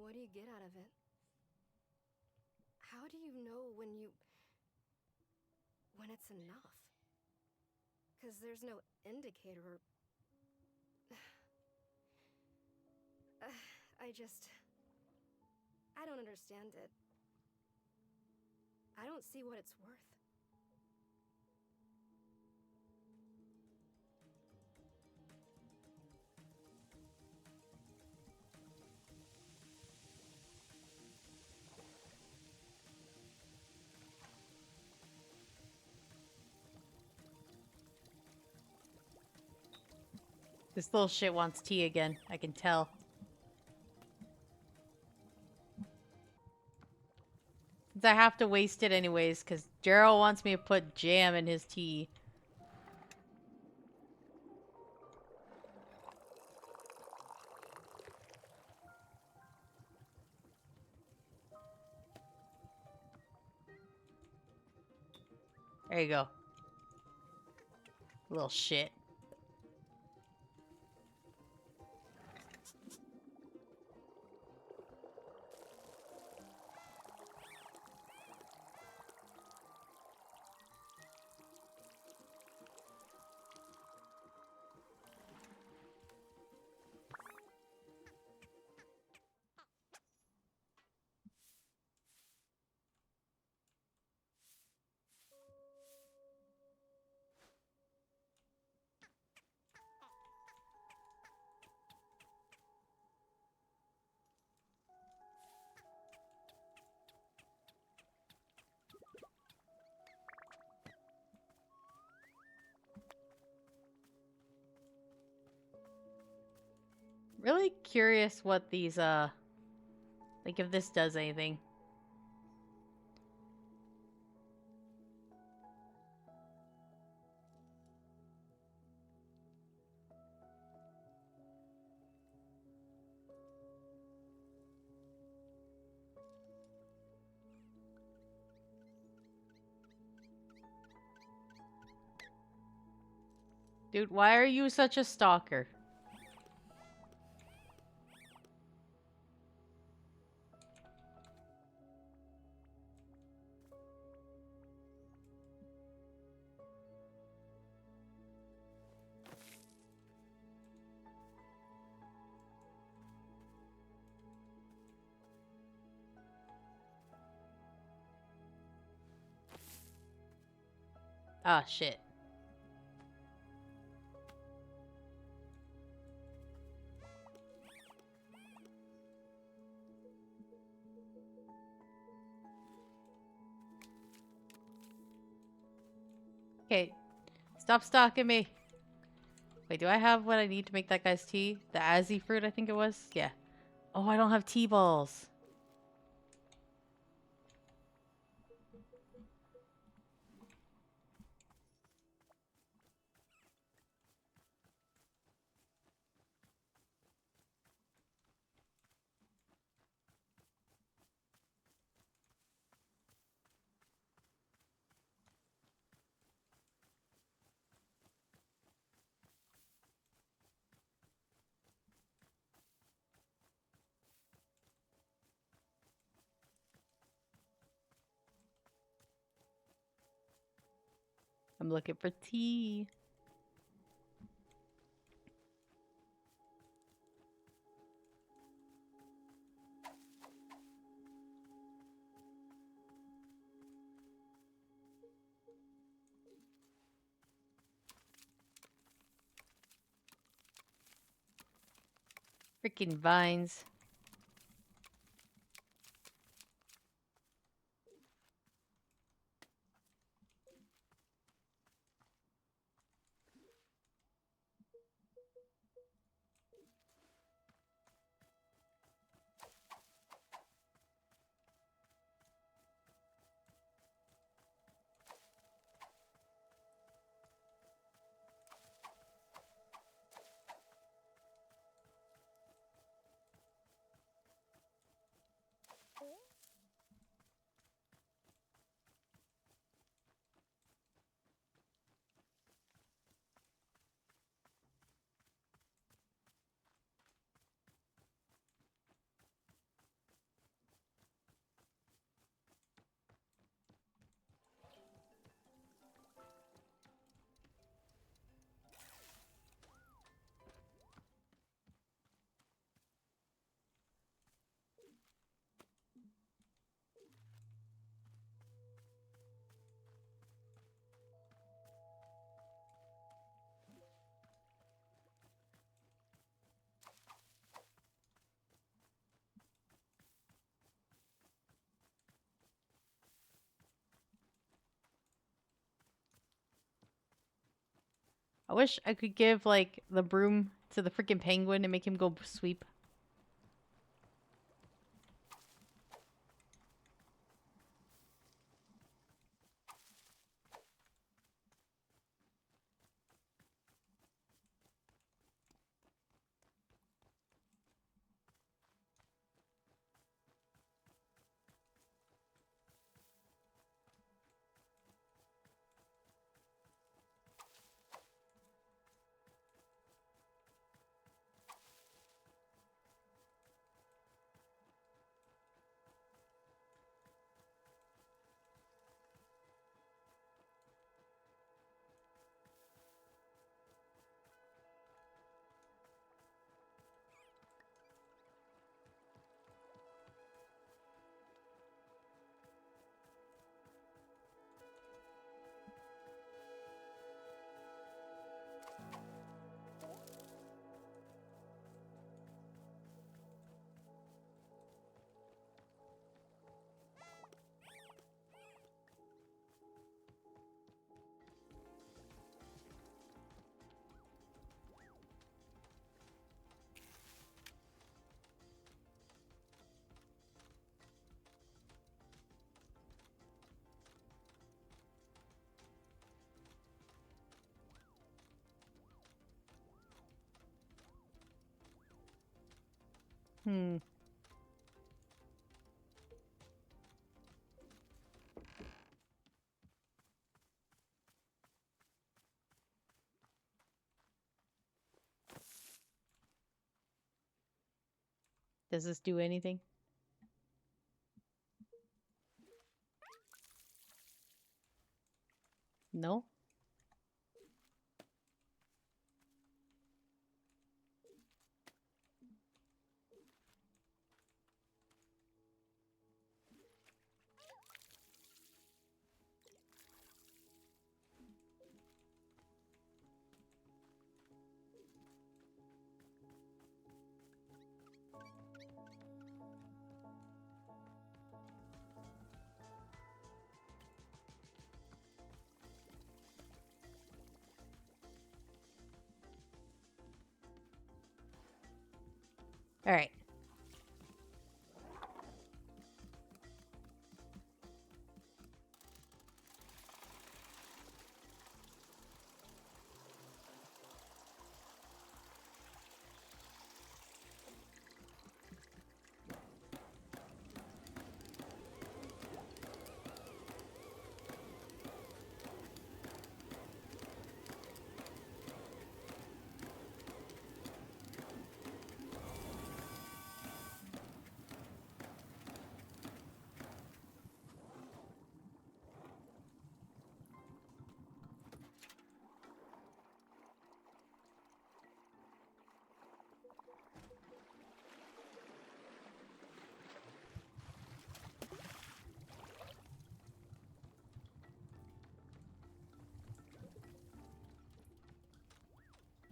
what do you get out of it? How do you know when it's enough? Because there's no indicator. I don't understand it. I don't see what it's worth. This little shit wants tea again. I can tell. Since I have to waste it anyways, because Gerald wants me to put jam in his tea. There you go. Little shit. Really curious what these, like if this does anything. Dude, why are you such a stalker? Ah, shit. Okay, stop stalking me. Wait, do I have what I need to make that guy's tea? The Azzy fruit, I think it was? Yeah. Oh, I don't have tea balls. I'm looking for tea. Freaking vines. I wish I could give, like, the broom to the freaking penguin and make him go sweep. Hmm. Does this do anything? No? Alright.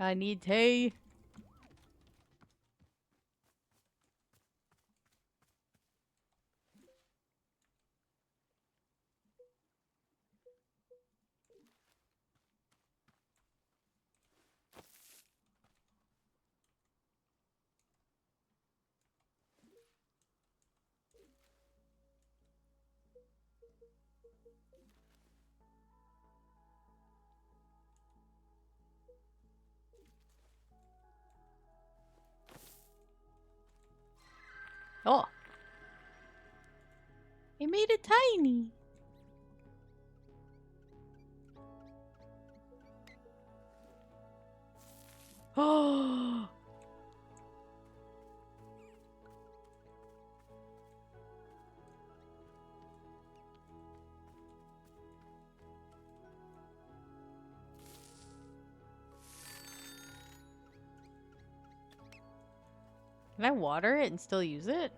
I need hay. Oh, I made it tiny. Oh, can I water it and still use it?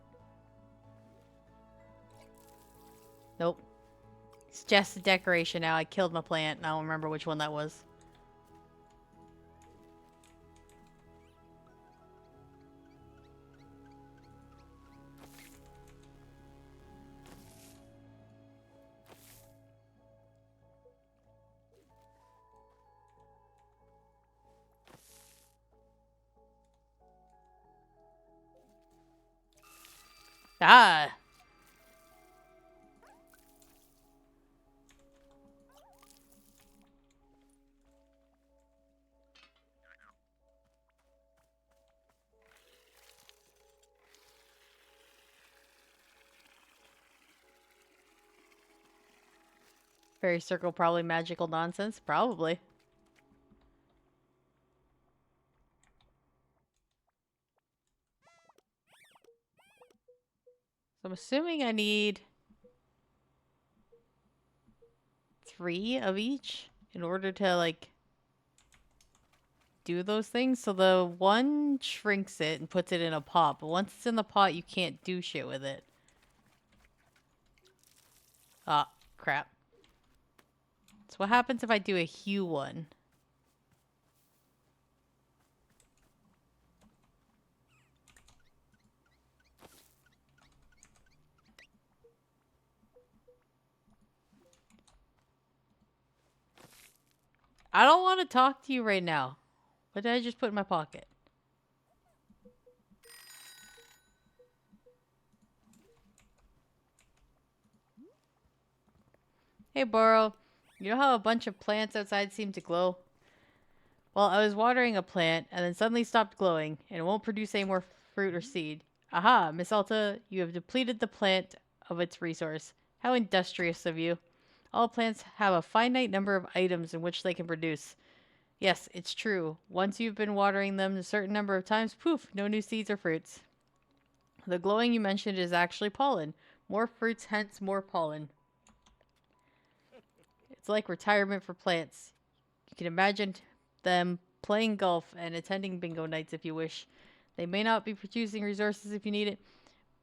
Nope. It's just a decoration now. I killed my plant and I don't remember which one that was. Ah! Fairy circle, probably magical nonsense. Probably. So I'm assuming I need 3 of each in order to, like, do those things. So the one shrinks it and puts it in a pot. But once it's in the pot, you can't do shit with it. Ah, crap. So what happens if I do a hue one? I don't want to talk to you right now. What did I just put in my pocket? Hey, Burrow. You know how a bunch of plants outside seem to glow? Well, I was watering a plant and then suddenly stopped glowing and it won't produce any more fruit or seed. Aha, Miss Alta, you have depleted the plant of its resource. How industrious of you. All plants have a finite number of items in which they can produce. Yes, it's true. Once you've been watering them a certain number of times, poof, no new seeds or fruits. The glowing you mentioned is actually pollen. More fruits, hence more pollen. It's like retirement for plants. You can imagine them playing golf and attending bingo nights if you wish. They may not be producing resources if you need it,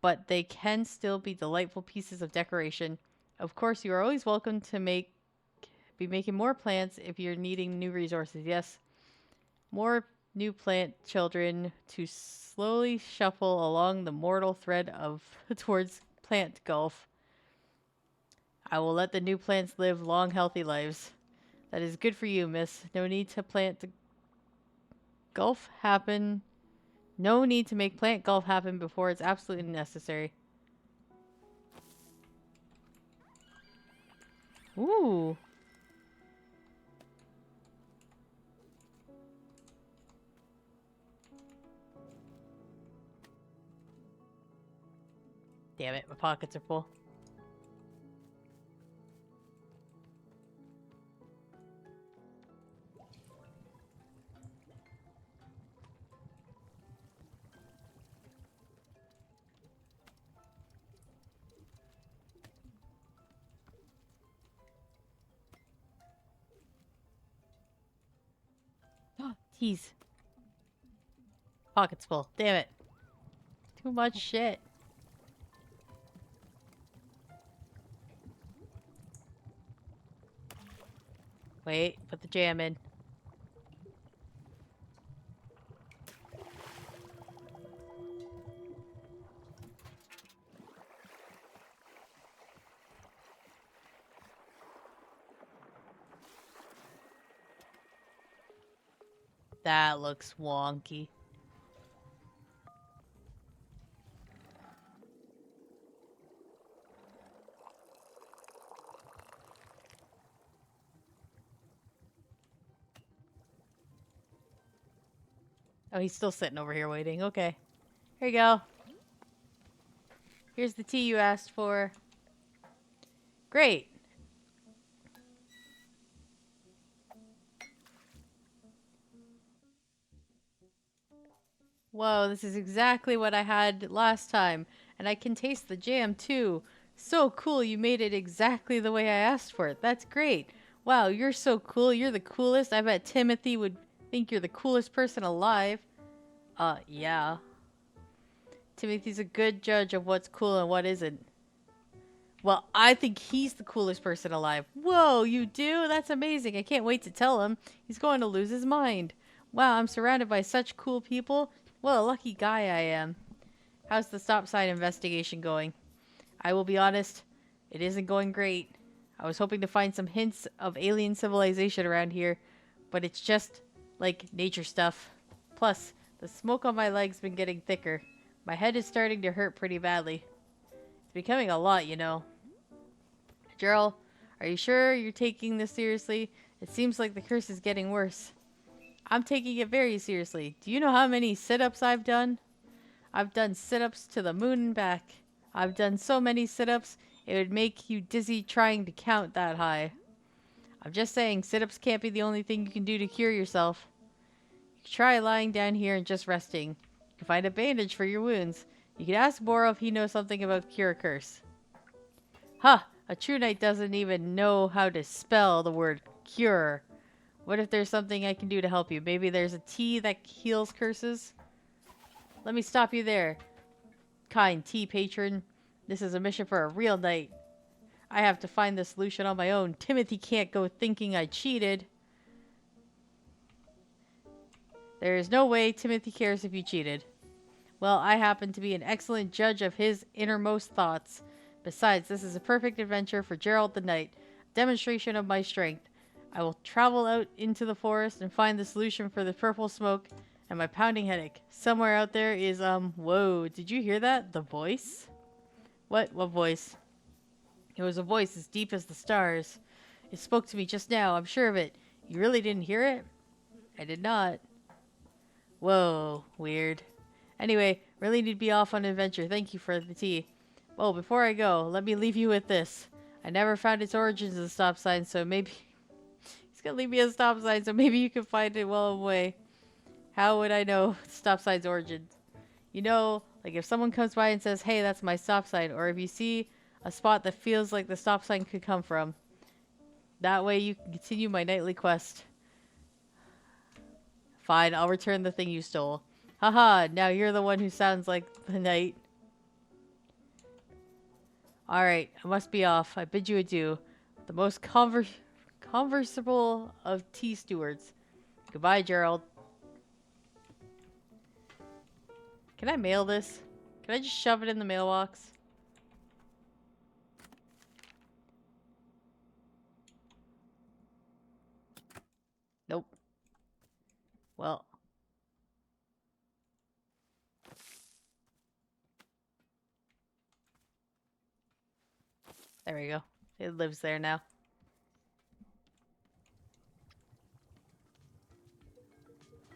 but they can still be delightful pieces of decoration. Of course, you are always welcome to be making more plants if you're needing new resources. Yes, more new plant children to slowly shuffle along the mortal thread of towards plant gulf. I will let the new plants live long, healthy lives. That is good for you, miss. No need to plant the gulf happen. No need to make plant gulf happen before it's absolutely necessary. Ooh. Damn it, my pockets are full. Tease. Pockets full. Damn it. Too much shit. Wait, put the jam in. That looks wonky. Oh, he's still sitting over here waiting. Okay. Here you go. Here's the tea you asked for. Great. Whoa, this is exactly what I had last time. And I can taste the jam too. So cool, you made it exactly the way I asked for it. That's great. Wow, you're so cool. You're the coolest. I bet Timothy would think you're the coolest person alive. Yeah. Timothy's a good judge of what's cool and what isn't. Well, I think he's the coolest person alive. Whoa, you do? That's amazing. I can't wait to tell him. He's going to lose his mind. Wow, I'm surrounded by such cool people. What a lucky guy I am. How's the stop sign investigation going? I will be honest, it isn't going great. I was hoping to find some hints of alien civilization around here, but it's just like nature stuff. Plus, the smoke on my leg's been getting thicker. My head is starting to hurt pretty badly. It's becoming a lot, you know. Gerald, are you sure you're taking this seriously? It seems like the curse is getting worse. I'm taking it very seriously. Do you know how many sit-ups I've done? I've done sit-ups to the moon and back. I've done so many sit-ups, it would make you dizzy trying to count that high. I'm just saying, sit-ups can't be the only thing you can do to cure yourself. You can try lying down here and just resting. You can find a bandage for your wounds. You can ask Boro if he knows something about cure a curse. Huh, a true knight doesn't even know how to spell the word cure. What if there's something I can do to help you? Maybe there's a tea that heals curses? Let me stop you there, kind tea patron. This is a mission for a real knight. I have to find the solution on my own. Timothy can't go thinking I cheated. There is no way Timothy cares if you cheated. Well, I happen to be an excellent judge of his innermost thoughts. Besides, this is a perfect adventure for Gerald the Knight, a demonstration of my strength. I will travel out into the forest and find the solution for the purple smoke and my pounding headache. Somewhere out there is, whoa, did you hear that? The voice? What voice? It was a voice as deep as the stars. It spoke to me just now, I'm sure of it. You really didn't hear it? I did not. Whoa, weird. Anyway, Really need to be off on an adventure. Thank you for the tea. Well, before I go, let me leave you with this. I never found its origins as a stop sign, so maybe he's gonna leave me a stop sign, so maybe you can find it well away. How would I know stop sign's origins? You know, like if someone comes by and says, "Hey, that's my stop sign," or if you see a spot that feels like the stop sign could come from. That way you can continue my nightly quest. Fine, I'll return the thing you stole. Haha, now you're the one who sounds like the knight. Alright, I must be off. I bid you adieu. The most conversable of tea stewards. Goodbye, Gerald. Can I mail this? Can I just shove it in the mailbox? Nope. Well. There we go. It lives there now.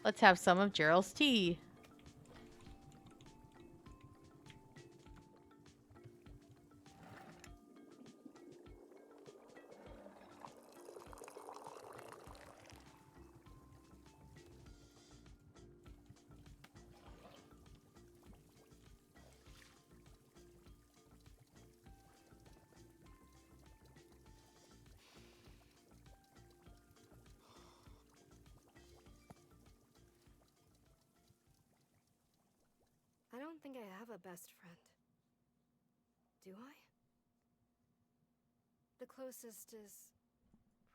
Let's have some of Gerald's tea. I don't think I have a best friend. Do I? The closest is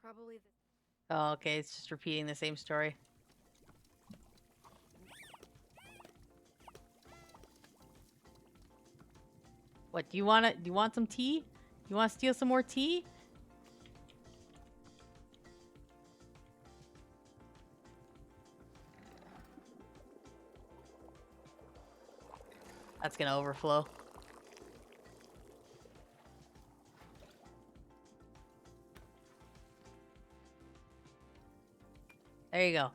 probably the... Oh, okay. It's just repeating the same story. What, do you want it? Do you want some tea? You want to steal some more tea? That's gonna overflow. There you go.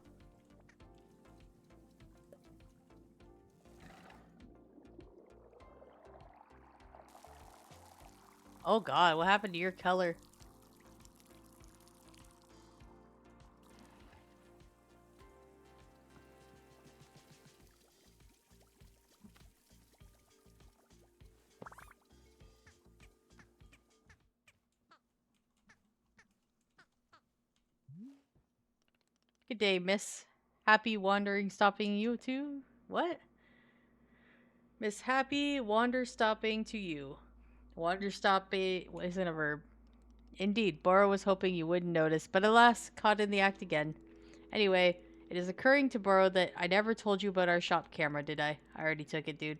Oh god, what happened to your color? Good day, miss. Happy wandering stopping you too? What? Miss Happy wander stopping to you. Wander stopping isn't a verb. Indeed, Bora was hoping you wouldn't notice, but alas, caught in the act again. Anyway, it is occurring to Bora that I never told you about our shop camera, did I? I already took it, dude.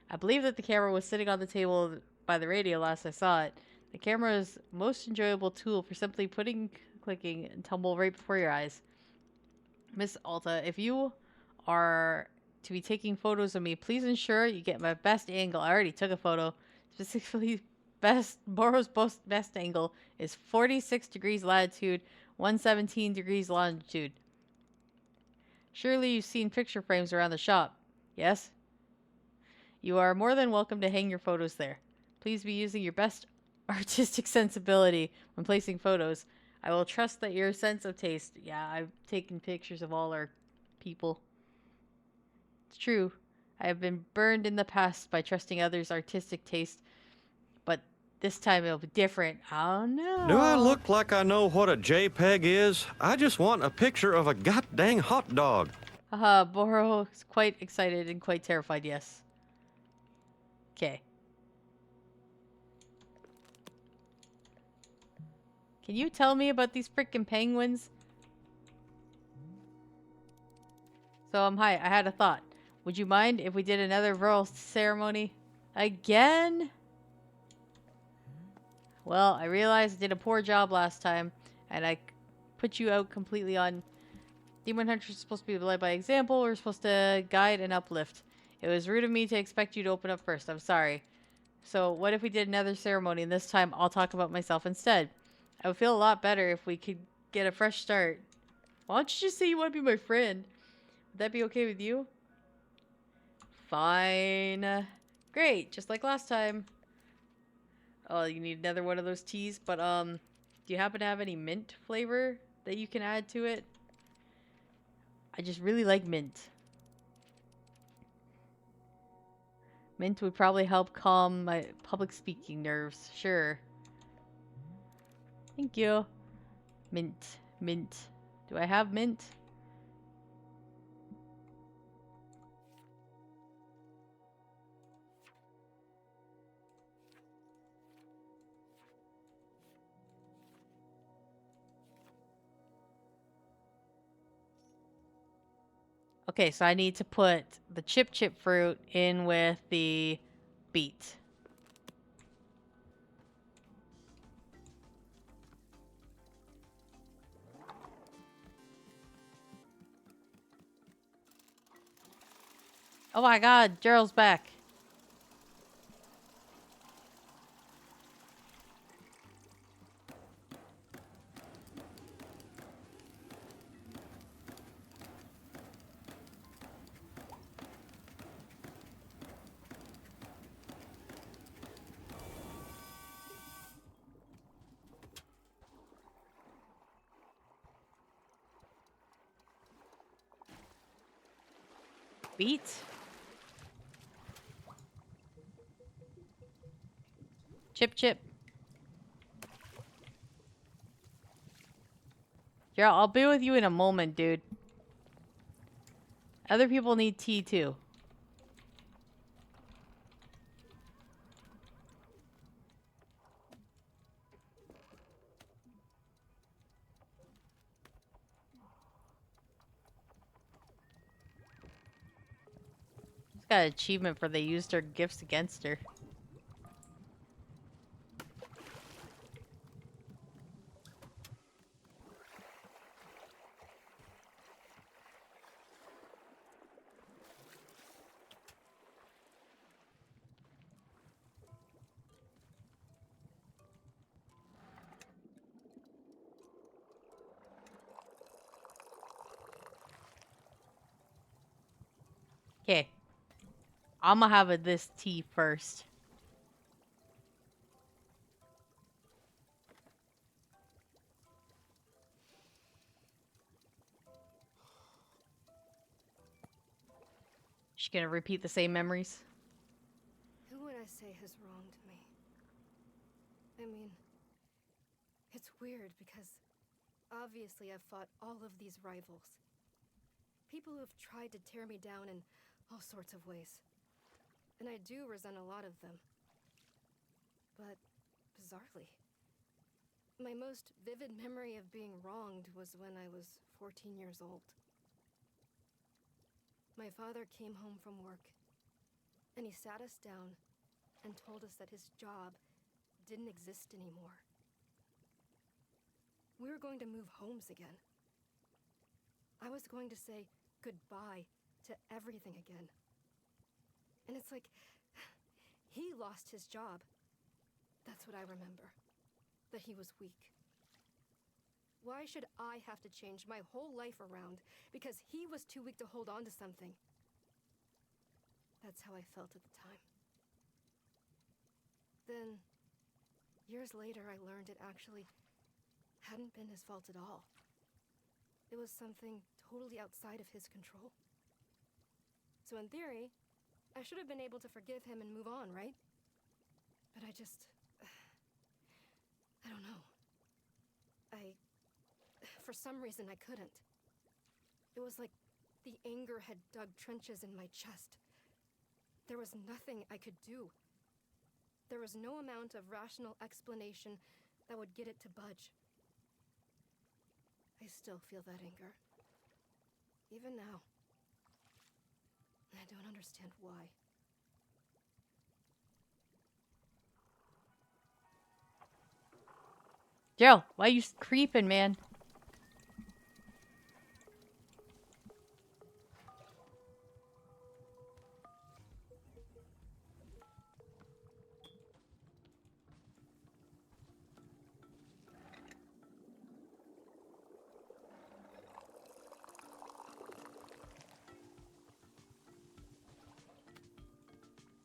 I believe that the camera was sitting on the table by the radio last I saw it. The camera is most enjoyable tool for simply clicking, and tumble right before your eyes. Miss Alta, if you are to be taking photos of me, please ensure you get my best angle. I already took a photo. Specifically, Boro's best angle is 46 degrees latitude, 117 degrees longitude. Surely you've seen picture frames around the shop. Yes? You are more than welcome to hang your photos there. Please be using your best artistic sensibility when placing photos. I will trust that your sense of taste. Yeah, I've taken pictures of all our people. It's true. I have been burned in the past by trusting others' artistic taste, but this time it'll be different. Oh no. Do I look like I know what a JPEG is? I just want a picture of a goddamn hot dog. Haha, Boro is quite excited and quite terrified, yes. Okay. Can you tell me about these freaking penguins? So, hi, I had a thought. Would you mind if we did another royal ceremony? Again? Well, I realized I did a poor job last time, and I put you out completely on... Demon Hunters are supposed to be led by example. We're supposed to guide and uplift. It was rude of me to expect you to open up first. I'm sorry. So, what if we did another ceremony, and this time I'll talk about myself instead? I would feel a lot better if we could get a fresh start. Why don't you just say you want to be my friend? Would that be okay with you? Fine. Great, just like last time. Oh, you need another one of those teas, but do you happen to have any mint flavor that you can add to it? I just really like mint. Mint would probably help calm my public speaking nerves. Sure. Thank you. Mint. Mint. Do I have mint? Okay, so I need to put the chip fruit in with the beet. Oh my god, Gerald's back. Beet? Chip. Gerald, I'll be with you in a moment, dude. Other people need tea too. She's got an achievement for they used her gifts against her. Okay. I'm gonna have this tea first. She's gonna repeat the same memories. Who would I say has wronged me? I mean, it's weird because obviously I've fought all of these rivals. People who have tried to tear me down in all sorts of ways. And I do resent a lot of them. But, bizarrely, my most vivid memory of being wronged was when I was 14 years old. My father came home from work, and he sat us down and told us that his job didn't exist anymore. We were going to move homes again. I was going to say goodbye to everything again. And it's like, he lost his job. That's what I remember. That he was weak. Why should I have to change my whole life around because he was too weak to hold on to something? That's how I felt at the time. Then, years later, I learned it actually hadn't been his fault at all. It was something totally outside of his control. So in theory, I should have been able to forgive him and move on, right? But I don't know. For some reason, I couldn't. It was like the anger had dug trenches in my chest. There was nothing I could do. There was no amount of rational explanation that would get it to budge. I still feel that anger. Even now. I don't understand why. Gerald, why you creeping, man?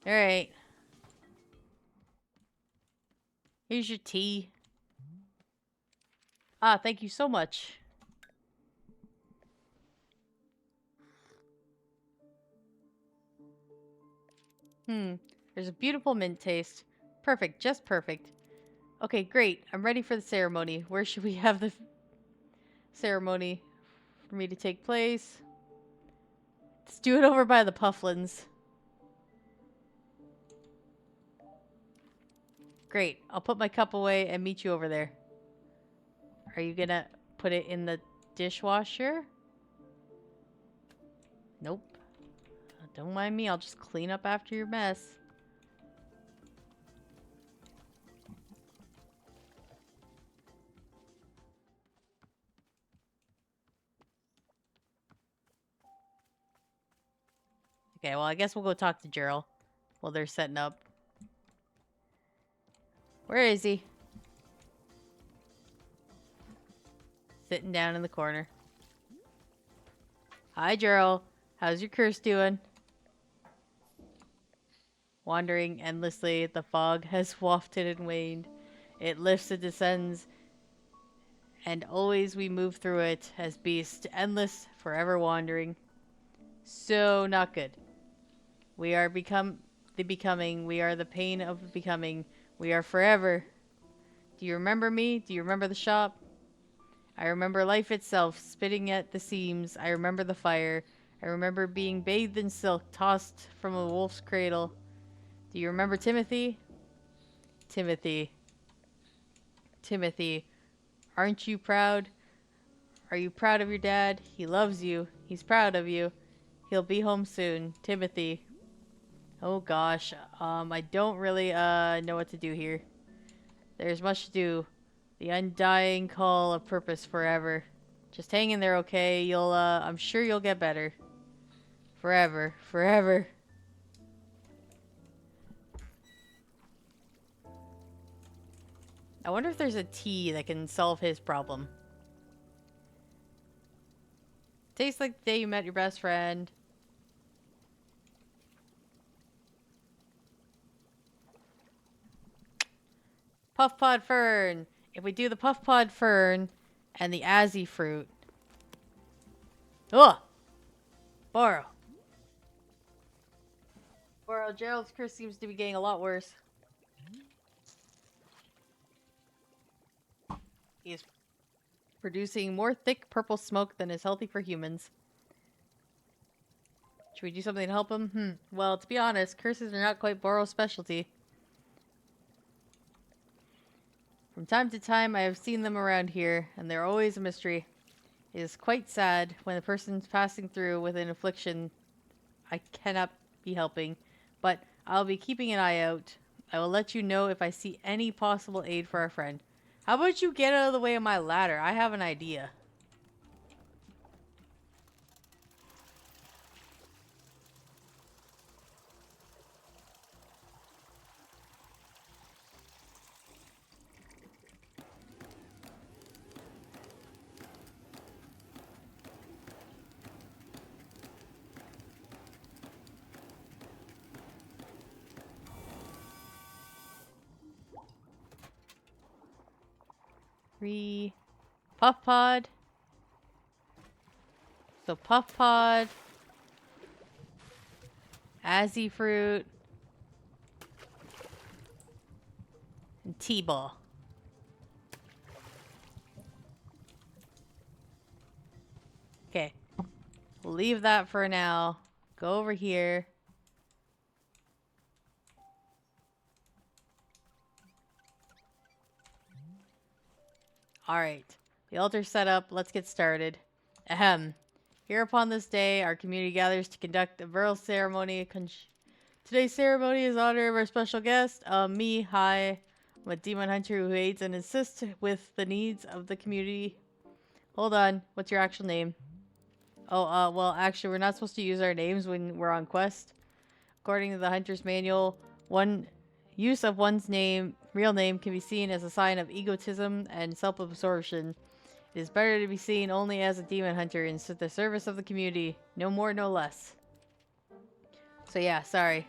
Alright. Here's your tea. Ah, thank you so much. There's a beautiful mint taste. Perfect, just perfect. Okay, great. I'm ready for the ceremony. Where should we have the ceremony for me to take place? Let's do it over by the Pufflins. Great. I'll put my cup away and meet you over there. Are you gonna put it in the dishwasher? Nope. Don't mind me. I'll just clean up after your mess. Okay, well, I guess we'll go talk to Gerald while they're setting up. Where is he? Sitting down in the corner. Hi, Gerald. How's your curse doing? Wandering endlessly, the fog has wafted and waned. It lifts and descends, and always we move through it as beasts, endless, forever wandering. So not good. We are the becoming. We are the pain of becoming. We are forever. Do you remember me? Do you remember the shop? I remember life itself, spitting at the seams. I remember the fire. I remember being bathed in silk, tossed from a wolf's cradle. Do you remember Timothy? Timothy. Timothy. Aren't you proud? Are you proud of your dad? He loves you. He's proud of you. He'll be home soon. Timothy. Oh gosh. I don't really know what to do here. There's much to do. The undying call of purpose forever. Just hang in there, okay? I'm sure you'll get better. Forever. Forever. I wonder if there's a tea that can solve his problem. Tastes like the day you met your best friend. Puff Pod Fern. If we do the Puff Pod Fern and the Azzy fruit. Ugh! Borrow. Borrow, Gerald's curse seems to be getting a lot worse. He is producing more thick purple smoke than is healthy for humans. Should we do something to help him? Well, to be honest, curses are not quite Borrow's specialty. From time to time, I have seen them around here, and they're always a mystery. It is quite sad when a person's passing through with an affliction I cannot be helping, but I'll be keeping an eye out. I will let you know if I see any possible aid for our friend. How about you get out of the way of my ladder? I have an idea. Puff Pod. So Puff Pod. Azzy Fruit. And T-Ball. Okay. We'll leave that for now. Go over here. Alright. The altar's set up. Let's get started. Ahem. Here upon this day, our community gathers to conduct a burial ceremony. Today's ceremony is in honor of our special guest, me. Hi. I'm a demon hunter who aids and assists with the needs of the community. Hold on. What's your actual name? Oh, well, actually, we're not supposed to use our names when we're on quest. According to the Hunter's Manual, one use of one's real name can be seen as a sign of egotism and self-absorption. It is better to be seen only as a demon hunter in the service of the community. No more, no less. So yeah, sorry.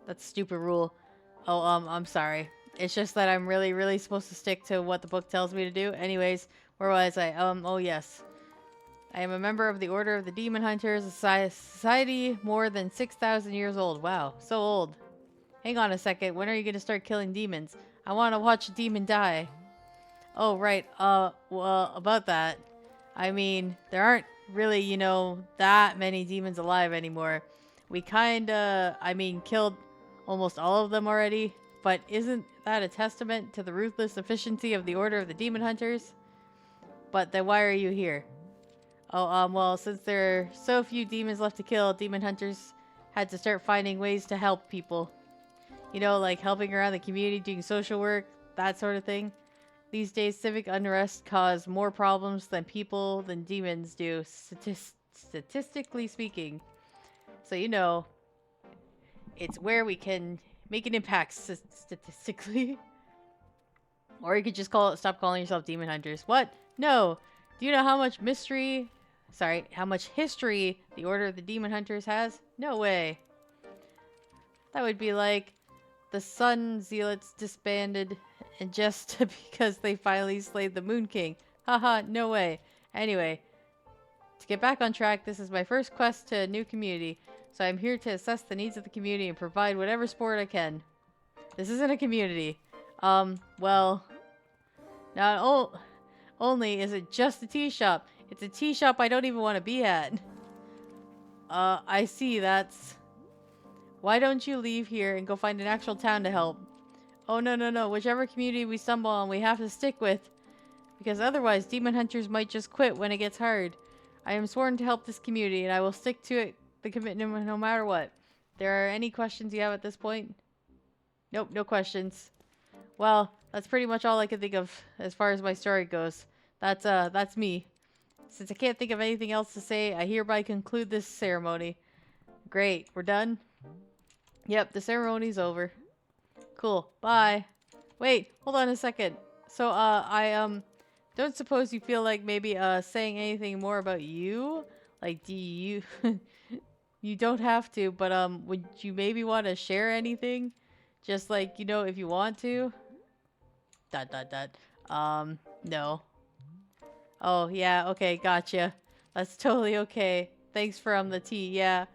That's a stupid rule. Oh, I'm sorry. It's just that I'm really, really supposed to stick to what the book tells me to do. Anyways, where was I? Oh yes. I am a member of the Order of the Demon Hunters, a society more than 6,000 years old. Wow, so old. Hang on a second. When are you going to start killing demons? I want to watch a demon die. Oh, right. Well, about that. I mean, there aren't really, that many demons alive anymore. We killed almost all of them already. But isn't that a testament to the ruthless efficiency of the Order of the Demon Hunters? But then why are you here? Oh, well, since there are so few demons left to kill, demon hunters had to start finding ways to help people. Like helping around the community, doing social work, that sort of thing. These days, civic unrest cause more problems than demons do, statistically speaking. So, it's where we can make an impact statistically. Or you could just stop calling yourself demon hunters. What? No. Do you know how much how much history the Order of the Demon Hunters has? No way. That would be like the Sun Zealots disbanded and just because they finally slayed the Moon King. Haha, no way. Anyway, to get back on track, this is my first quest to a new community, so I'm here to assess the needs of the community and provide whatever support I can. This isn't a community. Well, not only is it just a tea shop, it's a tea shop I don't even want to be at. I see, that's... Why don't you leave here and go find an actual town to help? Oh, no. Whichever community we stumble on, we have to stick with. Because otherwise, demon hunters might just quit when it gets hard. I am sworn to help this community, and I will stick to it, the commitment no matter what. There are any questions you have at this point? Nope, no questions. Well, that's pretty much all I can think of as far as my story goes. That's me. Since I can't think of anything else to say, I hereby conclude this ceremony. Great, we're done? Yep, the ceremony's over. Cool, bye. Wait, hold on a second. So, I don't suppose you feel like maybe, saying anything more about you? Like, do you... You don't have to, but, would you maybe want to share anything? Just like, if you want to? ... No. Oh, yeah, okay, gotcha. That's totally okay. Thanks for, the tea, yeah.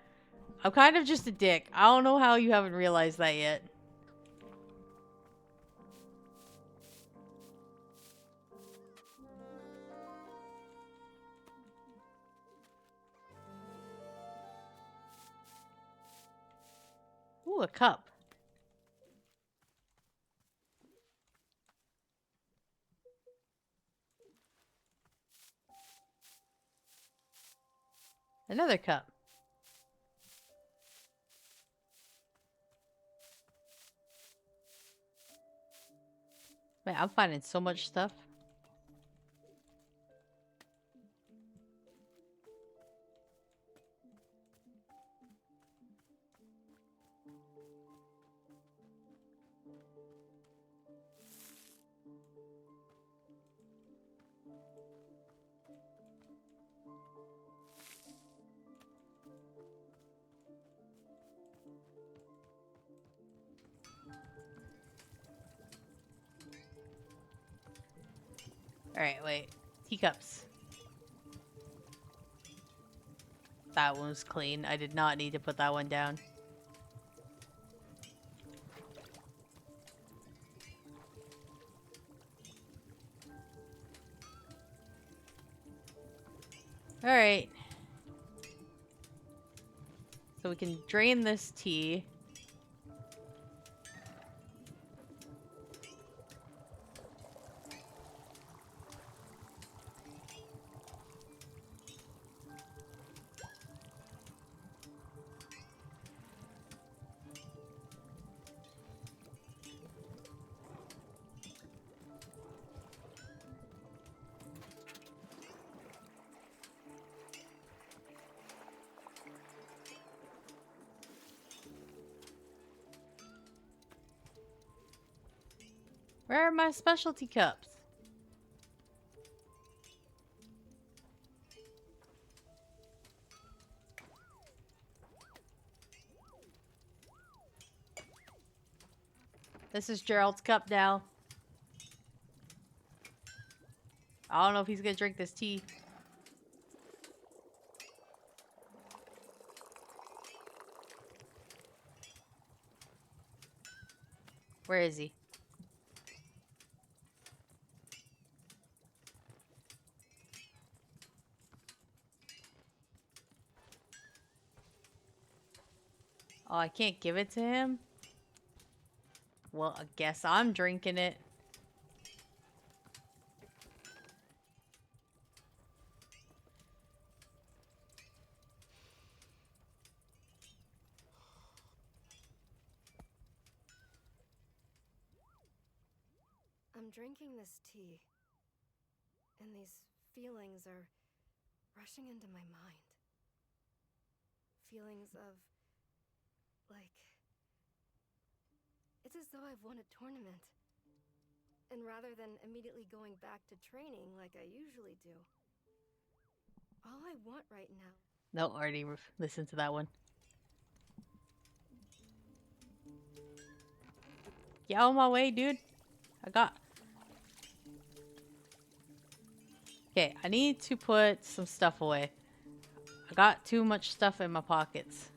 I'm kind of just a dick. I don't know how you haven't realized that yet. Ooh, a cup. Another cup. Man, I'm finding so much stuff. Alright, wait. Teacups. That one was clean. I did not need to put that one down. Alright. So we can drain this tea. Where are my specialty cups? This is Gerald's cup now. I don't know if he's gonna drink this tea. Where is he? Oh, I can't give it to him? Well, I guess I'm drinking it. I'm drinking this tea, and these feelings are rushing into my mind. Feelings of, like, it's as though I've won a tournament. And rather than immediately going back to training like I usually do, all I want right now. No, already listened to that one. Get out of my way, dude. Okay, I need to put some stuff away. I got too much stuff in my pockets.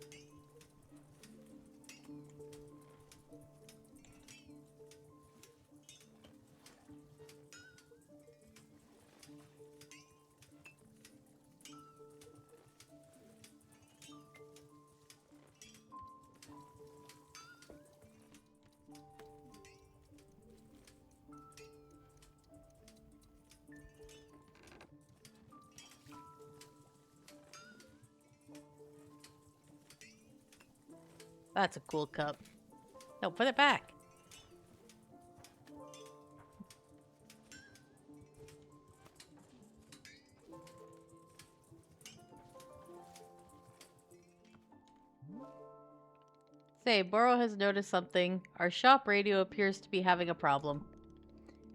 That's a cool cup. No, put it back. Say, Boro has noticed something. Our shop radio appears to be having a problem.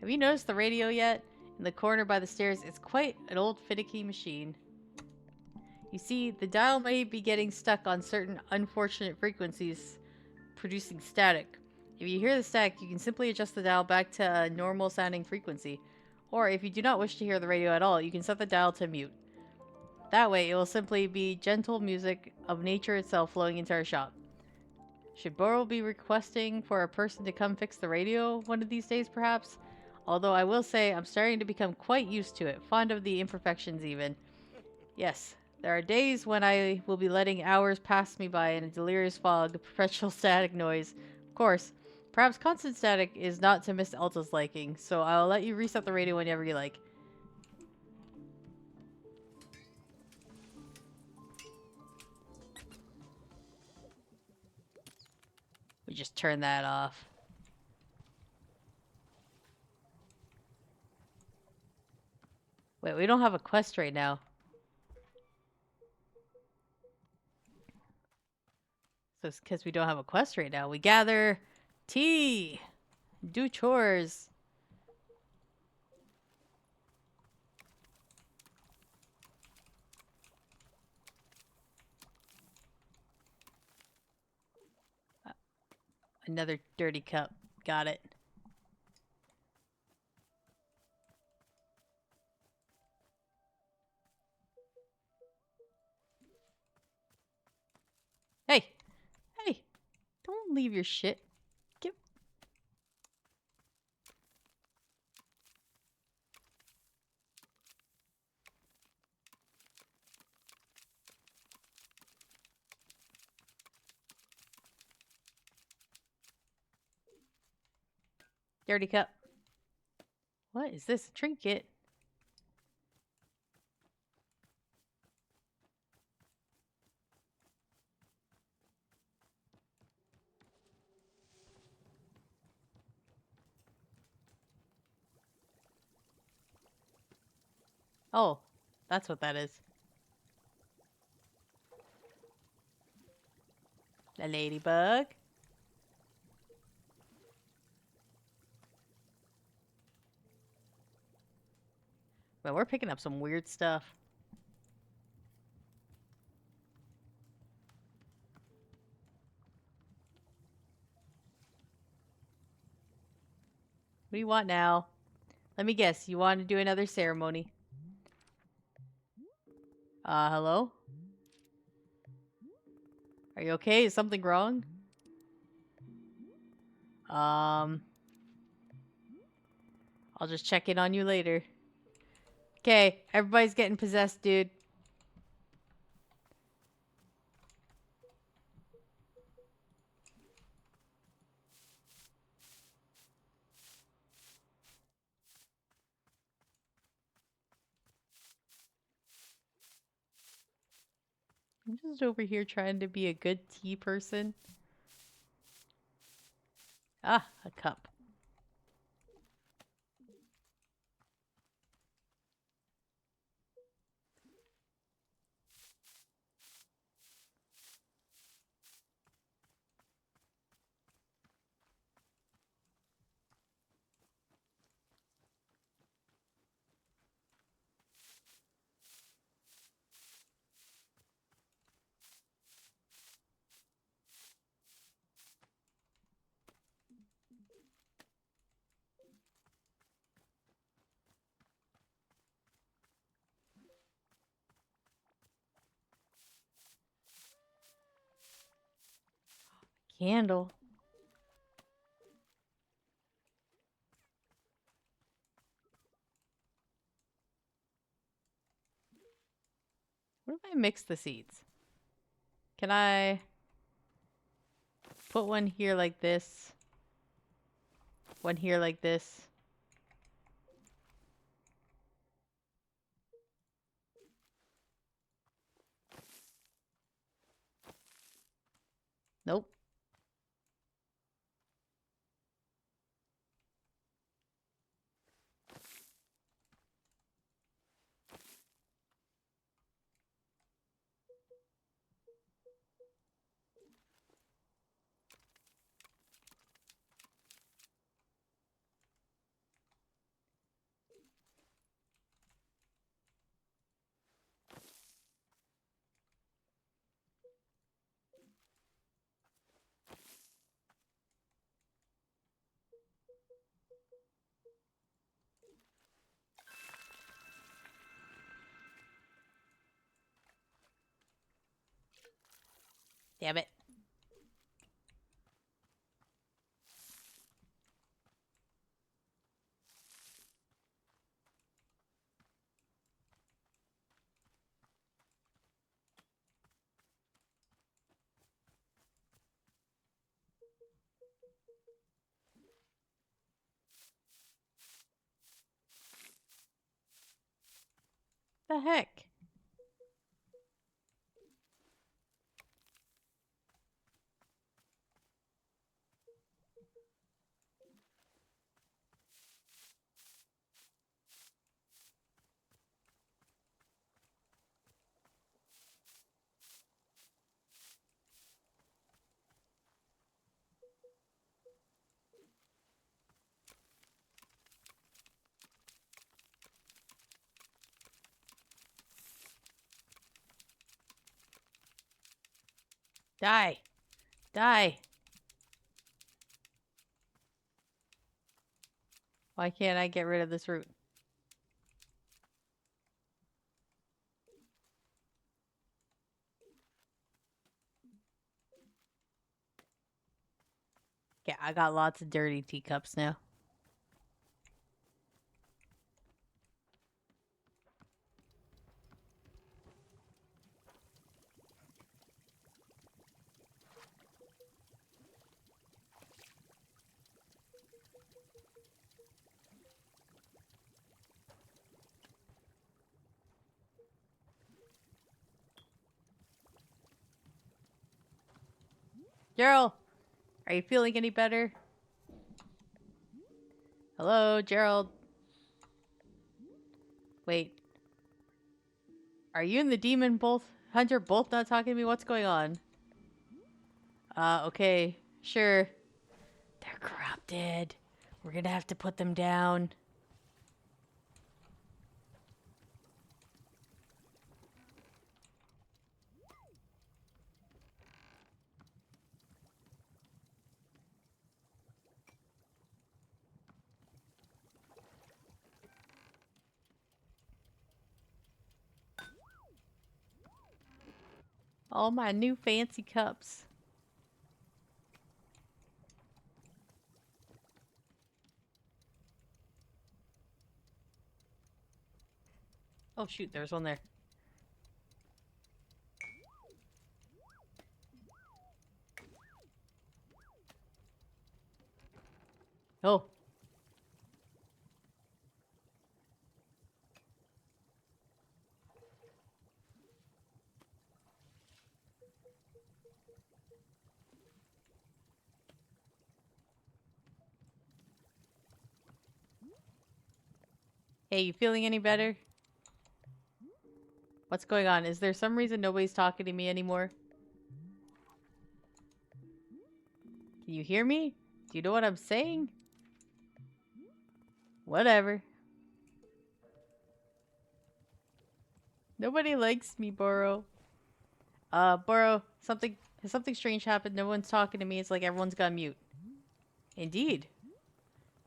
Have you noticed the radio yet? In the corner by the stairs, it's quite an old finicky machine. You see, the dial may be getting stuck on certain unfortunate frequencies, producing static. If you hear the static, you can simply adjust the dial back to a normal sounding frequency. Or if you do not wish to hear the radio at all, you can set the dial to mute. That way, it will simply be gentle music of nature itself flowing into our shop. Should Boro be requesting for a person to come fix the radio one of these days, perhaps? Although I will say, I'm starting to become quite used to it, fond of the imperfections even. Yes, there are days when I will be letting hours pass me by in a delirious fog of perpetual static noise. Of course, perhaps constant static is not to Miss Elta's liking, so I'll let you reset the radio whenever you like. We just turn that off. Wait, we don't have a quest right now. So it's because we don't have a quest right now. We gather tea, do chores. Another dirty cup. Got it. Hey! Hey! Don't leave your shit. Give. Dirty cup. What is this? A trinket? Oh, that's what that is. A ladybug. Well, we're picking up some weird stuff. What do you want now? Let me guess. You want to do another ceremony? Hello? Are you okay? Is something wrong? I'll just check in on you later. Okay, everybody's getting possessed, dude. I'm just over here trying to be a good tea person. Ah, a cup. Candle. What if I mix the seeds? Can I put one here like this? One here like this? Nope. Damn it. The heck? Die. Die. Why can't I get rid of this root? Yeah, I got lots of dirty teacups now. Gerald, are you feeling any better? Hello, Gerald. Wait. Are you and the demon Hunter both not talking to me? What's going on? Okay. Sure. They're corrupted. We're gonna have to put them down. All my new fancy cups. Oh shoot, there's one there. Oh. Hey, you feeling any better? What's going on? Is there some reason nobody's talking to me anymore? Can you hear me? Do you know what I'm saying? Whatever. Nobody likes me, Burrow. Burrow, has something strange happened? No one's talking to me. It's like everyone's gone mute. Indeed.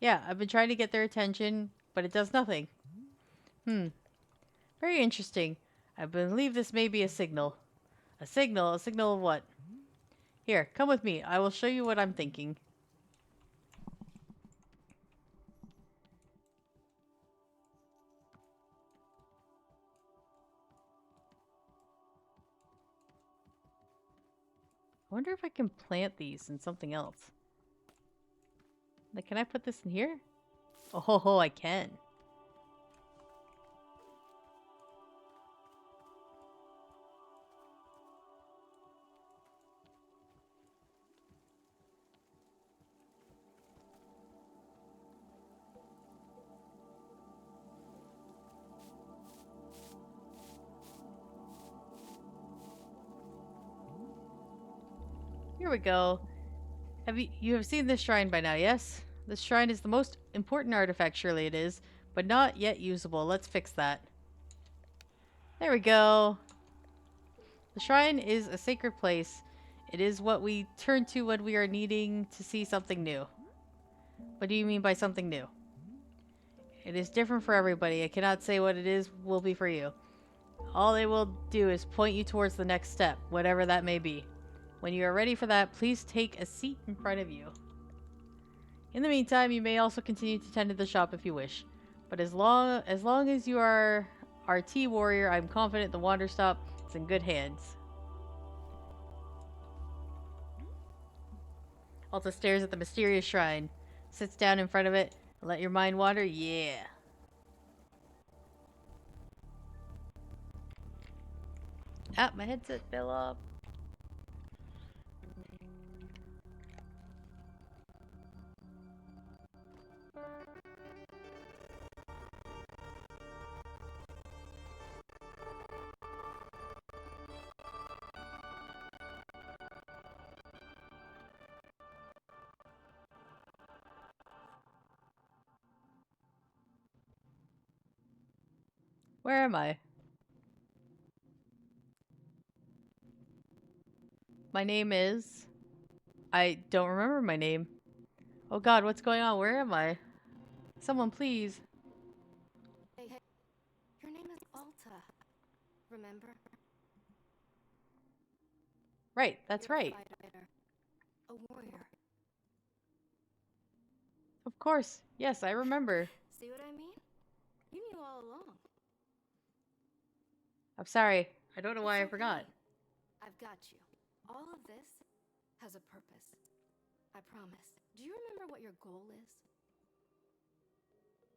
Yeah, I've been trying to get their attention, but it does nothing. Very interesting. I believe this may be a signal. A signal? A signal of what? Here, come with me. I will show you what I'm thinking. I wonder if I can plant these in something else. Like, can I put this in here? Oh, ho, I can. Here we go. You have seen this shrine by now, yes? This shrine is the most important artifact, surely it is, but not yet usable. Let's fix that. There we go. The shrine is a sacred place. It is what we turn to when we are needing to see something new. What do you mean by something new? It is different for everybody. I cannot say what it is will be for you. All they will do is point you towards the next step, whatever that may be. When you are ready for that, please take a seat in front of you. In the meantime, you may also continue to tend to the shop if you wish. But as long as you are our tea warrior, I'm confident the Wanderstop is in good hands. Alta stares at the mysterious shrine, sits down in front of it, and let your mind wander. Yeah. Ah, my headset fell off. Where am I? My name is... I don't remember my name. Oh god, what's going on? Where am I? Someone please. Hey, your name is Alta. Remember? Right, that's You're a right. fighter, a warrior. Of course. Yes, I remember. See what I mean? You knew all along. I'm sorry. I don't know why I It's forgot. okay. I've got you. All of this has a purpose. I promise. Do you remember what your goal is?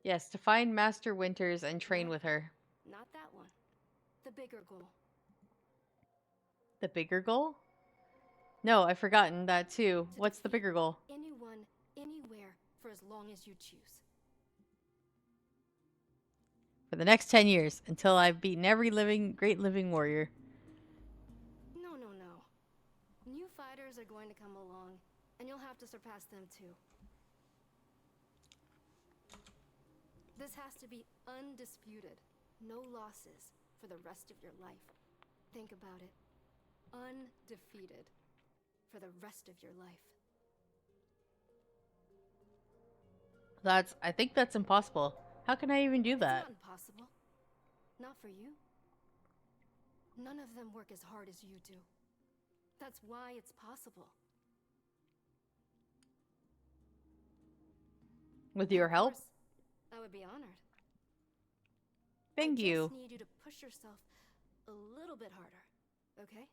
Yes, to find Master Winters and train No, with her. not that one. The bigger goal. The bigger goal? No, I've forgotten that too. To What's the defeat bigger goal? anyone, anywhere, for as long as you choose. For the next 10 years, until I've beaten every great living warrior. No. New fighters are going to come along, and you'll have to surpass them too. This has to be undisputed. No losses for the rest of your life. Think about it. Undefeated for the rest of your life. I think that's impossible. How can I even do It's that? not impossible. Not for you. None of them work as hard as you do. That's why it's possible. With your Of help? course, I would be honored. Thank I you. just need you to push yourself a little bit harder, okay?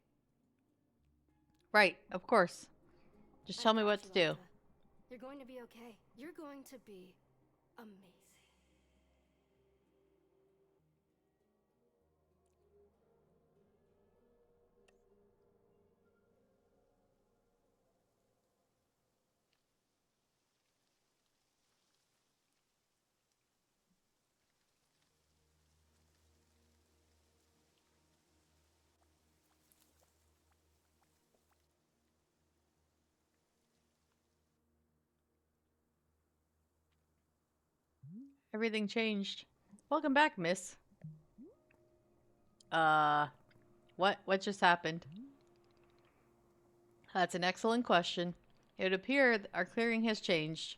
Right, of course. Just I tell me got what to you, do. Alta. You're going to be okay. You're going to be amazing. Everything changed. Welcome back, miss. Uh, what just happened? That's an excellent question. It would appear our clearing has changed.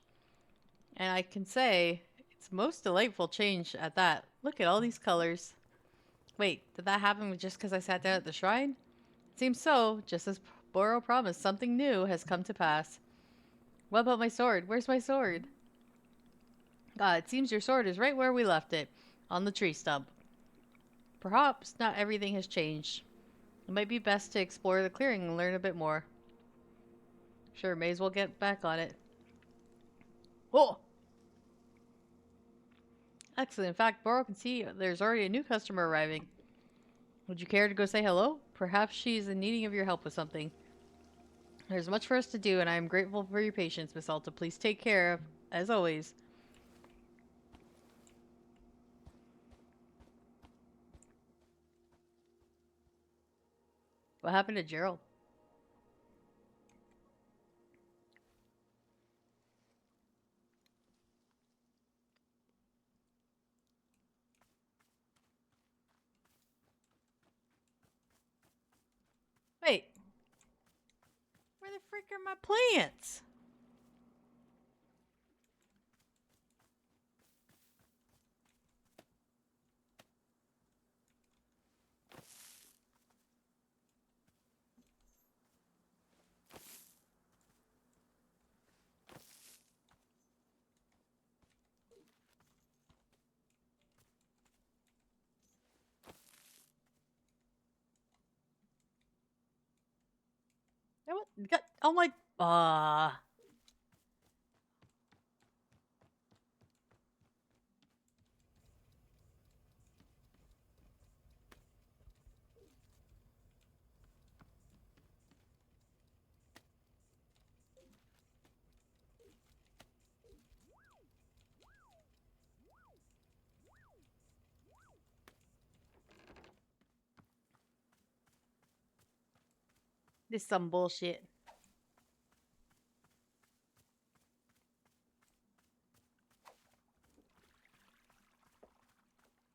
And I can say, it's most delightful change at that. Look at all these colors. Wait, did that happen just because I sat down at the shrine? It seems so, just as Boro promised, something new has come to pass. What about my sword? Where's my sword? Ah, it seems your sword is right where we left it, on the tree stump. Perhaps not everything has changed. It might be best to explore the clearing and learn a bit more. Sure, may as well get back on it. Oh! Excellent. In fact, Boro can see there's already a new customer arriving. Would you care to go say hello? Perhaps she's in needing of your help with something. There's much for us to do, and I am grateful for your patience, Miss Alta. Please take care of, as always. What happened to Gerald? Wait. Where the frick are my plants? Oh my... This is some bullshit.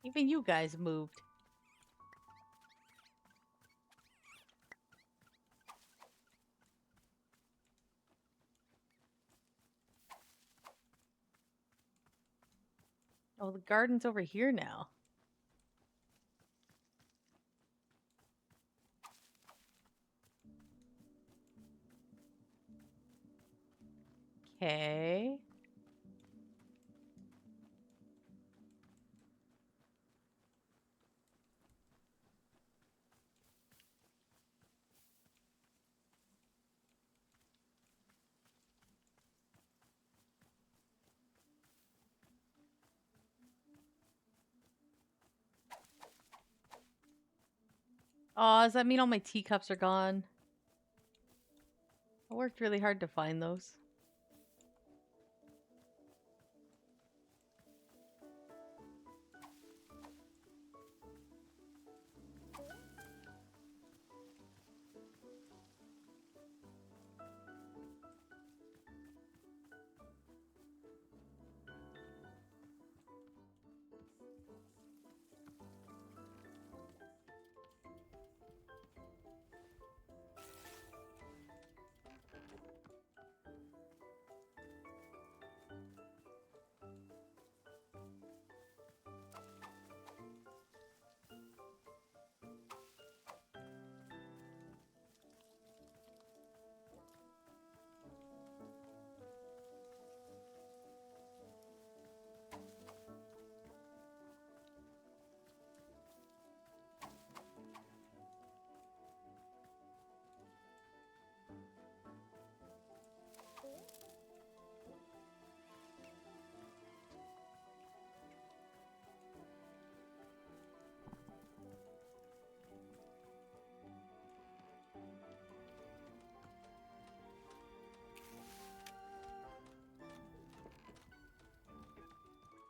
Even you guys moved. Oh, the garden's over here now. Okay. Oh, does that mean all my teacups are gone? I worked really hard to find those.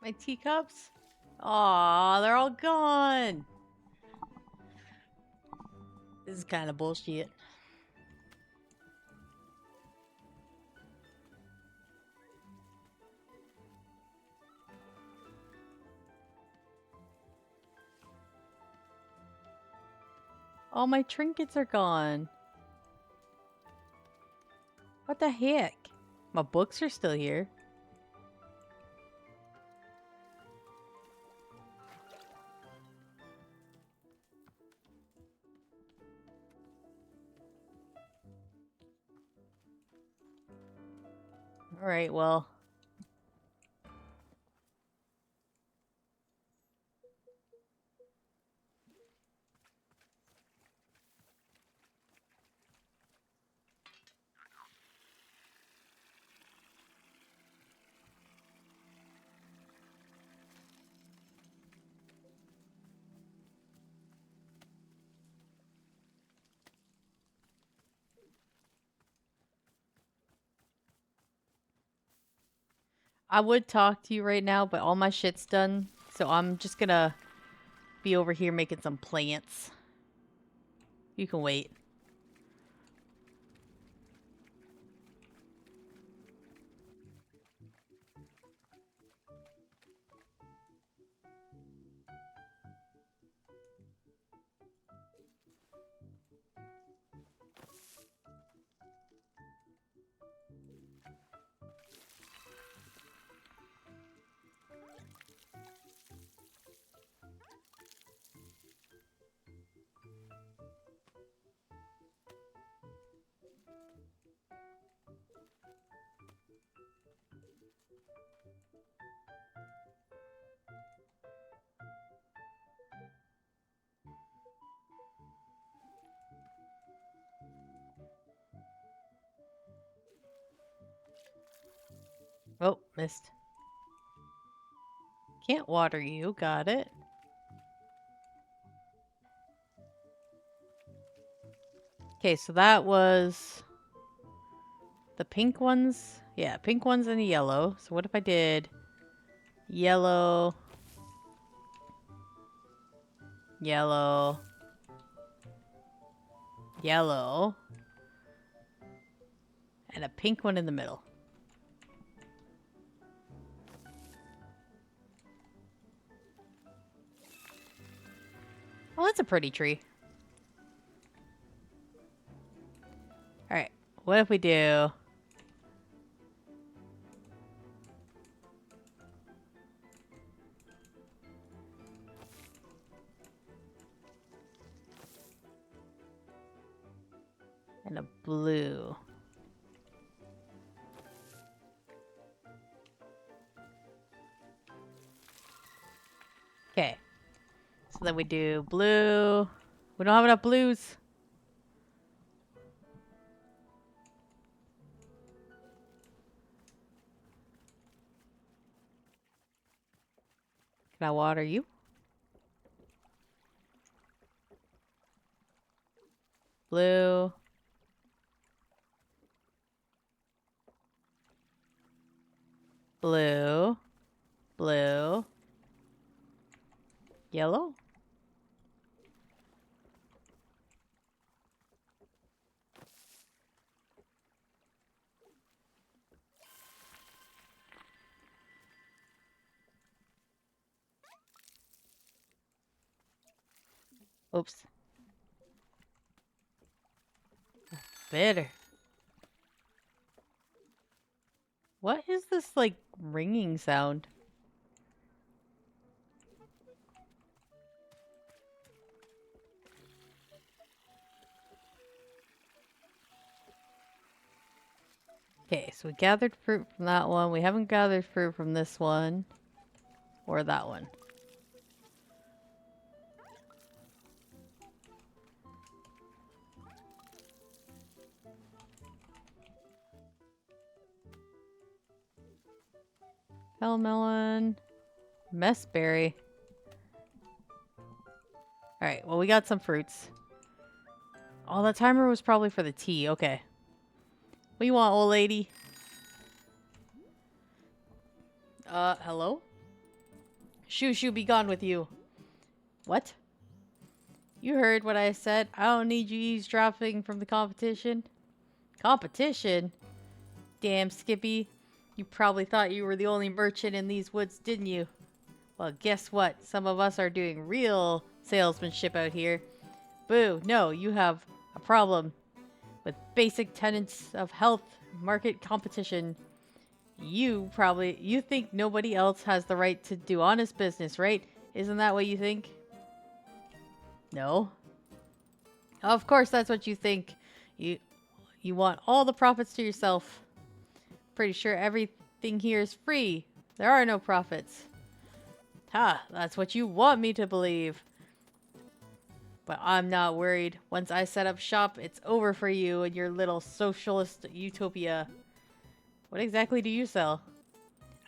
My teacups? Aw, they're all gone. This is kind of bullshit. All my trinkets are gone. What the heck? My books are still here. Alright, well. I would talk to you right now, but all my shit's done. So I'm just gonna be over here making some plants. You can wait. Oh, missed. Can't water you. Got it. Okay, so that was the pink ones. Yeah, pink ones and a yellow. So what if I did yellow, yellow, yellow, and a pink one in the middle? Oh, that's a pretty tree. Alright, what if we do... and a blue. Okay. So then we do blue. We don't have enough blues. Can I water you? Blue. Blue. Blue. Yellow. Oops. Bitter. What is this, like, ringing sound? Okay, so we gathered fruit from that one. We haven't gathered fruit from this one. Or that one. Melon. Messberry. Alright, well, we got some fruits. Oh, that timer was probably for the tea. Okay. What do you want, old lady? Hello? Shoo shoo, be gone with you. What? You heard what I said. I don't need you eavesdropping from the competition. Competition? Damn, Skippy. You probably thought you were the only merchant in these woods, didn't you? Well, guess what? Some of us are doing real salesmanship out here. Boo, no, you have a problem with basic tenets of health market competition. You think nobody else has the right to do honest business, right? Isn't that what you think? No. Of course that's what you think. You you want all the profits to yourself. Pretty sure everything here is free. There are no profits. Ha, that's what you want me to believe. But I'm not worried. Once I set up shop, it's over for you and your little socialist utopia. What exactly do you sell?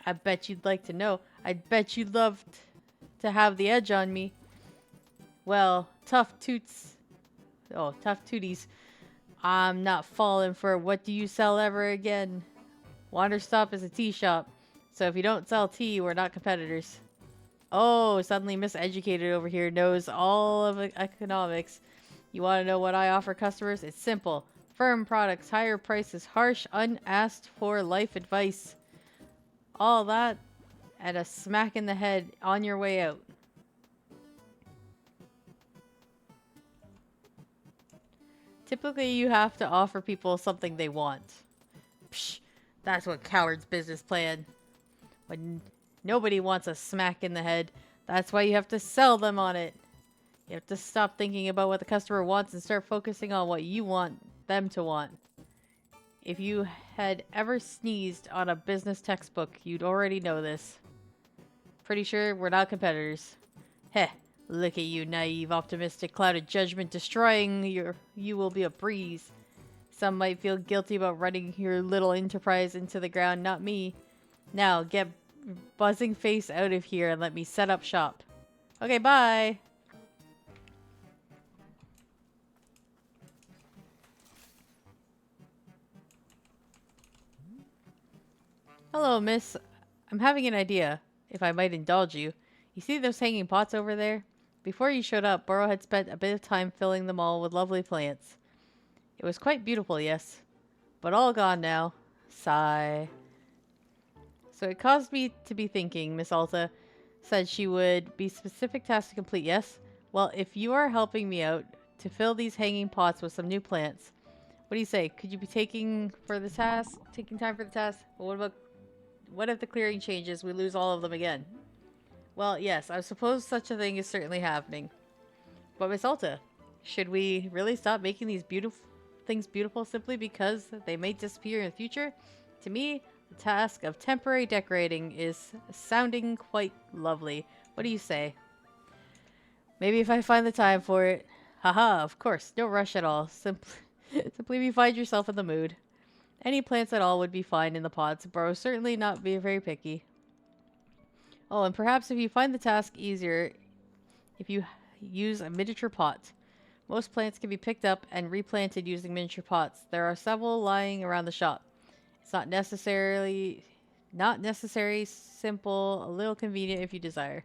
I bet you'd like to know. I'd bet you'd love to have the edge on me. Well, tough toots. Oh, tough tooties. I'm not falling for what do you sell ever again. Wanderstop is a tea shop. So if you don't sell tea, we're not competitors. Oh, suddenly miseducated over here knows all of economics. You want to know what I offer customers? It's simple. Firm products, higher prices, harsh, unasked for life advice. All that and a smack in the head on your way out. Typically, you have to offer people something they want. Psh, that's what cowards' business plan. When nobody wants a smack in the head, that's why you have to sell them on it. You have to stop thinking about what the customer wants and start focusing on what you want them to want. If you had ever sneezed on a business textbook, you'd already know this. Pretty sure we're not competitors. Heh, look at you, naive, optimistic, cloud of judgment destroying you will be a breeze. Some might feel guilty about running your little enterprise into the ground, not me. Now, get buzzing face out of here and let me set up shop. Okay, bye! Hello, miss. I'm having an idea, if I might indulge you. You see those hanging pots over there? Before you showed up, Burrow had spent a bit of time filling them all with lovely plants. It was quite beautiful, yes. But all gone now. Sigh. So it caused me to be thinking, Miss Alta said she would be specific tasks to complete, yes? Well, if you are helping me out to fill these hanging pots with some new plants, what do you say? Could you be taking time for the task? Well, what if the clearing changes, we lose all of them again? Well, yes, I suppose such a thing is certainly happening. But Miss Alta, should we really stop making these things beautiful simply because they may disappear in the future? To me, the task of temporary decorating is sounding quite lovely. What do you say? Maybe if I find the time for it. Haha, of course, no rush at all. Simply if you find yourself in the mood. Any plants at all would be fine in the pots. Burrow certainly not be very picky. Oh, and perhaps if you find the task easier, if you use a miniature pot. Most plants can be picked up and replanted using miniature pots. There are several lying around the shop. It's not necessary, simple, a little convenient if you desire.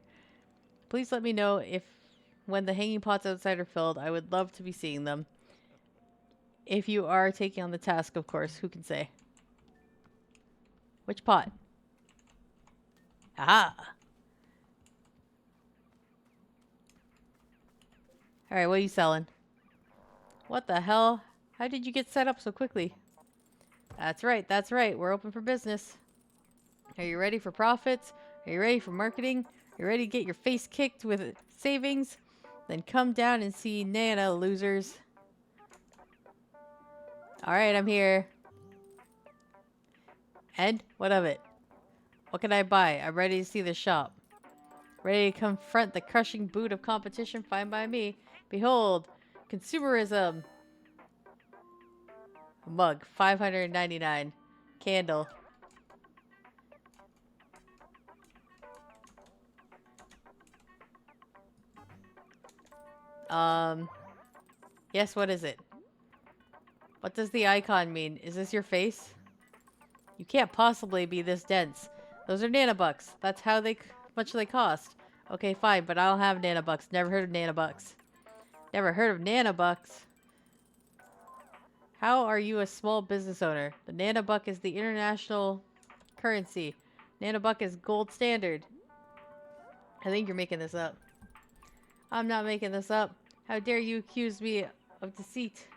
Please let me know if when the hanging pots outside are filled. I would love to be seeing them. If you are taking on the task, of course, who can say? Which pot? Aha! Alright, what are you selling? What the hell? How did you get set up so quickly? That's right. We're open for business. Are you ready for profits? Are you ready for marketing? Are you ready to get your face kicked with savings? Then come down and see Nana, losers. Alright, I'm here. And? What of it? What can I buy? I'm ready to see the shop. Ready to confront the crushing boot of competition? Fine by me. Behold, consumerism. A mug, $5.99. Candle. Yes, what is it? What does the icon mean? Is this your face? You can't possibly be this dense. Those are nanobucks. That's how much they cost. Okay, fine, but I don't have nanobucks. Never heard of nanobucks. Never heard of nanobucks. How are you a small business owner? The nanobuck is the international currency. Nanobuck is gold standard. I think you're making this up. I'm not making this up. How dare you accuse me of deceit?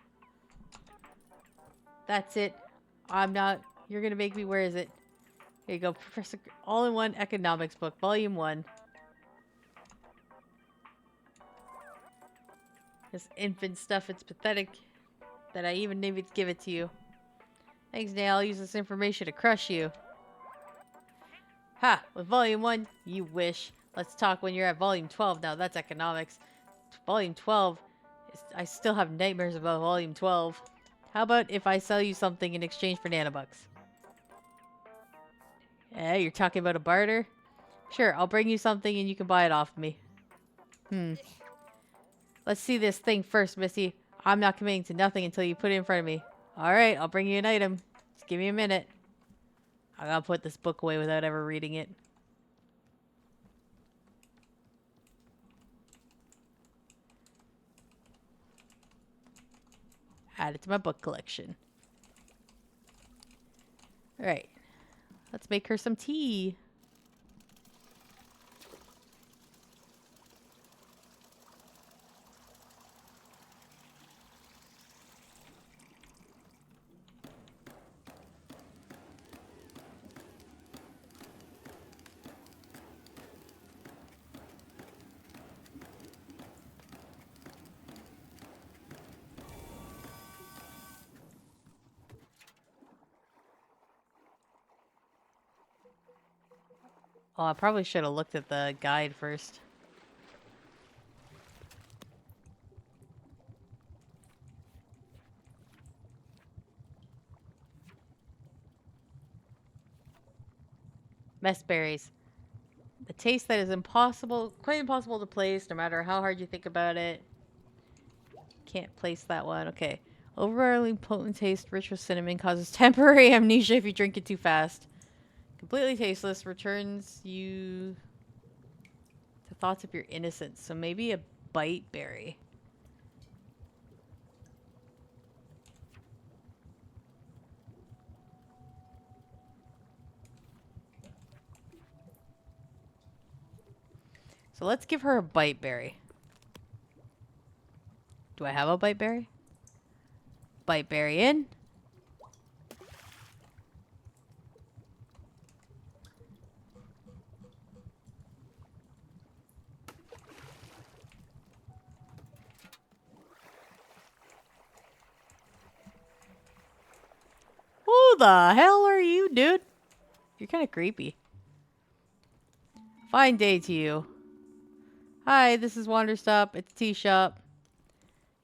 That's it. I'm not. You're gonna make me. Where is it? Here you go. Professor All-in-One Economics Book, Volume 1. This infant stuff, it's pathetic that I even need to give it to you. Thanks, Nail. I'll use this information to crush you. Ha! With Volume 1, you wish. Let's talk when you're at Volume 12 now. That's economics. Volume 12, I still have nightmares about Volume 12. How about if I sell you something in exchange for nanobucks? Eh, you're talking about a barter? Sure, I'll bring you something and you can buy it off me. Let's see this thing first, Missy. I'm not committing to nothing until you put it in front of me. Alright, I'll bring you an item. Just give me a minute. I gotta put this book away without ever reading it. Add it to my book collection. Alright. Let's make her some tea. Oh, I probably should have looked at the guide first. Mess berries. The taste that is impossible, quite impossible to place, no matter how hard you think about it. Can't place that one. Okay. Overwhelmingly potent taste, rich with cinnamon, causes temporary amnesia if you drink it too fast. Completely tasteless, returns you to thoughts of your innocence. So maybe a bite berry. So let's give her a bite berry. Do I have a bite berry? Bite berry in. Who the hell are you, dude? You're kind of creepy. Fine day to you. Hi, this is Wanderstop. It's a tea shop.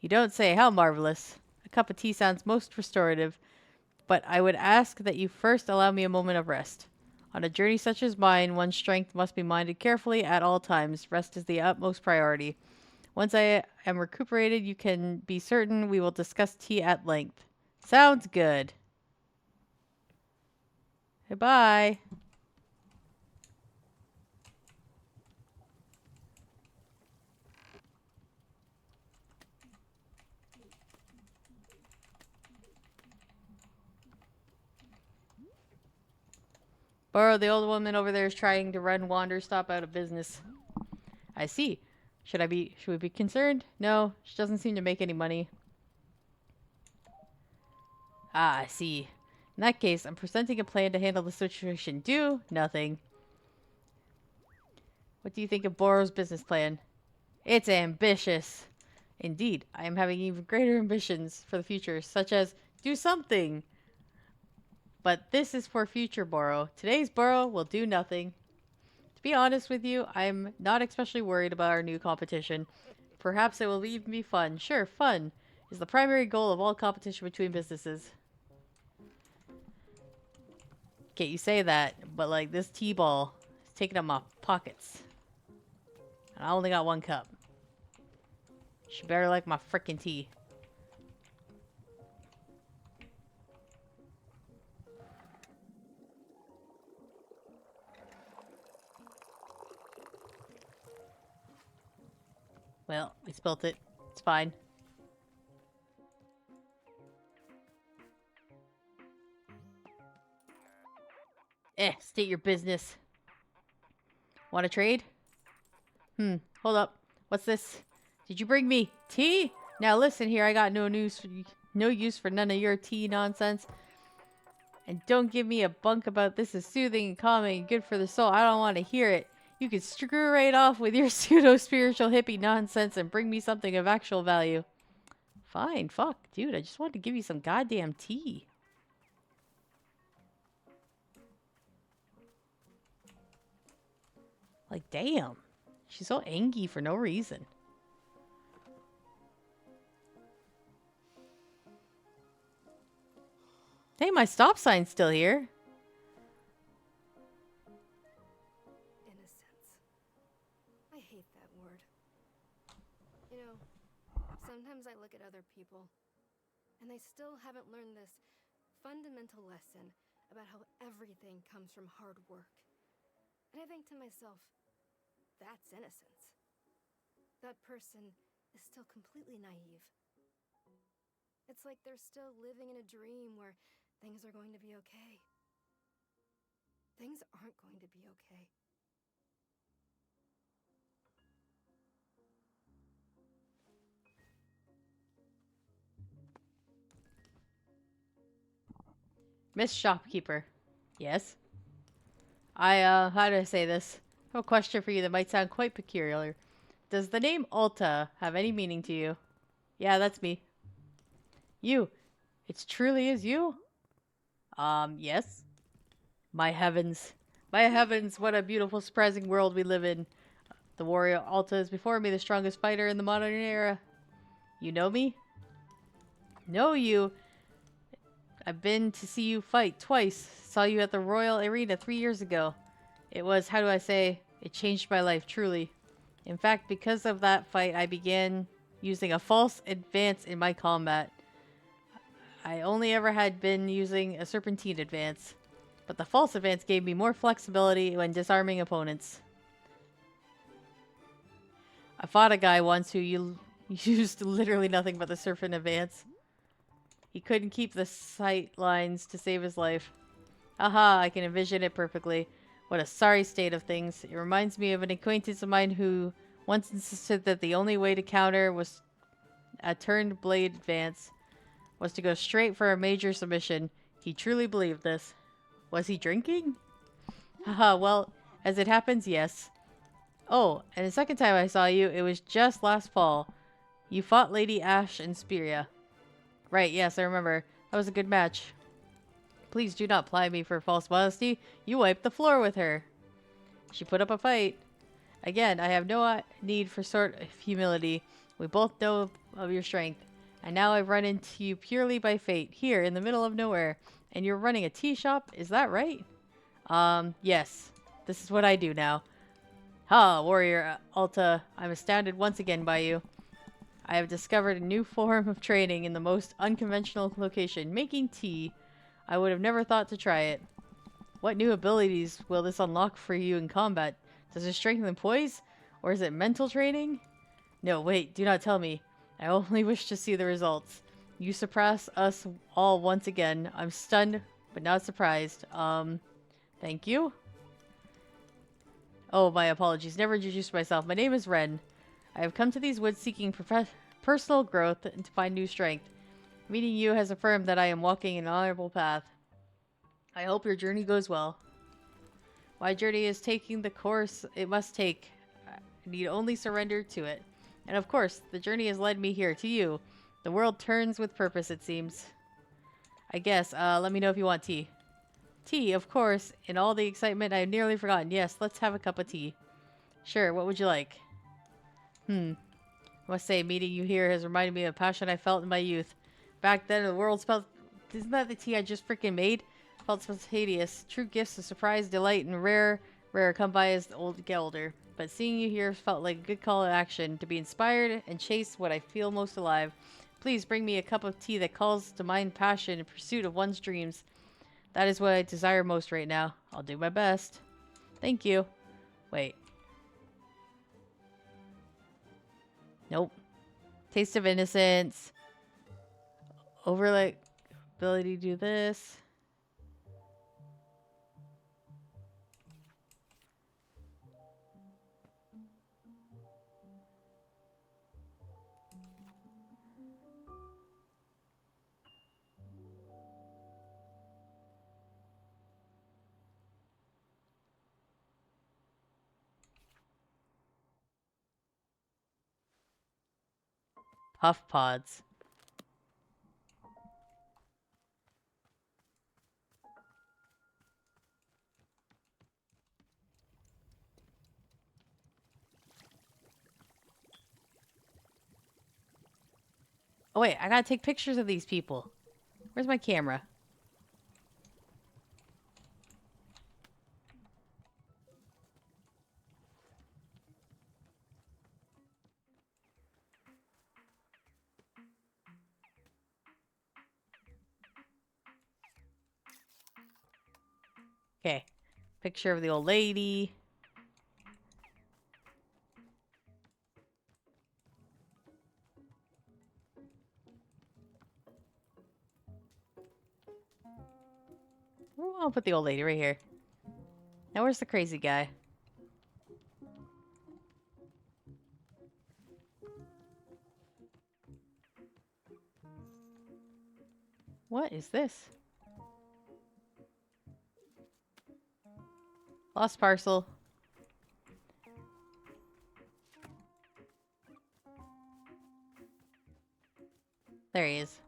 You don't say. How marvelous. A cup of tea sounds most restorative, but I would ask that you first allow me a moment of rest. On a journey such as mine, one's strength must be minded carefully at all times. Rest is the utmost priority. Once I am recuperated, you can be certain we will discuss tea at length. Sounds good. Goodbye. Burrow, the old woman over there is trying to run Wanderstop out of business. I see. Should we be concerned? No, she doesn't seem to make any money. Ah, I see. In that case, I'm presenting a plan to handle the situation. Do nothing. What do you think of Borrow's business plan? It's ambitious. Indeed, I am having even greater ambitions for the future, such as do something. But this is for future Borrow. Today's Borrow will do nothing. To be honest with you, I'm not especially worried about our new competition. Perhaps it will even be fun. Sure, fun is the primary goal of all competition between businesses. Okay, you say that, but like this T-ball is taking up my pockets. And I only got one cup. She better like my frickin' tea. Well, I spilt it. It's fine. State your business. Want to trade? Hold up. What's this? Did you bring me tea? Now listen here, I got no use for none of your tea nonsense. And don't give me a bunk about this is soothing and calming and good for the soul. I don't want to hear it. You can screw right off with your pseudo-spiritual hippie nonsense and bring me something of actual value. Fine, fuck, dude, I just wanted to give you some goddamn tea. Like, damn. She's so angry for no reason. Hey, my stop sign's still here. Innocence. I hate that word. You know, sometimes I look at other people, and they still haven't learned this fundamental lesson about how everything comes from hard work. And I think to myself, that's innocence. That person is still completely naive. It's like they're still living in a dream where things are going to be okay. Things aren't going to be okay. Miss Shopkeeper. Yes? How do I say this? I have a question for you that might sound quite peculiar. Does the name Alta have any meaning to you? Yeah, that's me. You. It truly is you? Yes. My heavens. My heavens, what a beautiful, surprising world we live in. The warrior Alta is before me, the strongest fighter in the modern era. You know me? Know you. I've been to see you fight twice. Saw you at the Royal Arena 3 years ago. It was, how do I say, it changed my life, truly. In fact, because of that fight, I began using a false advance in my combat. I only ever had been using a serpentine advance, but the false advance gave me more flexibility when disarming opponents. I fought a guy once who used literally nothing but the serpent advance. He couldn't keep the sight lines to save his life. Aha, I can envision it perfectly. What a sorry state of things. It reminds me of an acquaintance of mine who once insisted that the only way to counter was a turned blade advance was to go straight for a major submission. He truly believed this. Was he drinking? Haha, well, as it happens, yes. Oh, and the second time I saw you, it was just last fall. You fought Lady Ash and Speria. Right, yes, I remember. That was a good match. Please do not ply me for false modesty. You wiped the floor with her. She put up a fight. Again, I have no need for sort of humility. We both know of your strength. And now I've run into you purely by fate, here in the middle of nowhere. And you're running a tea shop, is that right? Yes. This is what I do now. Ha, warrior Alta, I'm astounded once again by you. I have discovered a new form of training in the most unconventional location, making tea. I would have never thought to try it. What new abilities will this unlock for you in combat? Does it strengthen poise? Or is it mental training? No, wait, do not tell me. I only wish to see the results. You surpass us all once again. I'm stunned, but not surprised. Thank you? Oh, my apologies. Never introduced myself. My name is Ren. I have come to these woods seeking personal growth and to find new strength. Meeting you has affirmed that I am walking an honorable path. I hope your journey goes well. My journey is taking the course it must take. I need only surrender to it. And of course, the journey has led me here, to you. The world turns with purpose, it seems. I guess, let me know if you want tea. Tea, of course. In all the excitement, I have nearly forgotten. Yes, let's have a cup of tea. Sure, what would you like? I must say, meeting you here has reminded me of a passion I felt in my youth. Back then, the world felt... Isn't that the tea I just freaking made? Felt spontaneous. True gifts of surprise, delight, and rare come by as the get older. But seeing you here felt like a good call to action, to be inspired and chase what I feel most alive. Please bring me a cup of tea that calls to mind passion in pursuit of one's dreams. That is what I desire most right now. I'll do my best. Thank you. Wait. Nope. Taste of Innocence. Overlay ability to do this. Puff pods. Oh wait, I gotta take pictures of these people. Where's my camera? Okay. Picture of the old lady. Ooh, I'll put the old lady right here. Now where's the crazy guy? What is this? Lost parcel. There he is.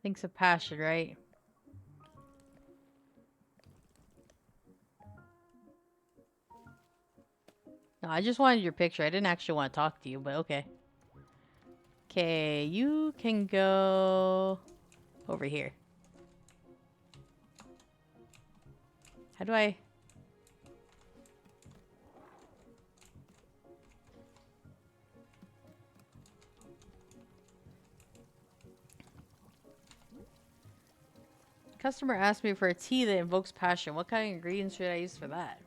Thinks of passion, right? No, I just wanted your picture. I didn't actually want to talk to you, but okay. Okay, you can go over here. How do I... Customer asked me for a tea that invokes passion. What kind of ingredients should I use for that?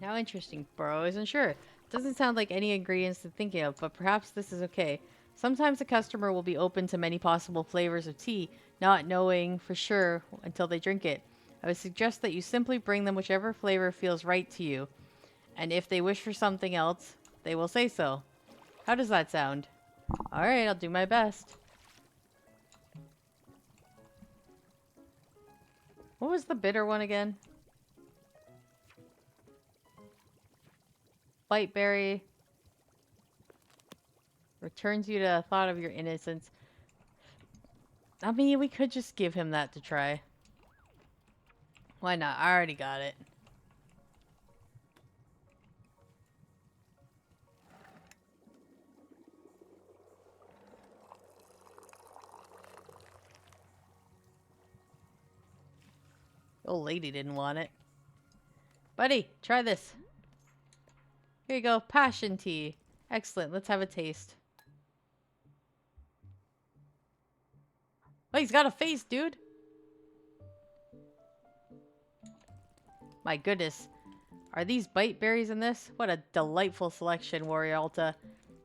How interesting. Bro isn't sure. Doesn't sound like any ingredients to thinking of, but perhaps this is okay. Sometimes a customer will be open to many possible flavors of tea, not knowing for sure until they drink it. I would suggest that you simply bring them whichever flavor feels right to you, and if they wish for something else, they will say so. How does that sound? Alright, I'll do my best. What was the bitter one again? Biteberry. Returns you to a thought of your innocence. I mean, we could just give him that to try. Why not? I already got it. The old lady didn't want it. Buddy, try this. Here you go. Passion tea. Excellent. Let's have a taste. Oh, he's got a face, dude. My goodness. Are these bite berries in this? What a delightful selection, Warrior Alta.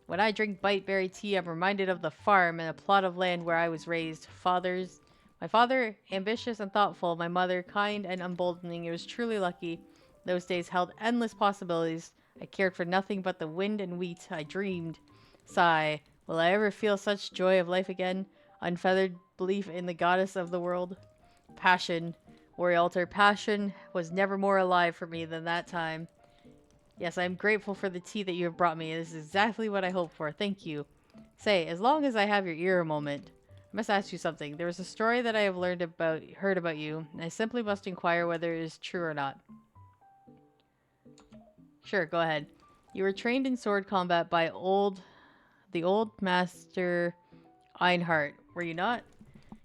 When I drink biteberry tea, I'm reminded of the farm and a plot of land where I was raised. My father, ambitious and thoughtful. My mother, kind and emboldening. It was truly lucky. Those days held endless possibilities. I cared for nothing but the wind and wheat. I dreamed. Sigh. Will I ever feel such joy of life again? Unfeathered belief in the goddess of the world. Passion. Warrior Altar. Passion was never more alive for me than that time. Yes, I am grateful for the tea that you have brought me. This is exactly what I hoped for. Thank you. Say, as long as I have your ear a moment, I must ask you something. There was a story that I have heard about you, and I simply must inquire whether it is true or not. Sure, go ahead. You were trained in sword combat by the old master Einhart, were you not?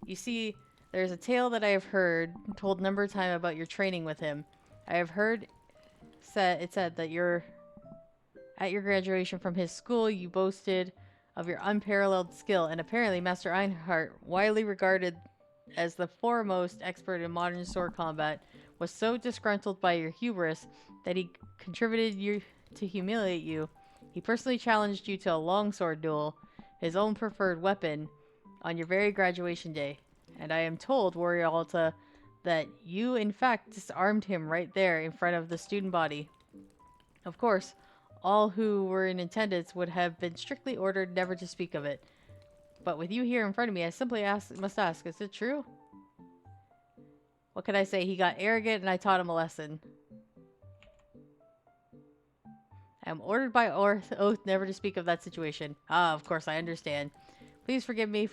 You see, there's a tale that I have heard told a number of times about your training with him. I have heard it said that at your graduation from his school, you boasted of your unparalleled skill, and apparently Master Einhart, widely regarded as the foremost expert in modern sword combat, was so disgruntled by your hubris that he contributed you to humiliate you. He personally challenged you to a longsword duel, his own preferred weapon, on your very graduation day. And I am told, Warrior Alta, that you in fact disarmed him right there in front of the student body. Of course, all who were in attendance would have been strictly ordered never to speak of it. But with you here in front of me, I simply must ask, is it true? What can I say? He got arrogant and I taught him a lesson. I am ordered by oath never to speak of that situation. Ah, of course, I understand. Please forgive me.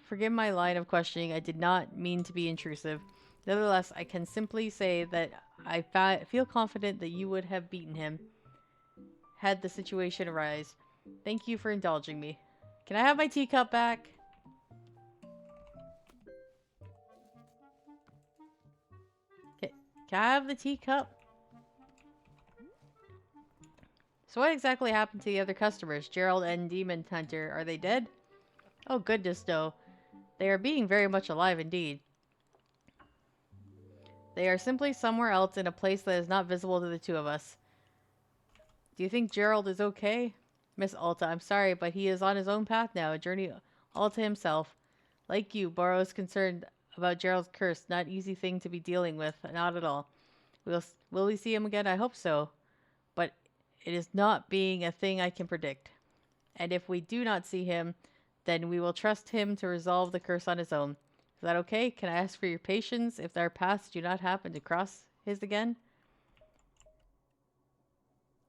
Forgive my line of questioning. I did not mean to be intrusive. Nevertheless, I can simply say that I feel confident that you would have beaten him had the situation arise. Thank you for indulging me. Can I have my teacup back? Can I have the teacup? So what exactly happened to the other customers, Gerald and Demon Hunter? Are they dead? Oh goodness, no. They are being very much alive indeed. They are simply somewhere else in a place that is not visible to the two of us. Do you think Gerald is okay? Miss Alta, I'm sorry, but he is on his own path now, a journey all to himself. Like you, Borrow is concerned about Gerald's curse. Not easy thing to be dealing with, not at all. Will we see him again? I hope so. But it is not being a thing I can predict. And if we do not see him, then we will trust him to resolve the curse on his own. Is that okay? Can I ask for your patience if our paths do not happen to cross his again?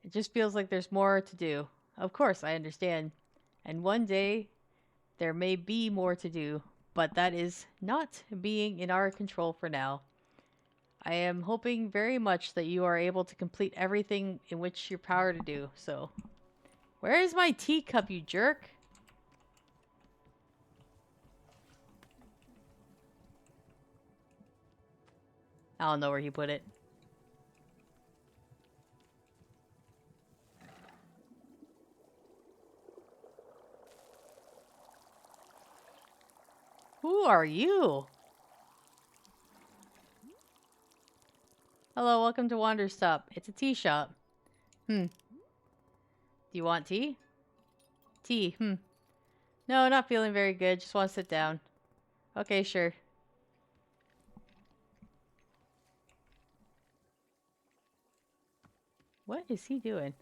It just feels like there's more to do. Of course, I understand. And one day, there may be more to do, but that is not being in our control for now. I am hoping very much that you are able to complete everything in which your power to do so. Where is my teacup, you jerk? I don't know where he put it. Who are you? Hello, welcome to Wanderstop. It's a tea shop. Do you want tea? Tea, No, not feeling very good. Just want to sit down. Okay, sure. What is he doing?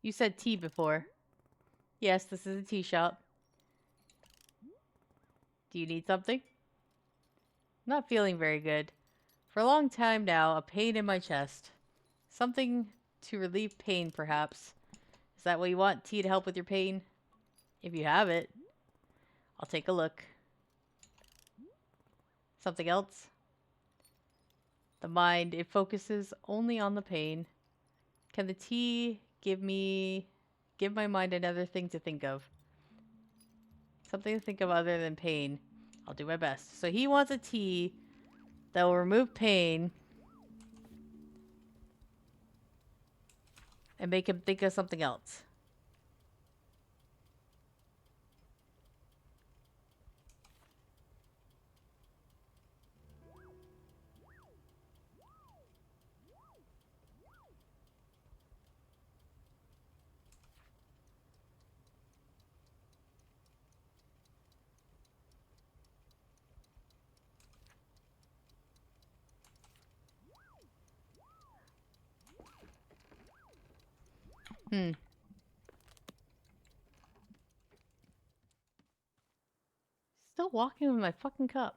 You said tea before. Yes, this is a tea shop. Do you need something? I'm not feeling very good. For a long time now, a pain in my chest. Something to relieve pain, perhaps. Is that what you want? Tea to help with your pain? If you have it, I'll take a look. Something else? The mind, it focuses only on the pain. Can the tea give my mind another thing to think of? Something to think of other than pain. I'll do my best. So he wants a tea that will remove pain and make him think of something else. Still walking with my fucking cup.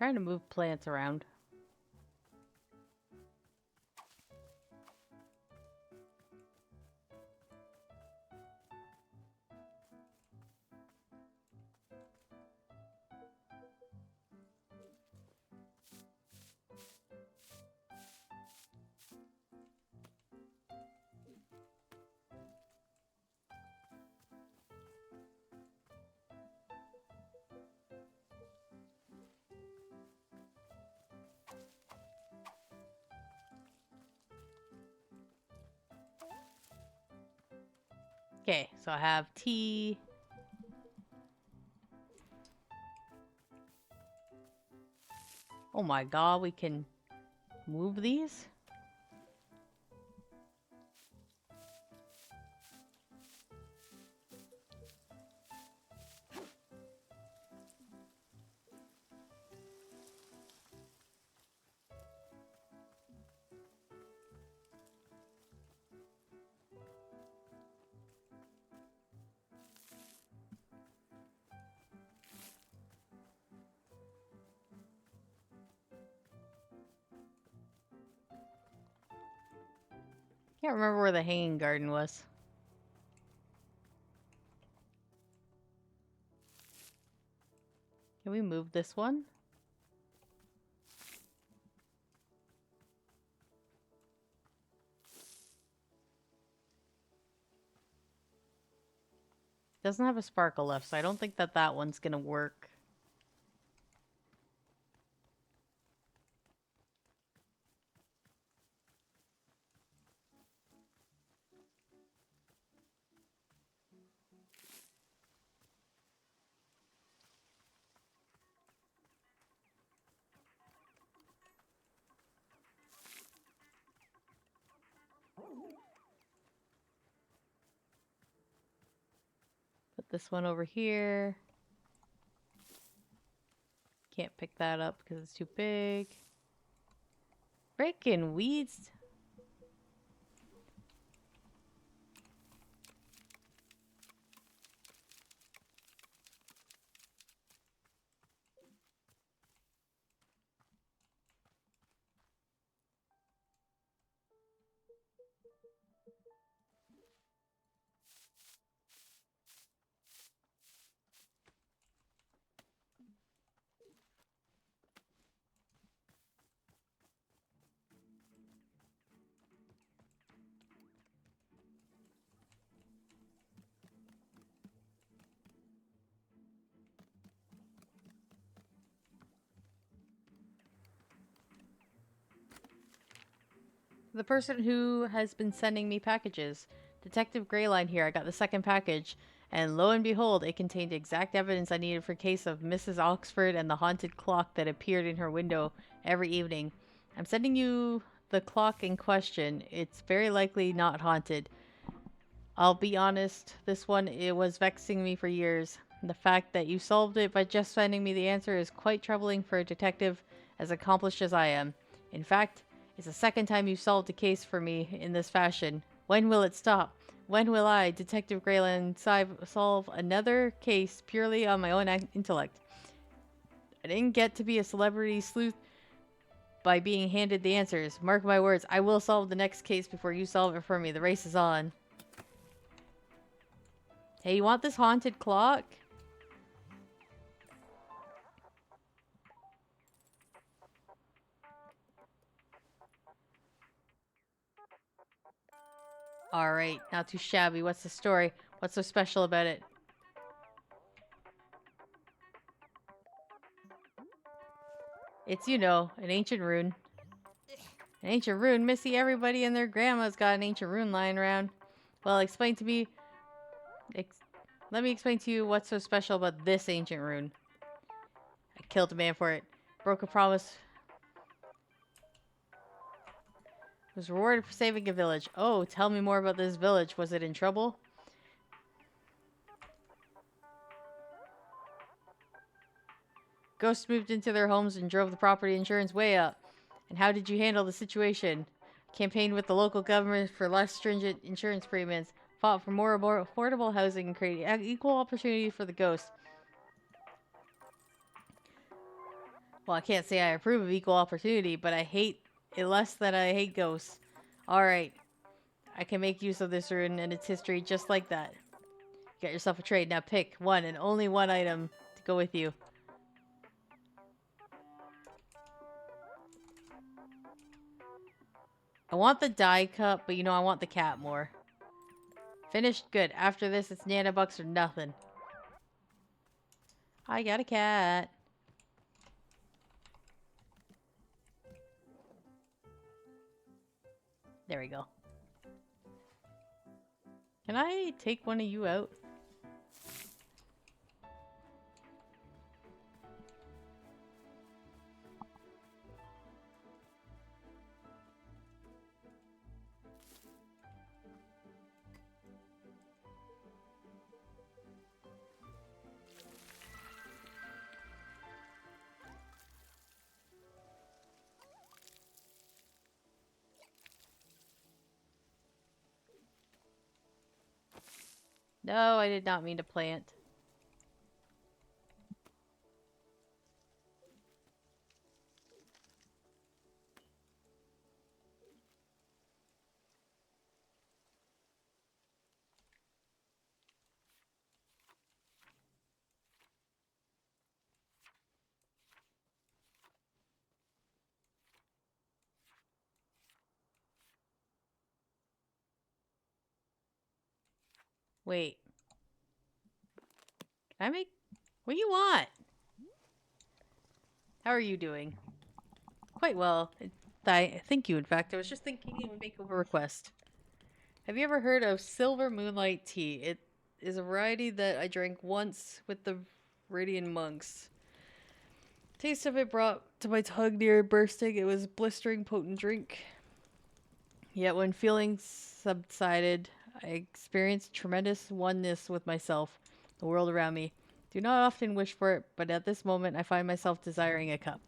Trying to move plants around. Okay, so I have tea. Oh my god, we can move these? Can't remember where the hanging garden was. Can we move this one? Doesn't have a sparkle left, so I don't think that that one's gonna work. Put this one over here. Can't pick that up because it's too big. Frickin' weeds. The person who has been sending me packages. Detective Greyline here. I got the second package, and lo and behold, it contained exact evidence I needed for case of Mrs. Oxford and the haunted clock that appeared in her window every evening. I'm sending you the clock in question. It's very likely not haunted. I'll be honest, this one, it was vexing me for years. The fact that you solved it by just sending me the answer is quite troubling for a detective as accomplished as I am. In fact, it's the second time you solved a case for me in this fashion. When will it stop? When will I, Detective Grayland, solve another case purely on my own intellect? I didn't get to be a celebrity sleuth by being handed the answers. Mark my words, I will solve the next case before you solve it for me. The race is on. Hey, you want this haunted clock? Alright, not too shabby. What's the story? What's so special about it? It's, you know, an ancient rune. An ancient rune? Missy, everybody and their grandma's got an ancient rune lying around. Well, explain to me... let me explain to you what's so special about this ancient rune. I killed a man for it. Broke a promise. Was rewarded for saving a village. Oh, tell me more about this village. Was it in trouble? Ghosts moved into their homes and drove the property insurance way up. And how did you handle the situation? Campaigned with the local government for less stringent insurance premiums. Fought for more affordable housing and created equal opportunity for the ghosts. Well, I can't say I approve of equal opportunity, but I hate it less than I hate ghosts. Alright, I can make use of this rune and its history just like that. Get yourself a trade. Now pick one and only one item to go with you. I want the die cup, but you know I want the cat more. Finished? Good. After this, it's nanobucks or nothing. I got a cat. There we go. Can I take one of you out? No, I did not mean to plant. Wait. Can I make... What do you want? How are you doing? Quite well. Thank you, in fact. I was just thinking it would make a request. Have you ever heard of silver moonlight tea? It is a variety that I drank once with the Radiant monks. Taste of it brought to my tongue near bursting. It was a blistering, potent drink. Yet when feelings subsided, I experienced tremendous oneness with myself, the world around me. Do not often wish for it, but at this moment I find myself desiring a cup.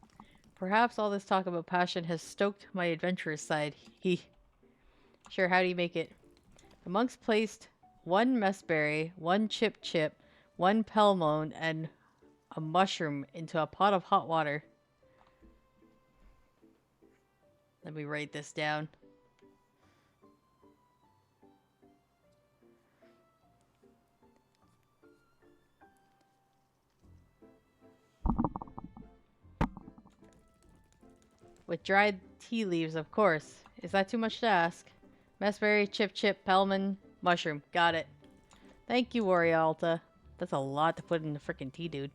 Perhaps all this talk about passion has stoked my adventurous side. Sure, how do you make it? The monks placed one messberry, one chip, one pelmone, and a mushroom into a pot of hot water. Let me write this down. With dried tea leaves, of course. Is that too much to ask? Messberry, chip, pelmon, mushroom. Got it. Thank you, Orialta. That's a lot to put in the frickin' tea, dude.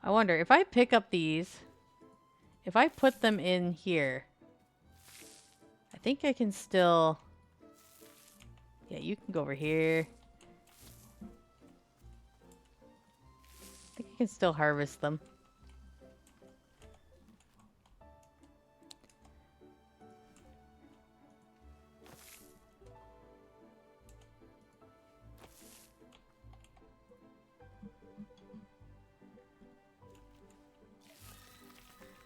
I wonder, if I pick up these, if I put them in here, I think I can still... Yeah, you can go over here. I think I can still harvest them.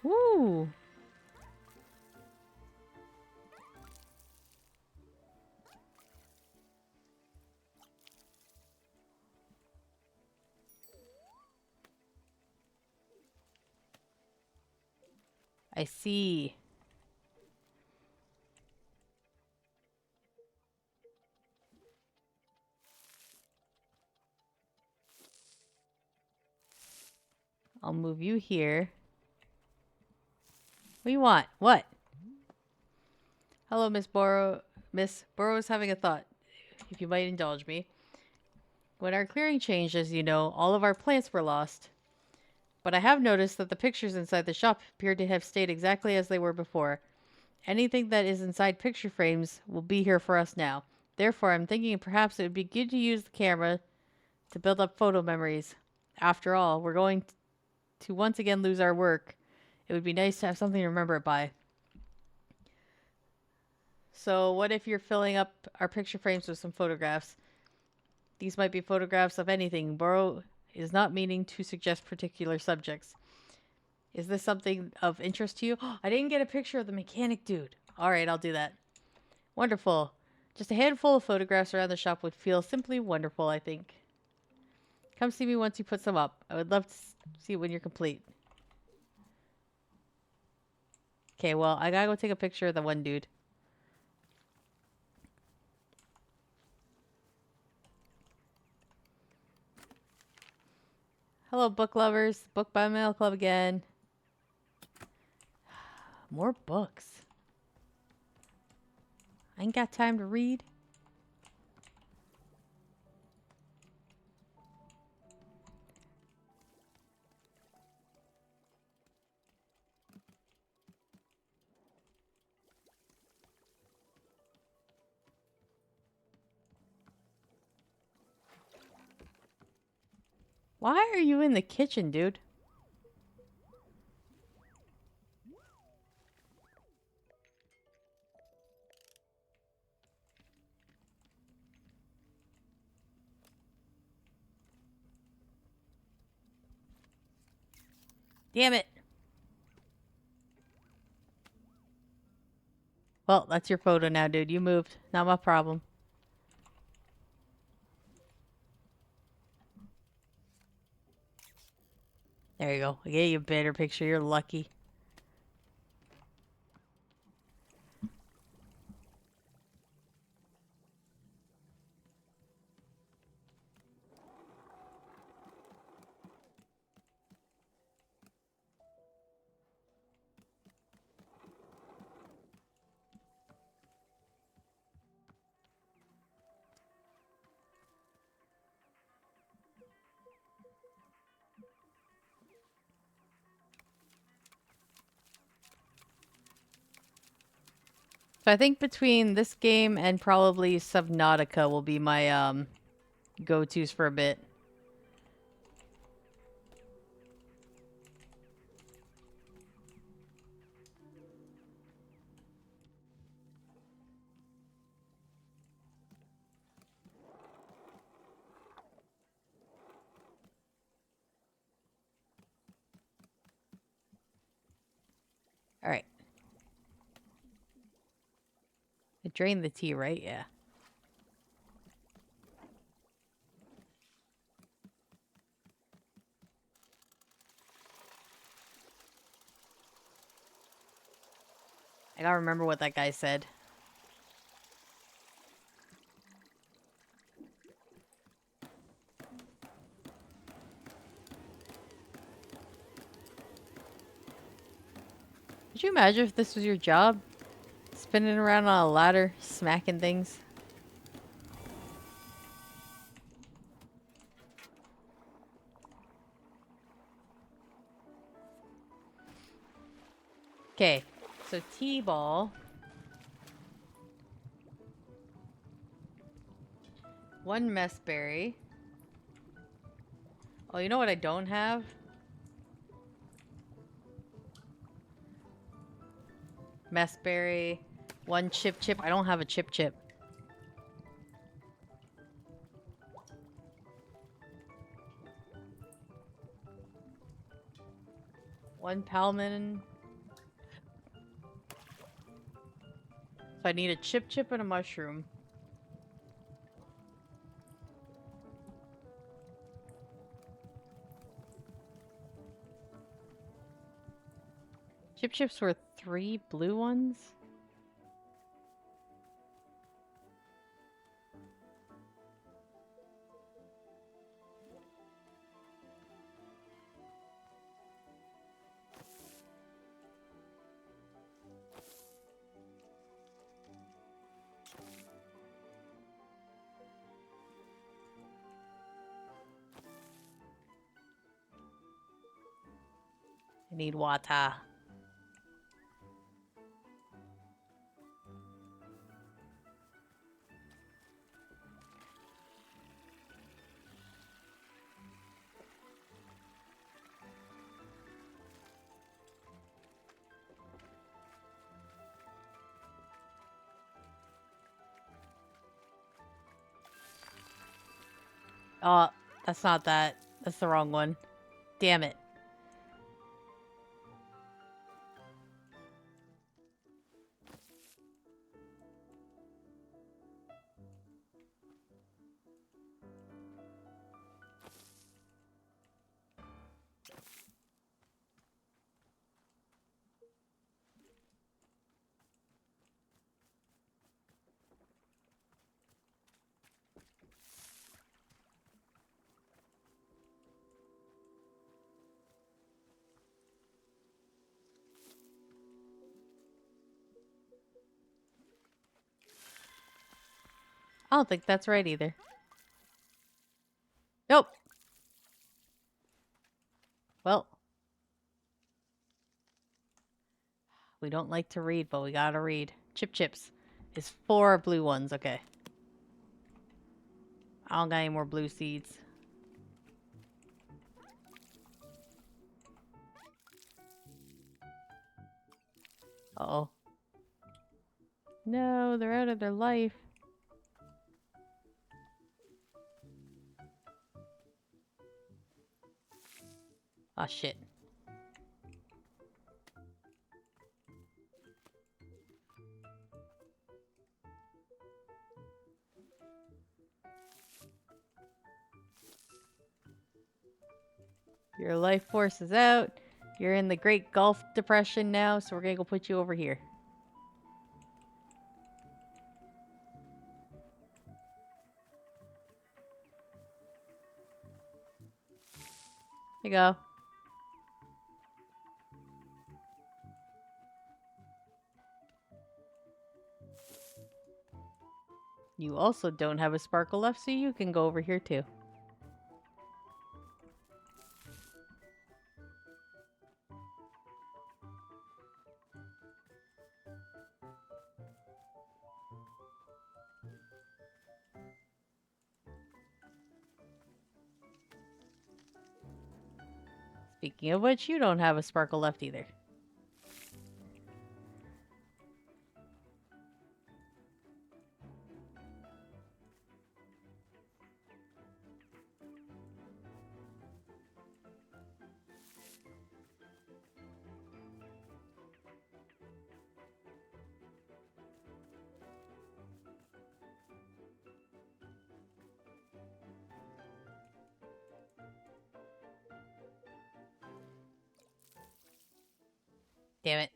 Woo! I see. I'll move you here. What do you want? What? Hello, Miss Burrow. Miss Burrow's having a thought, if you might indulge me. When our clearing changed, as you know, all of our plants were lost. But I have noticed that the pictures inside the shop appear to have stayed exactly as they were before. Anything that is inside picture frames will be here for us now. Therefore, I'm thinking perhaps it would be good to use the camera to build up photo memories. After all, we're going to once again lose our work. It would be nice to have something to remember it by. So what if you're filling up our picture frames with some photographs? These might be photographs of anything. Burrow is not meaning to suggest particular subjects. Is this something of interest to you? I didn't get a picture of the mechanic dude. Alright, I'll do that. Wonderful. Just a handful of photographs around the shop would feel simply wonderful, I think. Come see me once you put some up. I would love to see when you're complete. Okay, well, I gotta go take a picture of the one dude. Hello, book lovers. Book by Mail Club again. More books. I ain't got time to read. Why are you in the kitchen, dude? Damn it. Well, that's your photo now, dude. You moved. Not my problem. There you go. I gave you a better picture. You're lucky. So I think between this game and probably Subnautica will be my go-tos for a bit. All right. I drained the tea, right? Yeah. I gotta remember what that guy said. Could you imagine if this was your job? Spinning around on a ladder, smacking things. Okay, so T-ball. One mess berry. Oh, you know what I don't have? Mess berry. One chip chip. I don't have a chip chip. One palmin. So I need a chip chip and a mushroom. Chip chips were 3 blue ones. I need water. Oh, that's not that. That's the wrong one. Damn it. I don't think that's right either. Nope. Well, we don't like to read, but we gotta read. Chip chips is 4 blue ones. Okay. I don't got any more blue seeds. Uh-oh. No, they're out of their life. Ah, shit. Your life force is out. You're in the Great Gulf Depression now, so we're gonna go put you over here. Here you go. You also don't have a sparkle left, so you can go over here too. Speaking of which, you don't have a sparkle left either. Damn it.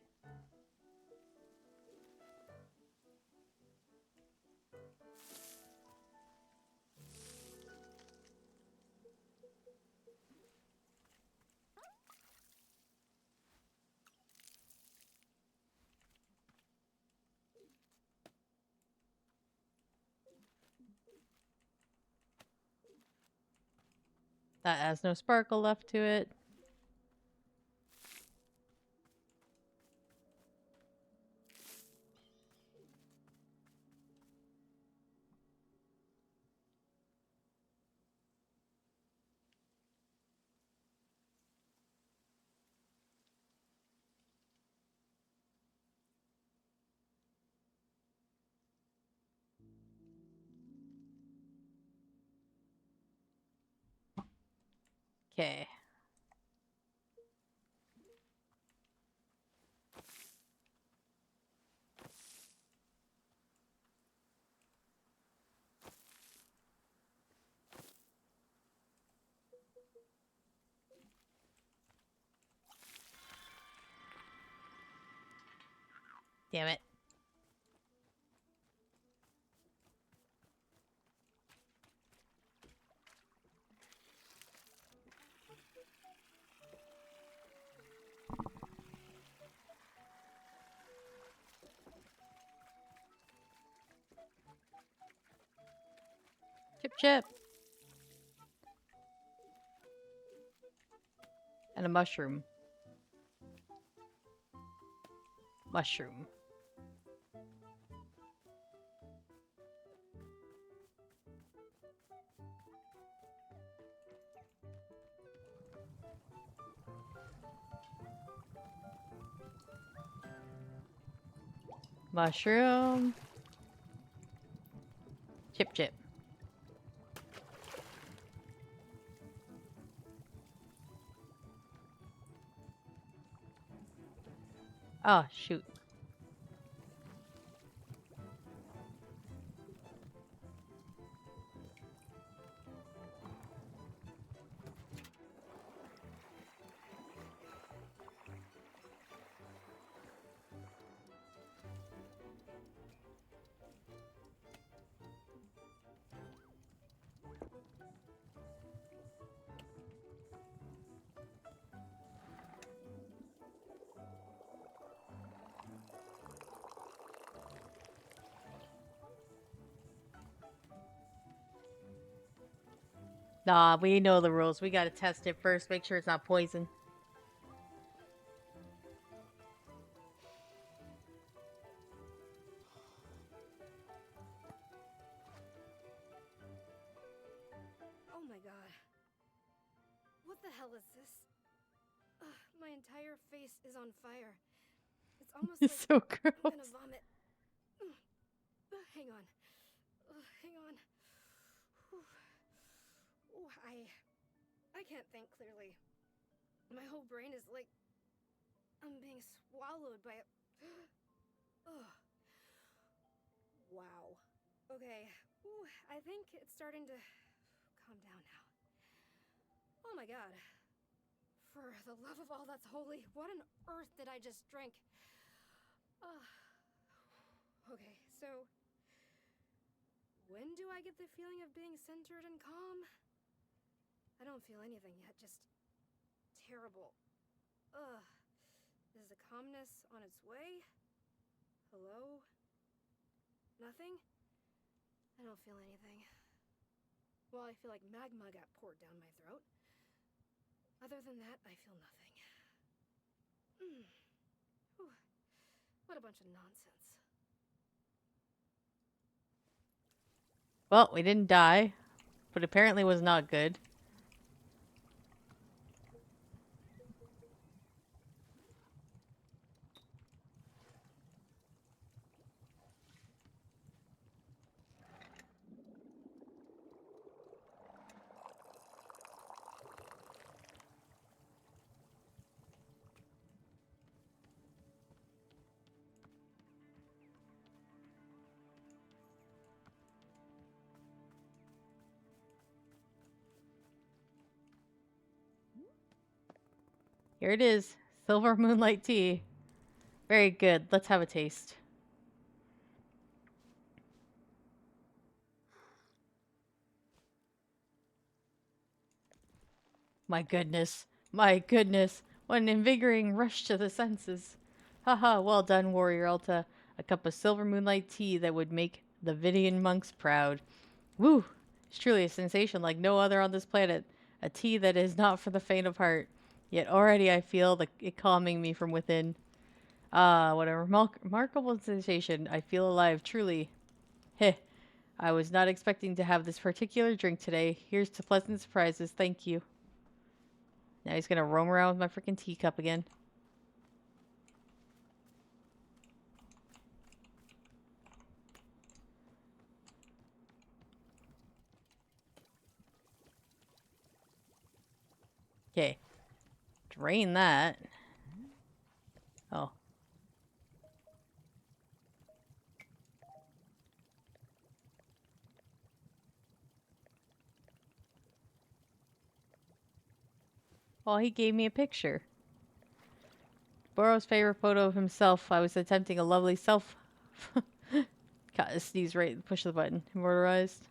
That has no sparkle left to it. Okay. Damn it. Chip chip. And a mushroom. Mushroom. Mushroom. Chip chip. Oh, shoot. Nah, we know the rules. We gotta test it first, make sure it's not poison. Oh my god. What the hell is this? My entire face is on fire. It's almost It's like so I'm gonna gross. vomit. Hang on. Hang on. Whew. Ooh, I can't think clearly. My whole brain is like I'm being swallowed by a. Ugh. Wow. Okay. Ooh, I think it's starting to calm down now. Oh my god. For the love of all that's holy, what on earth did I just drink? Okay, so when do I get the feeling of being centered and calm? I don't feel anything yet, just terrible. Ugh. Is the calmness on its way? Hello? Nothing? I don't feel anything. Well, I feel like magma got poured down my throat. Other than that, I feel nothing. Whew. What a bunch of nonsense. Well, we didn't die, but apparently was not good. Here it is. Silver Moonlight Tea. Very good. Let's have a taste. My goodness. My goodness. What an invigorating rush to the senses. Haha, well done, Warrior Alta. A cup of silver moonlight tea that would make the Vidian monks proud. Woo! It's truly a sensation like no other on this planet. A tea that is not for the faint of heart. Yet already I feel it calming me from within. Ah, what a remarkable sensation. I feel alive, truly. Heh. I was not expecting to have this particular drink today. Here's to pleasant surprises. Thank you. Now he's gonna roam around with my freaking teacup again. Okay. Drain that. Oh. Well, he gave me a picture. Burrow's favorite photo of himself. I was attempting a lovely self. Got a sneeze right. Push the button. Immortalized.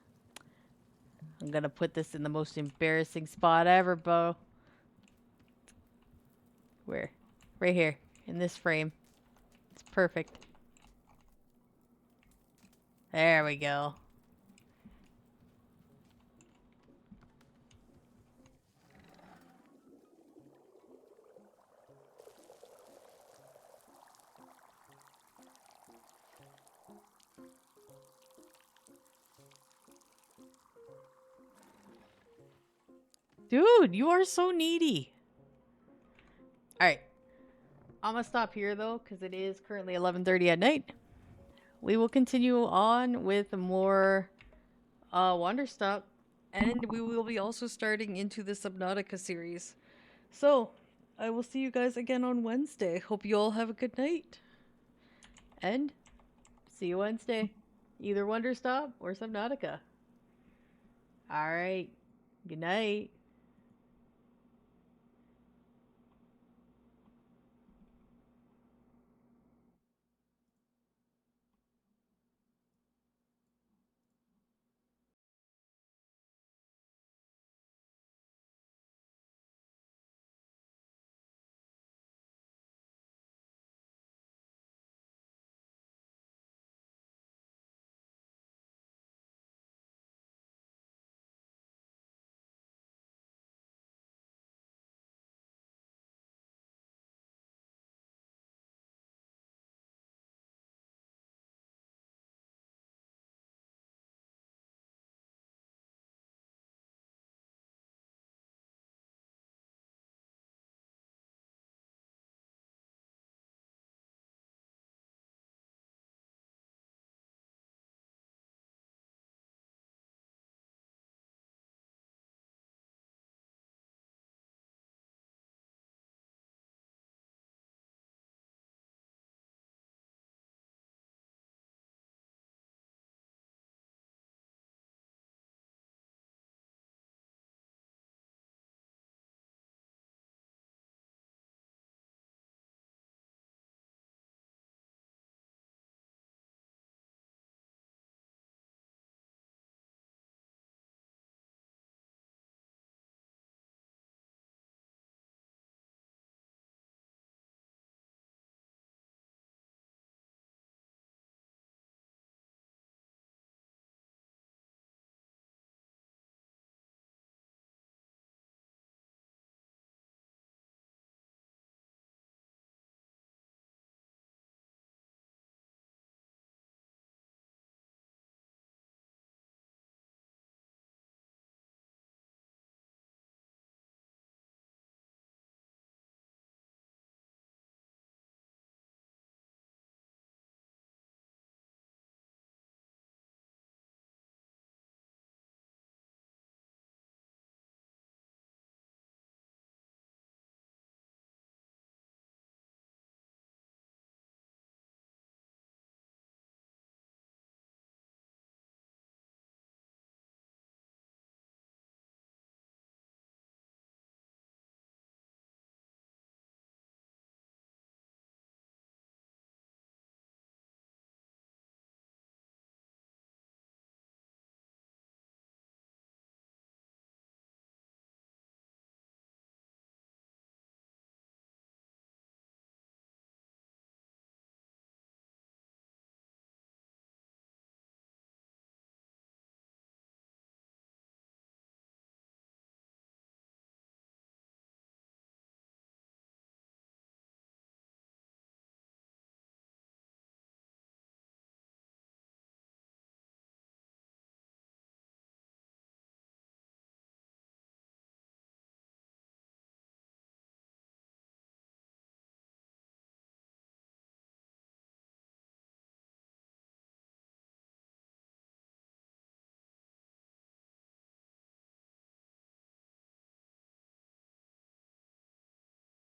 I'm gonna put this in the most embarrassing spot ever, Bo. Where? Right here. In this frame. It's perfect. There we go. Dude, you are so needy. Alright. I'm gonna stop here though, because it is currently 11:30 at night. We will continue on with more Wanderstop, and we will be also starting into the Subnautica series. So, I will see you guys again on Wednesday. Hope you all have a good night. And see you Wednesday. Either Wanderstop or Subnautica. Alright. Good night.